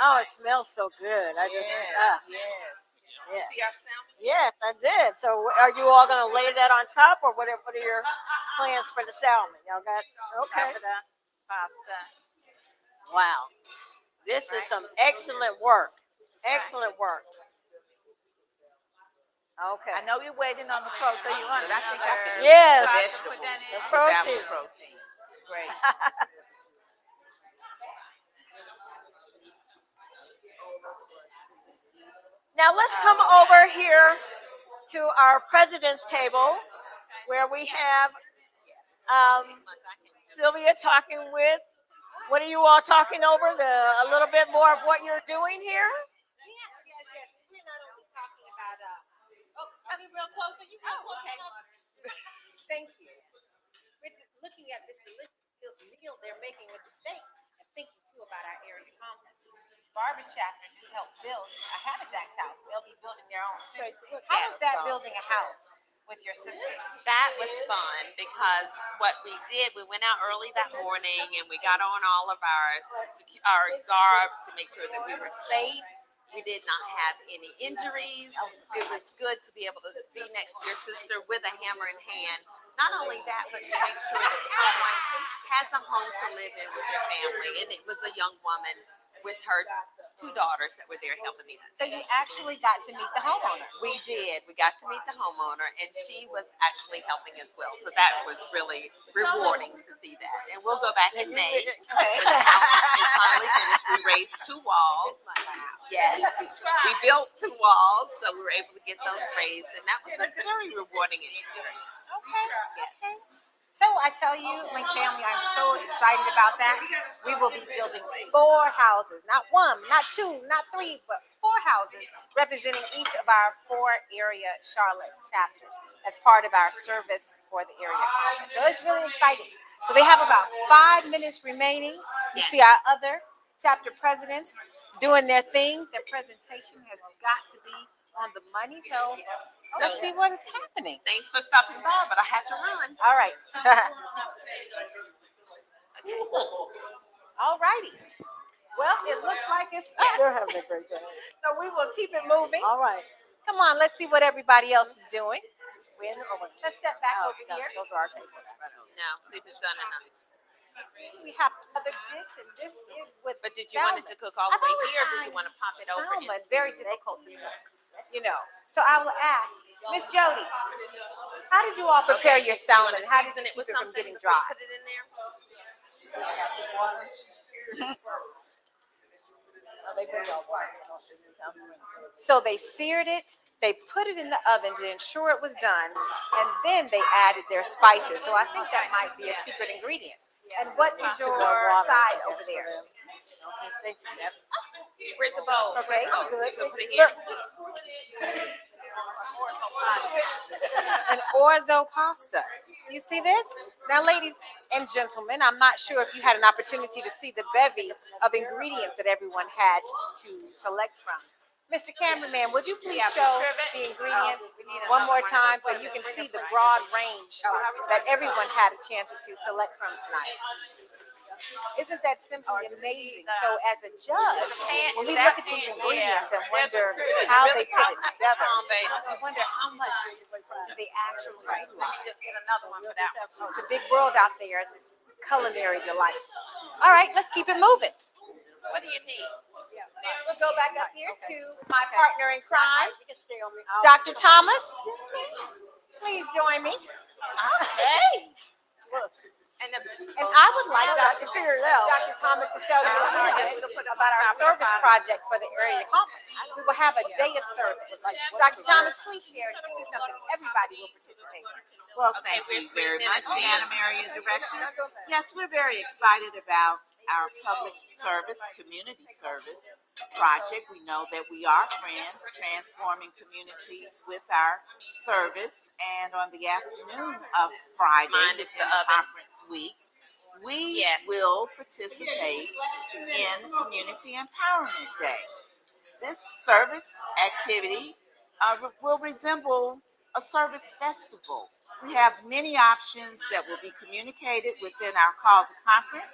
Oh, it smells so good. I just, Yes, yes. yeah. See our salmon? Yes, I did. So are you all going to lay that on top or what are your plans for the salmon? Y'all got, okay. Pasta. Wow. This is some excellent work. Excellent work. Okay. I know you're waiting on the protein, but I think I can do Yes. the vegetables The without protein. the protein. Great. Now let's come over here to our president's table where we have Sylvia talking with, what are you all talking over? A little bit more of what you're doing here? Yes. We're not only talking about, I mean, real close. Are you real close? Okay. Thank you. We're looking at this delicious meal they're making with the steak and thinking too about our area conference. Barbara's chapter just helped build a Habitat's house. They'll be building their own soon. How was that building a house with your sisters? That was fun because what we did, we went out early that morning and we got on all of our garb to make sure that we were safe. We did not have any injuries. It was good to be able to be next to your sister with a hammer in hand. Not only that, but to make sure that someone has a home to live in with their family. And it was a young woman with her 2 daughters that were there helping me. So you actually got to meet the homeowner. We did. We got to meet the homeowner, and she was actually helping as well. So that was really rewarding to see that. And we'll go back in May when the house is finally finished. We raised 2 walls. Yes, we built 2 walls, so we were able to get those raised, and that was a very rewarding experience. Okay. Yes. So I tell you, Link family, I'm so excited about that. We will be building 4 houses, not 1, not 2, not 3, but 4 houses representing each of our 4 area Charlotte chapters as part of our service for the area conference. So it's really exciting. So they have about 5 minutes remaining. You see our other chapter presidents doing their thing. Their presentation has got to be on the money. So let's see what is happening. Thanks for stopping by, but I have to run. All right. All righty. Well, it looks like it's They're us. having a great time. So we will keep it moving. All right. Come on, let's see what everybody else is doing. When or when? Let's step back over Those here. are our tables. No, sleep is done enough. We have another dish, and this is with But did you want it to cook all the I've way always here, or did you found want to pop it over salmon into? very difficult to cook, you know. So I will ask, Miss Jody, how did you all prepare your salmon? How did season you it with keep it from something getting before you dry? put it in there? So they seared it, they put it in the oven to ensure it was done, and then they added their spices. So I think that might be a secret ingredient. And what is your side over there? Okay, thank you, Chef. Where's the bowl? Okay, Oh, good. so put it here. An orzo pasta. You see this? Now, ladies and gentlemen, I'm not sure if you had an opportunity to see the bevy of ingredients that everyone had to select from. Mr. Cameraman, would you please show the ingredients one more time so you can see the broad range that everyone had a chance to select from tonight? Isn't that simply amazing? So as a judge, when we look at these ingredients and wonder how they put it together, I wonder how much do they actually utilize. Just get another one for that one. It's a big world out there, this culinary delight. All right, let's keep it moving. What do you need? We'll go back up here to my partner in crime, You can stay on me. Dr. Thomas. Please join me. Hey, look. And I would like I can figure it out. Dr. Thomas to tell you a little bit about our service project for the area conference. We will have a day of service. Dr. Thomas, please share. This is something everybody will participate in. Well, thank you very much, Madam Area Director. Yes, we're very excited about our public service, community service project. We know that we are friends, transforming communities with our service. And on the afternoon of Friday, within the conference week, we will participate in Community Empowerment Day. This service activity will resemble a service festival. We have many options that will be communicated within our call to conference.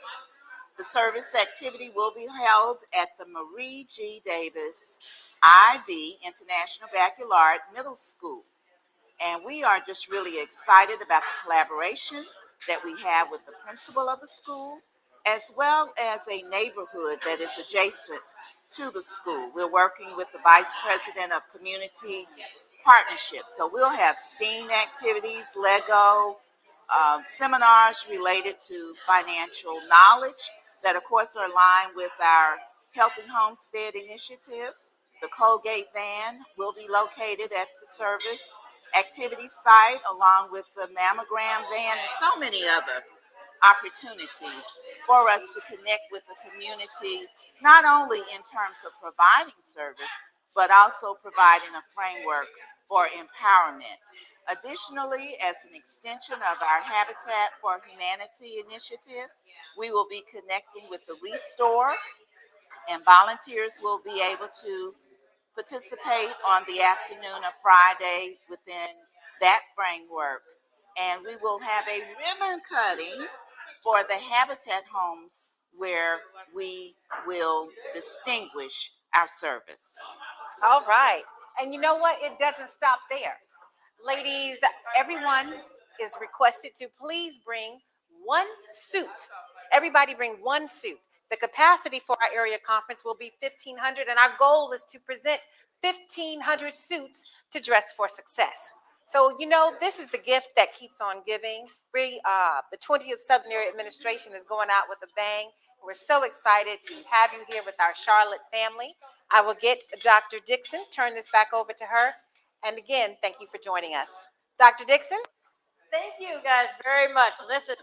The service activity will be held at the Marie G. Davis IB International Baccalaureate Middle School. And we are just really excited about the collaboration that we have with the principal of the school, as well as a neighborhood that is adjacent to the school. We're working with the Vice President of Community Partnerships. So we'll have STEAM activities, Lego, seminars related to financial knowledge that, of course, are aligned with our Healthy Homestead Initiative. The Colgate van will be located at the service activity site, along with the mammogram van and so many other opportunities for us to connect with the community, not only in terms of providing service, but also providing a framework for empowerment. Additionally, as an extension of our Habitat for Humanity initiative, we will be connecting with the Restore, and volunteers will be able to participate on the afternoon of Friday within that framework. And we will have a ribbon cutting for the Habitat homes where we will distinguish our service. All right. And you know what? It doesn't stop there. Ladies, everyone is requested to please bring one suit. Everybody bring one suit. The capacity for our area conference will be 1,500, and our goal is to present 1,500 suits to dress for success. So, you know, this is the gift that keeps on giving. The 20th Southern Area Administration is going out with a bang. We're so excited to have you here with our Charlotte family. I will get Dr. Dixon, turn this back over to her. And again, thank you for joining us. Dr. Dixon? Thank you guys very much. Listen,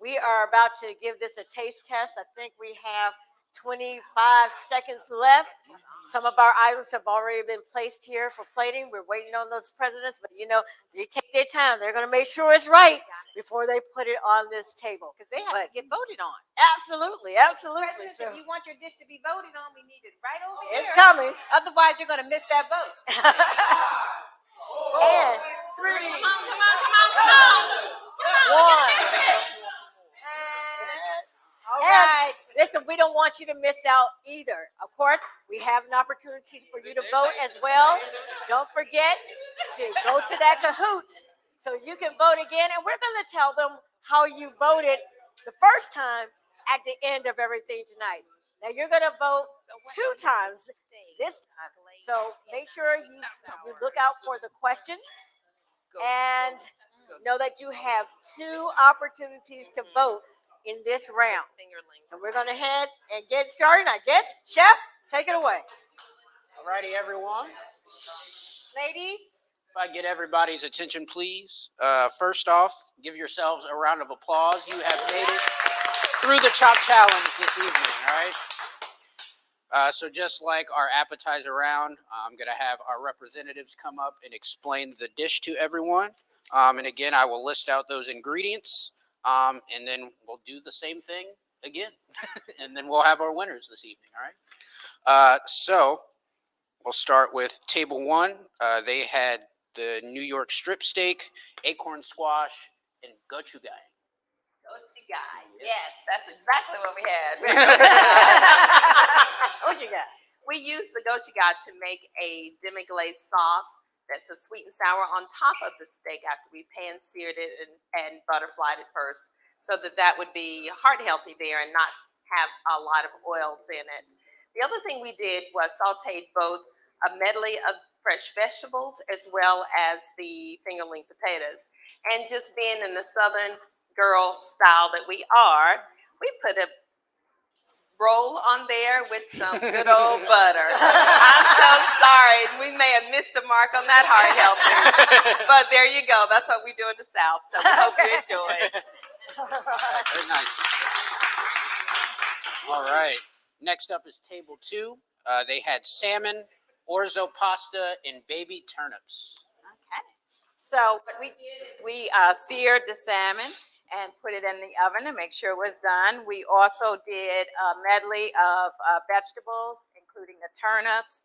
we are about to give this a taste test. I think we have 25 seconds left. Some of our items have already been placed here for plating. We're waiting on those presidents, but you know, they take their time. They're going to make sure it's right before they put it on this table. Because they have to get voted on. Absolutely, absolutely. Presidents, So, if you want your dish to be voted on, we need it right over here. it's coming. Otherwise, you're going to miss that vote. And 3, Come on. 1. All And right. listen, we don't want you to miss out either. Of course, we have an opportunity for you to vote as well. Don't forget to go to that Kahoots so you can vote again. And we're going to tell them how you voted the first time at the end of everything tonight. Now, you're going to vote 2 times this time. So make sure you look out for the question and know that you have 2 opportunities to vote in this round. So we're going to head and get started. I guess, Chef, take it away. All righty, everyone. Ladies, If I get everybody's attention, please. First off, give yourselves a round of applause. You have made it through the Chop Challenge this evening, all right? So just like our appetizer round, I'm going to have our representatives come up and explain the dish to everyone. And again, I will list out those ingredients. And then we'll do the same thing again. And then we'll have our winners this evening, all right? So we'll start with table 1. They had the New York strip steak, acorn squash, and gochujang. Gochujang. Yes, that's exactly what we had. What you got? We used the gochujang to make a demi-glace sauce that's a sweet and sour on top of the steak after we pan-seared it and butterflied it first, so that would be heart healthy there and not have a lot of oils in it. The other thing we did was sauteed both a medley of fresh vegetables as well as the fingerling potatoes. And just being in the southern girl style that we are, we put a roll on there with some good old butter. I'm so sorry. We may have missed the mark on that heart helping. But there you go. That's what we do in the South. So we hope you enjoy. Very nice. All right. Next up is table 2. They had salmon, orzo pasta, and baby turnips. Okay. So what we did is we seared the salmon and put it in the oven to make sure it was done. We also did a medley of vegetables, including the turnips,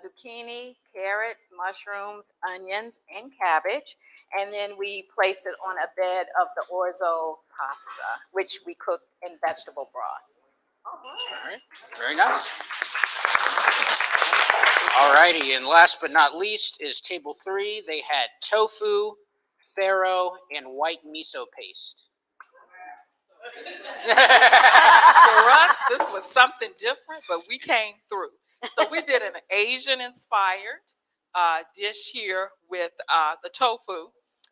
zucchini, carrots, mushrooms, onions, and cabbage. And then we placed it on a bed of the orzo pasta, which we cooked in vegetable broth. All right. Very nice. All righty. And last but not least is table 3. They had tofu, farro, and white miso paste. For us, this was something different, but we came through. So we did an Asian-inspired dish here with the tofu,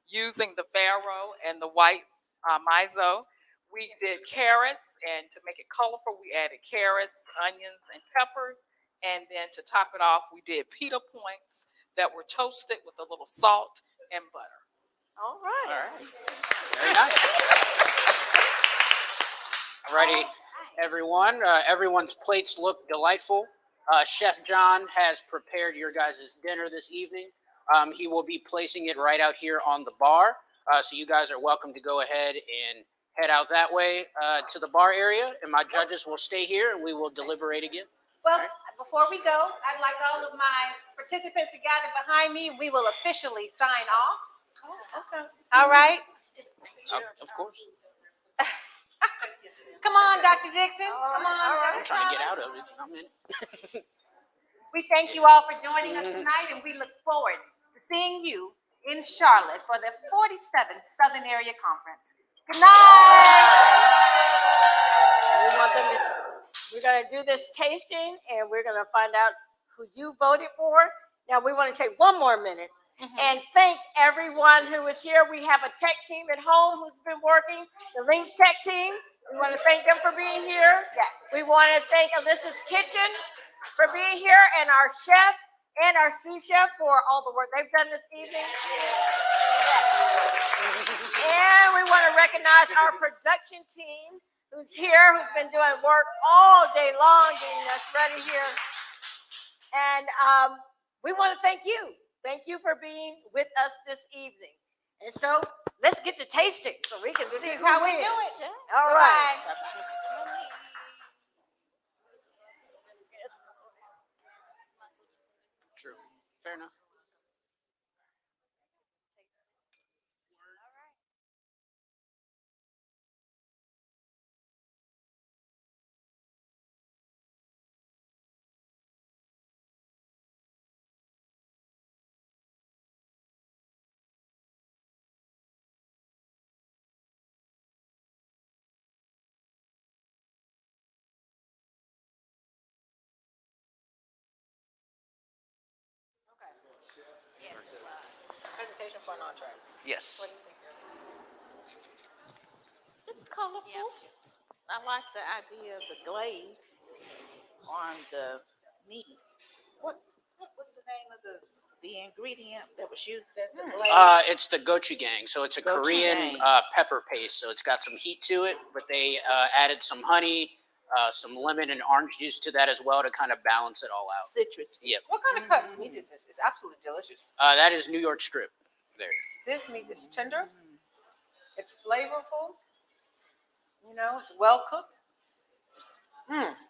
using the farro and the white miso. We did carrots, and to make it colorful, we added carrots, onions, and peppers. And then to top it off, we did pita points that were toasted with a little salt and butter. All right. All right. Very nice. All righty, everyone. Everyone's plates look delightful. Chef John has prepared your guys' dinner this evening. He will be placing it right out here on the bar. So you guys are welcome to go ahead and head out that way to the bar area. And my judges will stay here and we will deliberate again. Well, before we go, I'd like all of my participants to gather behind me. We will officially sign off. Okay. All right. Of course. Come on, Dr. Dixon. Come on. I'm trying to get out of it. I'm in. We thank you all for joining us tonight, and we look forward to seeing you in Charlotte for the 47th Southern Area Conference. Good night. We're going to do this tasting, and we're going to find out who you voted for. Now, we want to take one more minute and thank everyone who was here. We have a tech team at home who's been working, the Lynx tech team. We want to thank them for being here. Yes. We want to thank Alyssa's Kitchen for being here, and our chef and our sous chef for all the work they've done this evening. And we want to recognize our production team who's here, who's been doing work all day long, getting us ready here. And we want to thank you. Thank you for being with us this evening. And so let's get to tasting so we can see This is how we wins. do it. All right. True. Fair enough. Presentation for an entree. Yes. It's colorful. I like the idea of the glaze on the meat. What's the name of the ingredient that was used as the glaze? It's the gochujang. So it's a Korean pepper paste. So it's got some heat to it, but they added some honey, some lemon and orange juice to that as well to kind of balance it all out. Citrus. Yep. What kind of cut meat is this? It's absolutely delicious. That is New York strip. There. This meat is tender. It's flavorful. You know, it's well cooked.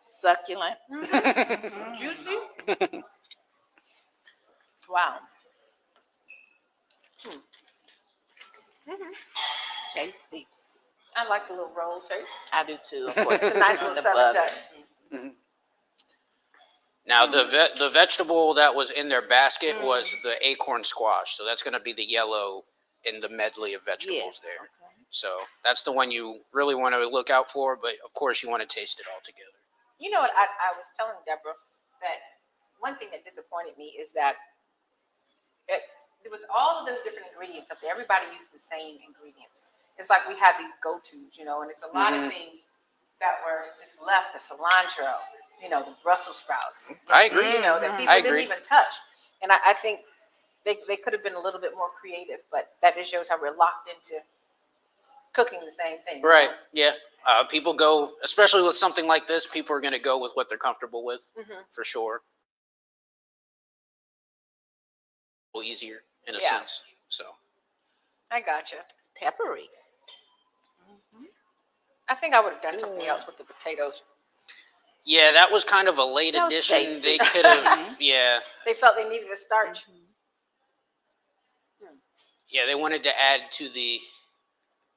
Succulent. Juicy. Wow. Tasty. I like the little roll taste. I do too. Of course. It's a nice little the southern butter. touch. Now the vegetable that was in their basket was the acorn squash. So that's going to be the yellow in the medley of vegetables there. Okay. So that's the one you really want to look out for, but of course you want to taste it all together. You know what? I was telling Deborah that one thing that disappointed me is that with all of those different ingredients up there, everybody used the same ingredients. it's like we have these go-tos, you know, and it's a lot of Mhm. things that were just left, the cilantro, you know, the Brussels sprouts. I agree. You know, that people I didn't agree. even touch. And I think they could have been a little bit more creative, but that just shows how we're locked into cooking the same thing. you Right. know? Yeah. People go, especially with something like this, people are going to go with what they're comfortable with, Mhm. for sure. A little easier in a Yeah. sense. So. I gotcha. It's peppery. I think I would have done something else with the potatoes. Yeah, that was kind of a late That was addition. They basic. could have, yeah. They felt they needed a starch. Yeah, they wanted to add to the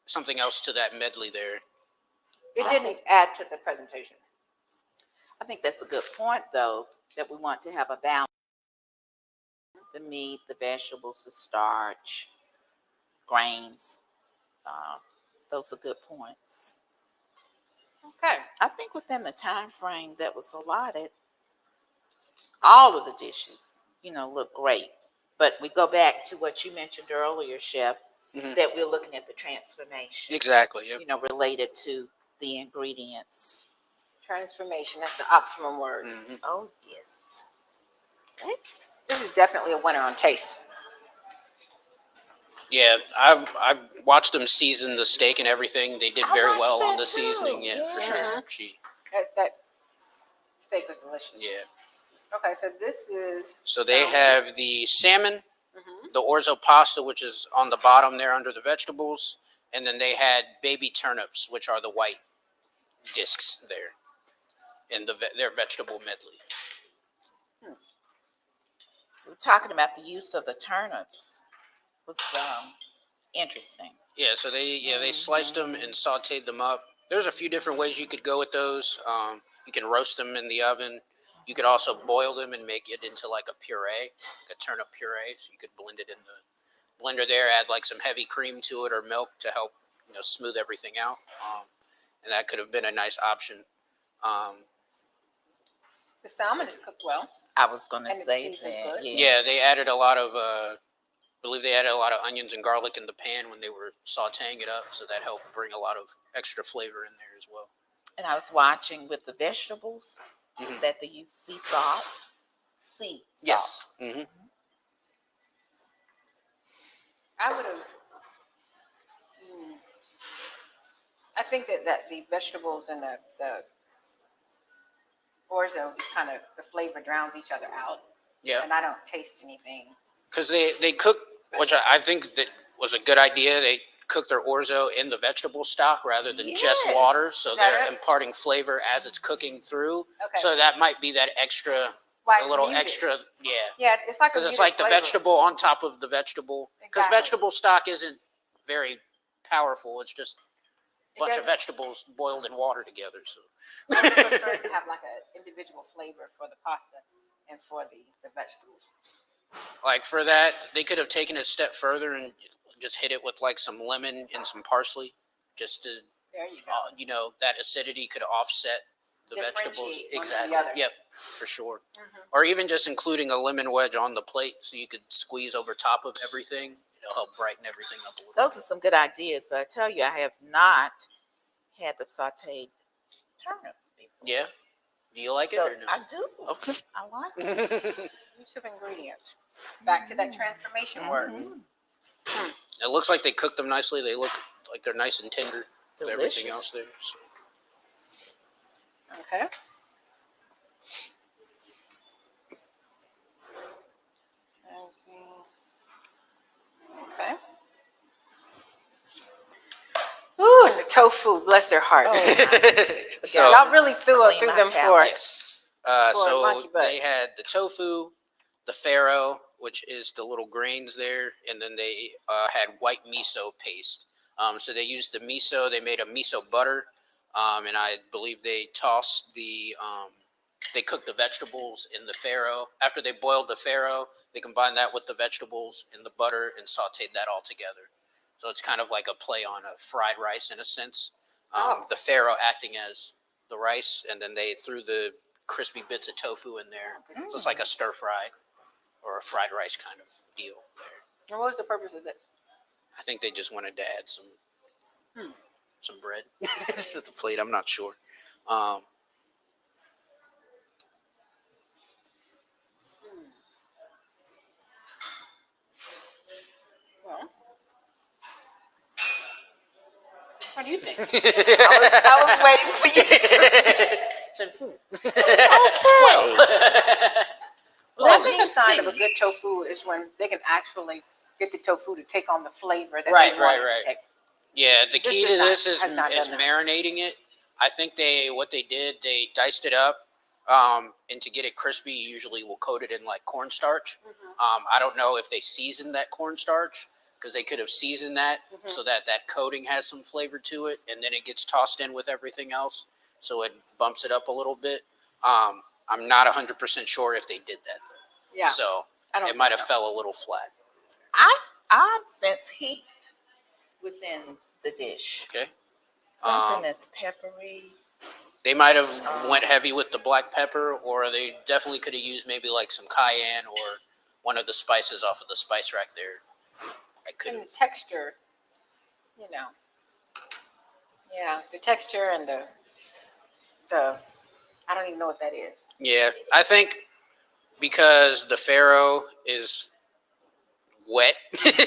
something else to that medley there. It didn't add to the presentation. I think that's a good point, though, that we want to have a balance. The meat, the vegetables, the starch, grains. Those are good points. Okay. I think within the time frame that was allotted, all of the dishes, look great. But we go back to what you mentioned earlier, Chef, Mhm. that we're looking at the transformation, Exactly. Yep. related to the ingredients. Transformation, that's the optimum word. Mhm. Oh, yes. Okay. This is definitely a winner on taste. Yeah, I watched them season the steak and everything. They did I very watched well on that the seasoning. too, Yeah, for sure. yes. That steak was delicious. Yeah. Okay, so this is. So they salmon. have the salmon, Mhm. the orzo pasta, which is on the bottom there under the vegetables, and then they had baby turnips, which are the white discs there in their vegetable medley. We're talking about the use of the turnips was interesting. Yeah, so they sliced them and sautéed them up. There's a few different ways you could go with those. You can roast them in the oven. You could also boil them and make it into like a puree, like a turnip puree. So you could blend it in the blender there, add like some heavy cream to it or milk to help smooth everything out. And that could have been a nice option. The salmon is cooked well. I was going to And it's say seasoned that. good. Yes. Yeah, they added a lot of, I believe they added a lot of onions and garlic in the pan when they were sauteing it up. So that helped bring a lot of extra flavor in there as well. And I was watching with the vegetables Mhm. that they use sea salt. Sea salt. Yes. Mm-hmm. I would have. I think that the vegetables and the orzo kind of the flavor drowns each other out. Yeah. And I don't taste anything. Because they cook, which I think that was a good idea. They cook their orzo in the vegetable stock rather than just Yes. water, so Is that they're it? imparting flavor as it's cooking through. Okay. So that might be that extra, Why a it's little muted. extra, yeah. Yeah, it's like a Because it's muted like the flavor. vegetable on top of the vegetable. Because Exactly. vegetable stock isn't very powerful. It's just a It bunch of doesn't- vegetables boiled in water together. So. I would prefer to have like an individual flavor for the pasta and for the vegetables. Like for that, they could have taken it a step further and just hit it with like some lemon and some parsley, just to, There you go. that acidity could offset the vegetables. Differentiate one from the Exactly. other. Yep, for sure. Mhm. Or even just including a lemon wedge on the plate so you could squeeze over top of everything. It'll help brighten everything up a little. Those are some good ideas, but I tell you, I have not had the sauteed turnips before. Yeah. Do you like So it or no? I do. Okay. I like it. Use of ingredients. Back to that transformation word. It looks like they cooked them nicely. They look like they're nice and tender with everything Delicious. else there. So. Okay. Okay. Ooh, and the tofu, bless their heart. So Y'all really threw Clean my them for palate. it. yes. For a So monkey butt. they had the tofu, the farro, which is the little grains there, and then they had white miso paste. So they used the miso. They made a miso butter, and I believe they tossed they cooked the vegetables in the farro. After they boiled the farro, they combined that with the vegetables and the butter and sauteed that all together. So it's kind of like a play on a fried rice in a sense. The farro acting as the rice, and then they threw the crispy bits of tofu in there. So it's like a stir fry or a fried rice kind of deal there. And what was the purpose of this? I think they just wanted to add some some bread to the plate. I'm not sure. Well, what do you think? I was waiting for you. I think a sign of a good tofu is when they can actually get the tofu to take on the flavor that Right, they want right, it right. to take. Yeah, the key to this is has not done that. marinating it. I think they diced it up, and to get it crispy, usually will coat it in like cornstarch. I don't know if they seasoned that cornstarch because they could have seasoned that so that that coating has some flavor to it, and then it gets tossed in with everything else, so it bumps it up a little bit. I'm not 100% sure if they did that though. Yeah. So I don't it might think have so. fell a little flat. I sense heat within the dish. Okay. Something that's peppery. They might have went heavy with the black pepper, or they definitely could have used maybe like some cayenne or one of the spices off of the spice rack there. I could And have. the texture, you know. Yeah, the texture and the I don't even know what that is. Yeah, I think because the farro is wet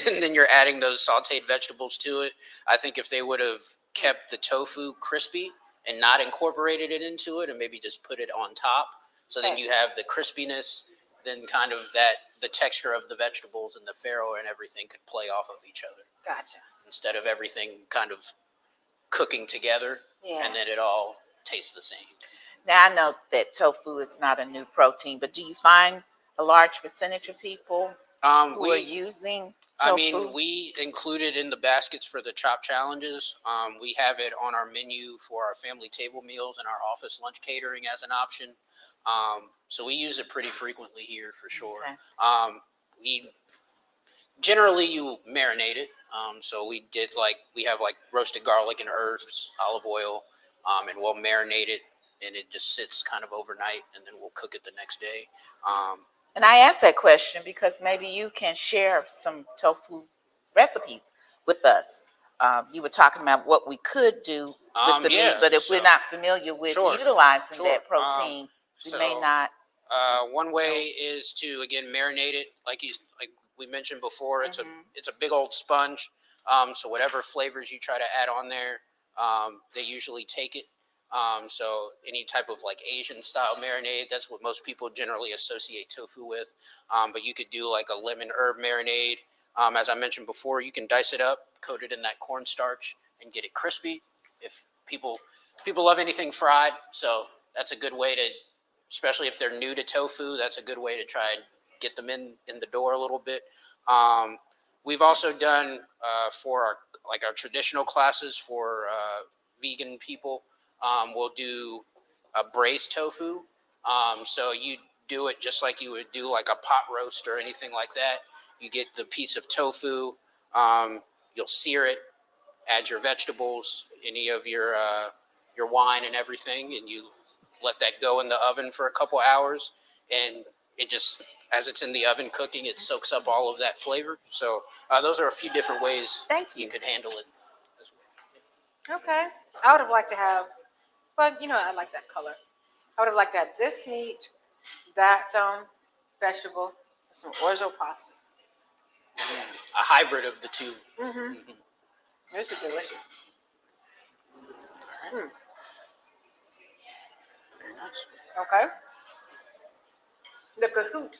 and then you're adding those sauteed vegetables to it, I think if they would have kept the tofu crispy and not incorporated it into it and maybe just put it on top, so then you have the crispiness, then kind of the texture of the vegetables and the farro and everything could play off of each other. Gotcha. Instead of everything kind of cooking together, and then it all tastes the same. Now, I know that tofu is not a new protein, but do you find a large percentage of people who are using tofu? I mean, we included in the baskets for the chop challenges. We have it on our menu for our family table meals and our office lunch catering as an option. So we use it pretty frequently here for sure. Okay. We generally you marinate it. So we have like roasted garlic and herbs, olive oil, and we'll marinate it, and it just sits kind of overnight, and then we'll cook it the next day. And I asked that question because maybe you can share some tofu recipes with us. You were talking about what we could do with the meat, but if we're not familiar with utilizing that protein, we may not. One way is to again marinate it, like we mentioned before. It's a big old sponge. So whatever flavors you try to add on there, they usually take it. So any type of like Asian style marinade, that's what most people generally associate tofu with. But you could do like a lemon herb marinade. As I mentioned before, you can dice it up, coat it in that cornstarch, and get it crispy. If people love anything fried, so that's a good way to, especially if they're new to tofu, that's a good way to try and get them in the door a little bit. We've also done for our traditional classes for vegan people. We'll do a braised tofu. So you do it just like you would do like a pot roast or anything like that. You get the piece of tofu, you'll sear it, add your vegetables, any of your wine and everything, and you let that go in the oven for a couple hours, and it just, as it's in the oven cooking, it soaks up all of that flavor. So those are a few different ways you could handle it. Okay. I would have liked to have, but I like that color. I would have liked to have this meat, that vegetable, some orzo pasta. A hybrid of the two. This is delicious. All right. Very nice. Okay. The Kahoot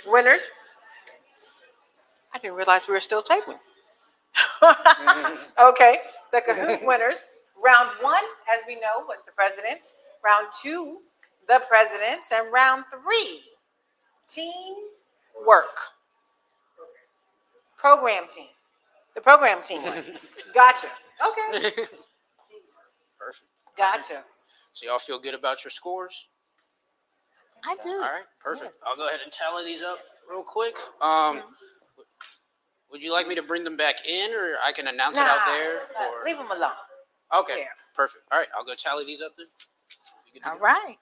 winners. I didn't realize we were still taping. Okay. The Kahoot winners. Round 1, as we know, was the presidents. Round 2, the presidents. And round 3, team work. Program team. The program team. Gotcha. Okay. Perfect. Gotcha. So y'all feel good about your scores? I do. All right, perfect. I'll go ahead and tally these up real quick. Would you like me to bring them back in, or I can announce it out there? Or Leave them alone. okay, perfect. All right, I'll go tally these up then. All right.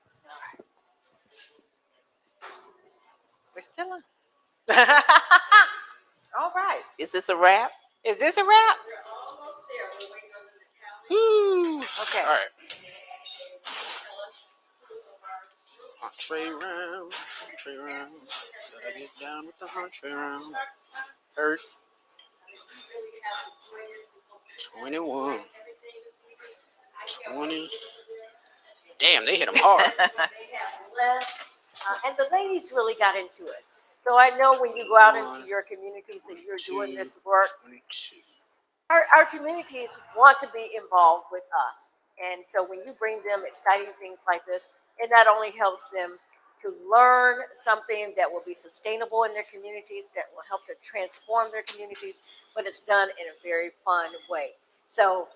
We're still on. All right. Is this a wrap? Is this a wrap? We're almost there. We're waiting on Okay. All right. Entree round. Entree round. Gotta get down with the entree round. Hurt. 21. 20. Damn, they hit them hard. And the ladies really got into it. So I know when you go out into your communities that you're doing this work, 22. our communities want to be involved with us. And so when you bring them exciting things like this, it not only helps them to learn something that will be sustainable in their communities, that will help to transform their communities, but it's done in a very fun way. So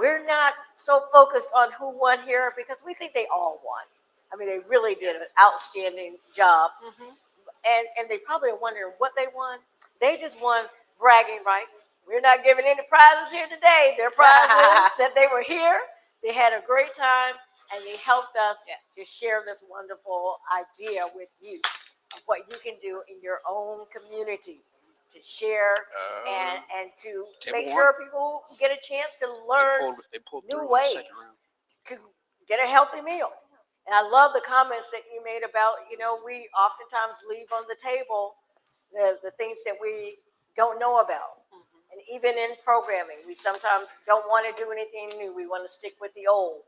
we're not so focused on who won here because we think they all won. I mean, they really did an outstanding job. And they probably are wondering what they won. They just won bragging rights. We're not giving any prizes here today. Their prize is that they were here, they had a great time, and they helped us to share this wonderful idea with you of what you can do in your own community to share and to make sure people get a chance to learn They pulled new through in the second ways round. to get a healthy meal. And I love the comments that you made about, we oftentimes leave on the table the things that we don't know about. And even in programming, we sometimes don't want to do anything new. We want to stick with the old.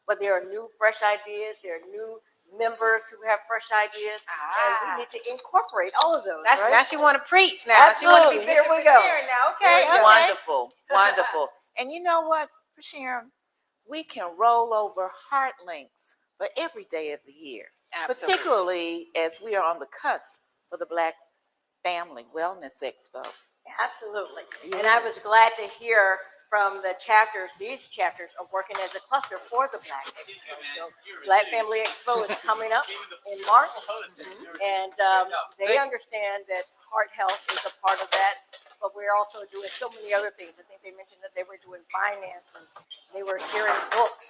But there are new, fresh ideas. There are new members who have fresh ideas. And we need to incorporate all of those. Now she want to preach now. She want to be Here Bishop we go. Sharon now. Okay. Wonderful, wonderful. And you know what, Sharon? We can roll over heart links for every day of the year, particularly as we are on the cusp for the Black Family Wellness Expo. Absolutely. And I was glad to hear from the chapters. These chapters are working as a cluster for the Black Expo. So Black Family Expo is coming up in March. And they understand that heart health is a part of that. But we're also doing so many other things. I think they mentioned that they were doing finance and they were sharing books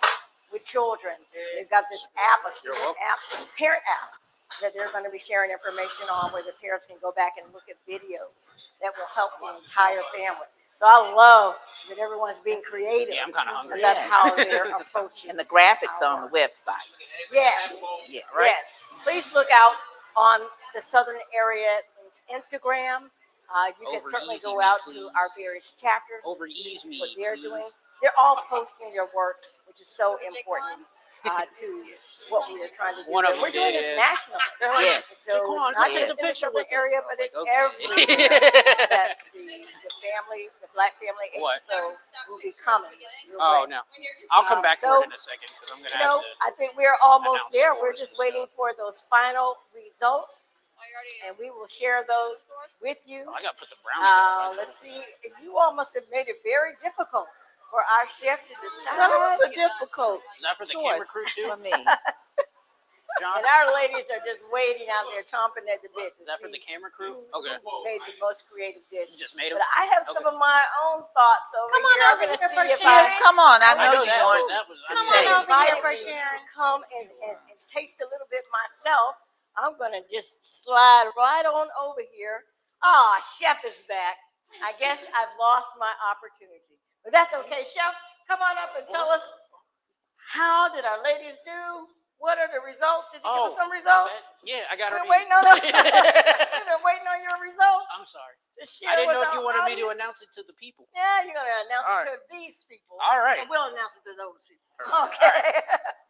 with children. They've got this app, a student app, a parent app, that they're going to be sharing information on where the parents can go back and look at videos that will help the entire family. So I love that everyone's being creative. Yeah, I'm kind of hungry. About how they're approaching. And the graphics on the website. Yes. Yeah, Yes. Please look out on the Southern Area Instagram. You can certainly go out to our various chapters. Over ease me, what they're please. doing. They're all posting their work, which is so important to what we are trying to do. One of them We're doing this did. nationally. Yes. So Come on, it's not take just a in the picture Southern with us. area, I but was it's like, okay. everywhere that the family, the Black Family What? Expo will be coming. your Oh, way. no. I'll come back So, to it in a second because I'm going to have to. I think we're almost announce there. We're scores just and waiting for those final results, and we will share those with you. I got to put the brownies on. Let's see. You almost have made it very difficult for our chef to decide. Well, it was a difficult Is that for the camera choice crew too? for me. John? And our ladies are just waiting out there, chomping at the bit to Is that for see the camera crew? who Okay. made the most creative dish. You just made them? But I have some of my own thoughts over Come on here. I'm over gonna here, see if Sharon. Yes, come on. I I know know you that. want That was. to Come taste. on over here, invited me Sharon. to come and taste a little bit myself. I'm gonna just slide right on over here. Ah, Chef is back. I guess I've lost my opportunity, but that's okay. Chef, come on up and tell us, how did our ladies do? What are the results? Did you give us some results? Yeah, I got We're her. waiting on them. We're waiting on your results. I'm sorry. To I share didn't know with if you our wanted me to audience. announce it to the people. Yeah, you're gonna announce All it to these people. All right. And we'll announce it to those people. Perfect. Okay.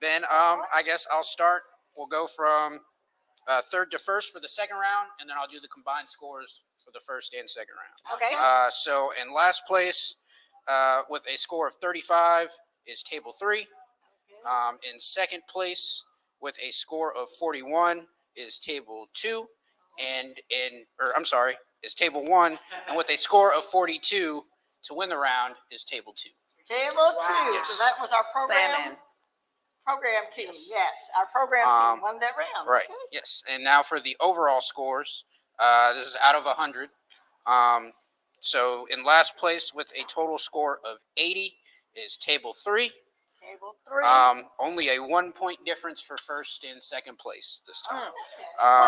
Then I guess I'll start. We'll go from third to first for the second round, and then I'll do the combined scores for the first and second round. Okay. So in last place, with a score of 35, is table 3. In second place, with a score of 41, is table 2, and is table 1, and with a score of 42 to win the round is table 2. Table 2. Yes. So that was our program. Salmon. Program team. Yes, our program team won that round. Right. Okay. Yes. And now for the overall scores. This is out of 100. So in last place with a total score of 80 is table 3. Table 3. Only a 1 point difference for first and second place this time.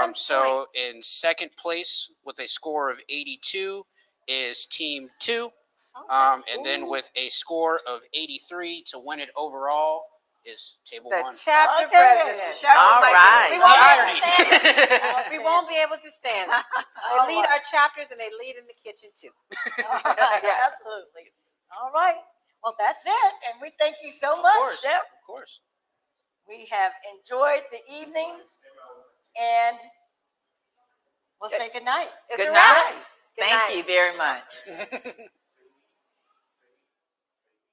One So in second place with a score of 82 is team 2. And then with a score of 83 to win it overall is table The one. chapter Okay. president. All right. We won't, Irony. we won't be able to stand it. They lead our chapters and they lead in the kitchen too. Absolutely. All right. Well, that's it. And we thank you so Of much, course, Chef. of course. We have enjoyed the evening and we'll say good night. It's a Good wrap. night. Good Thank night. you very much.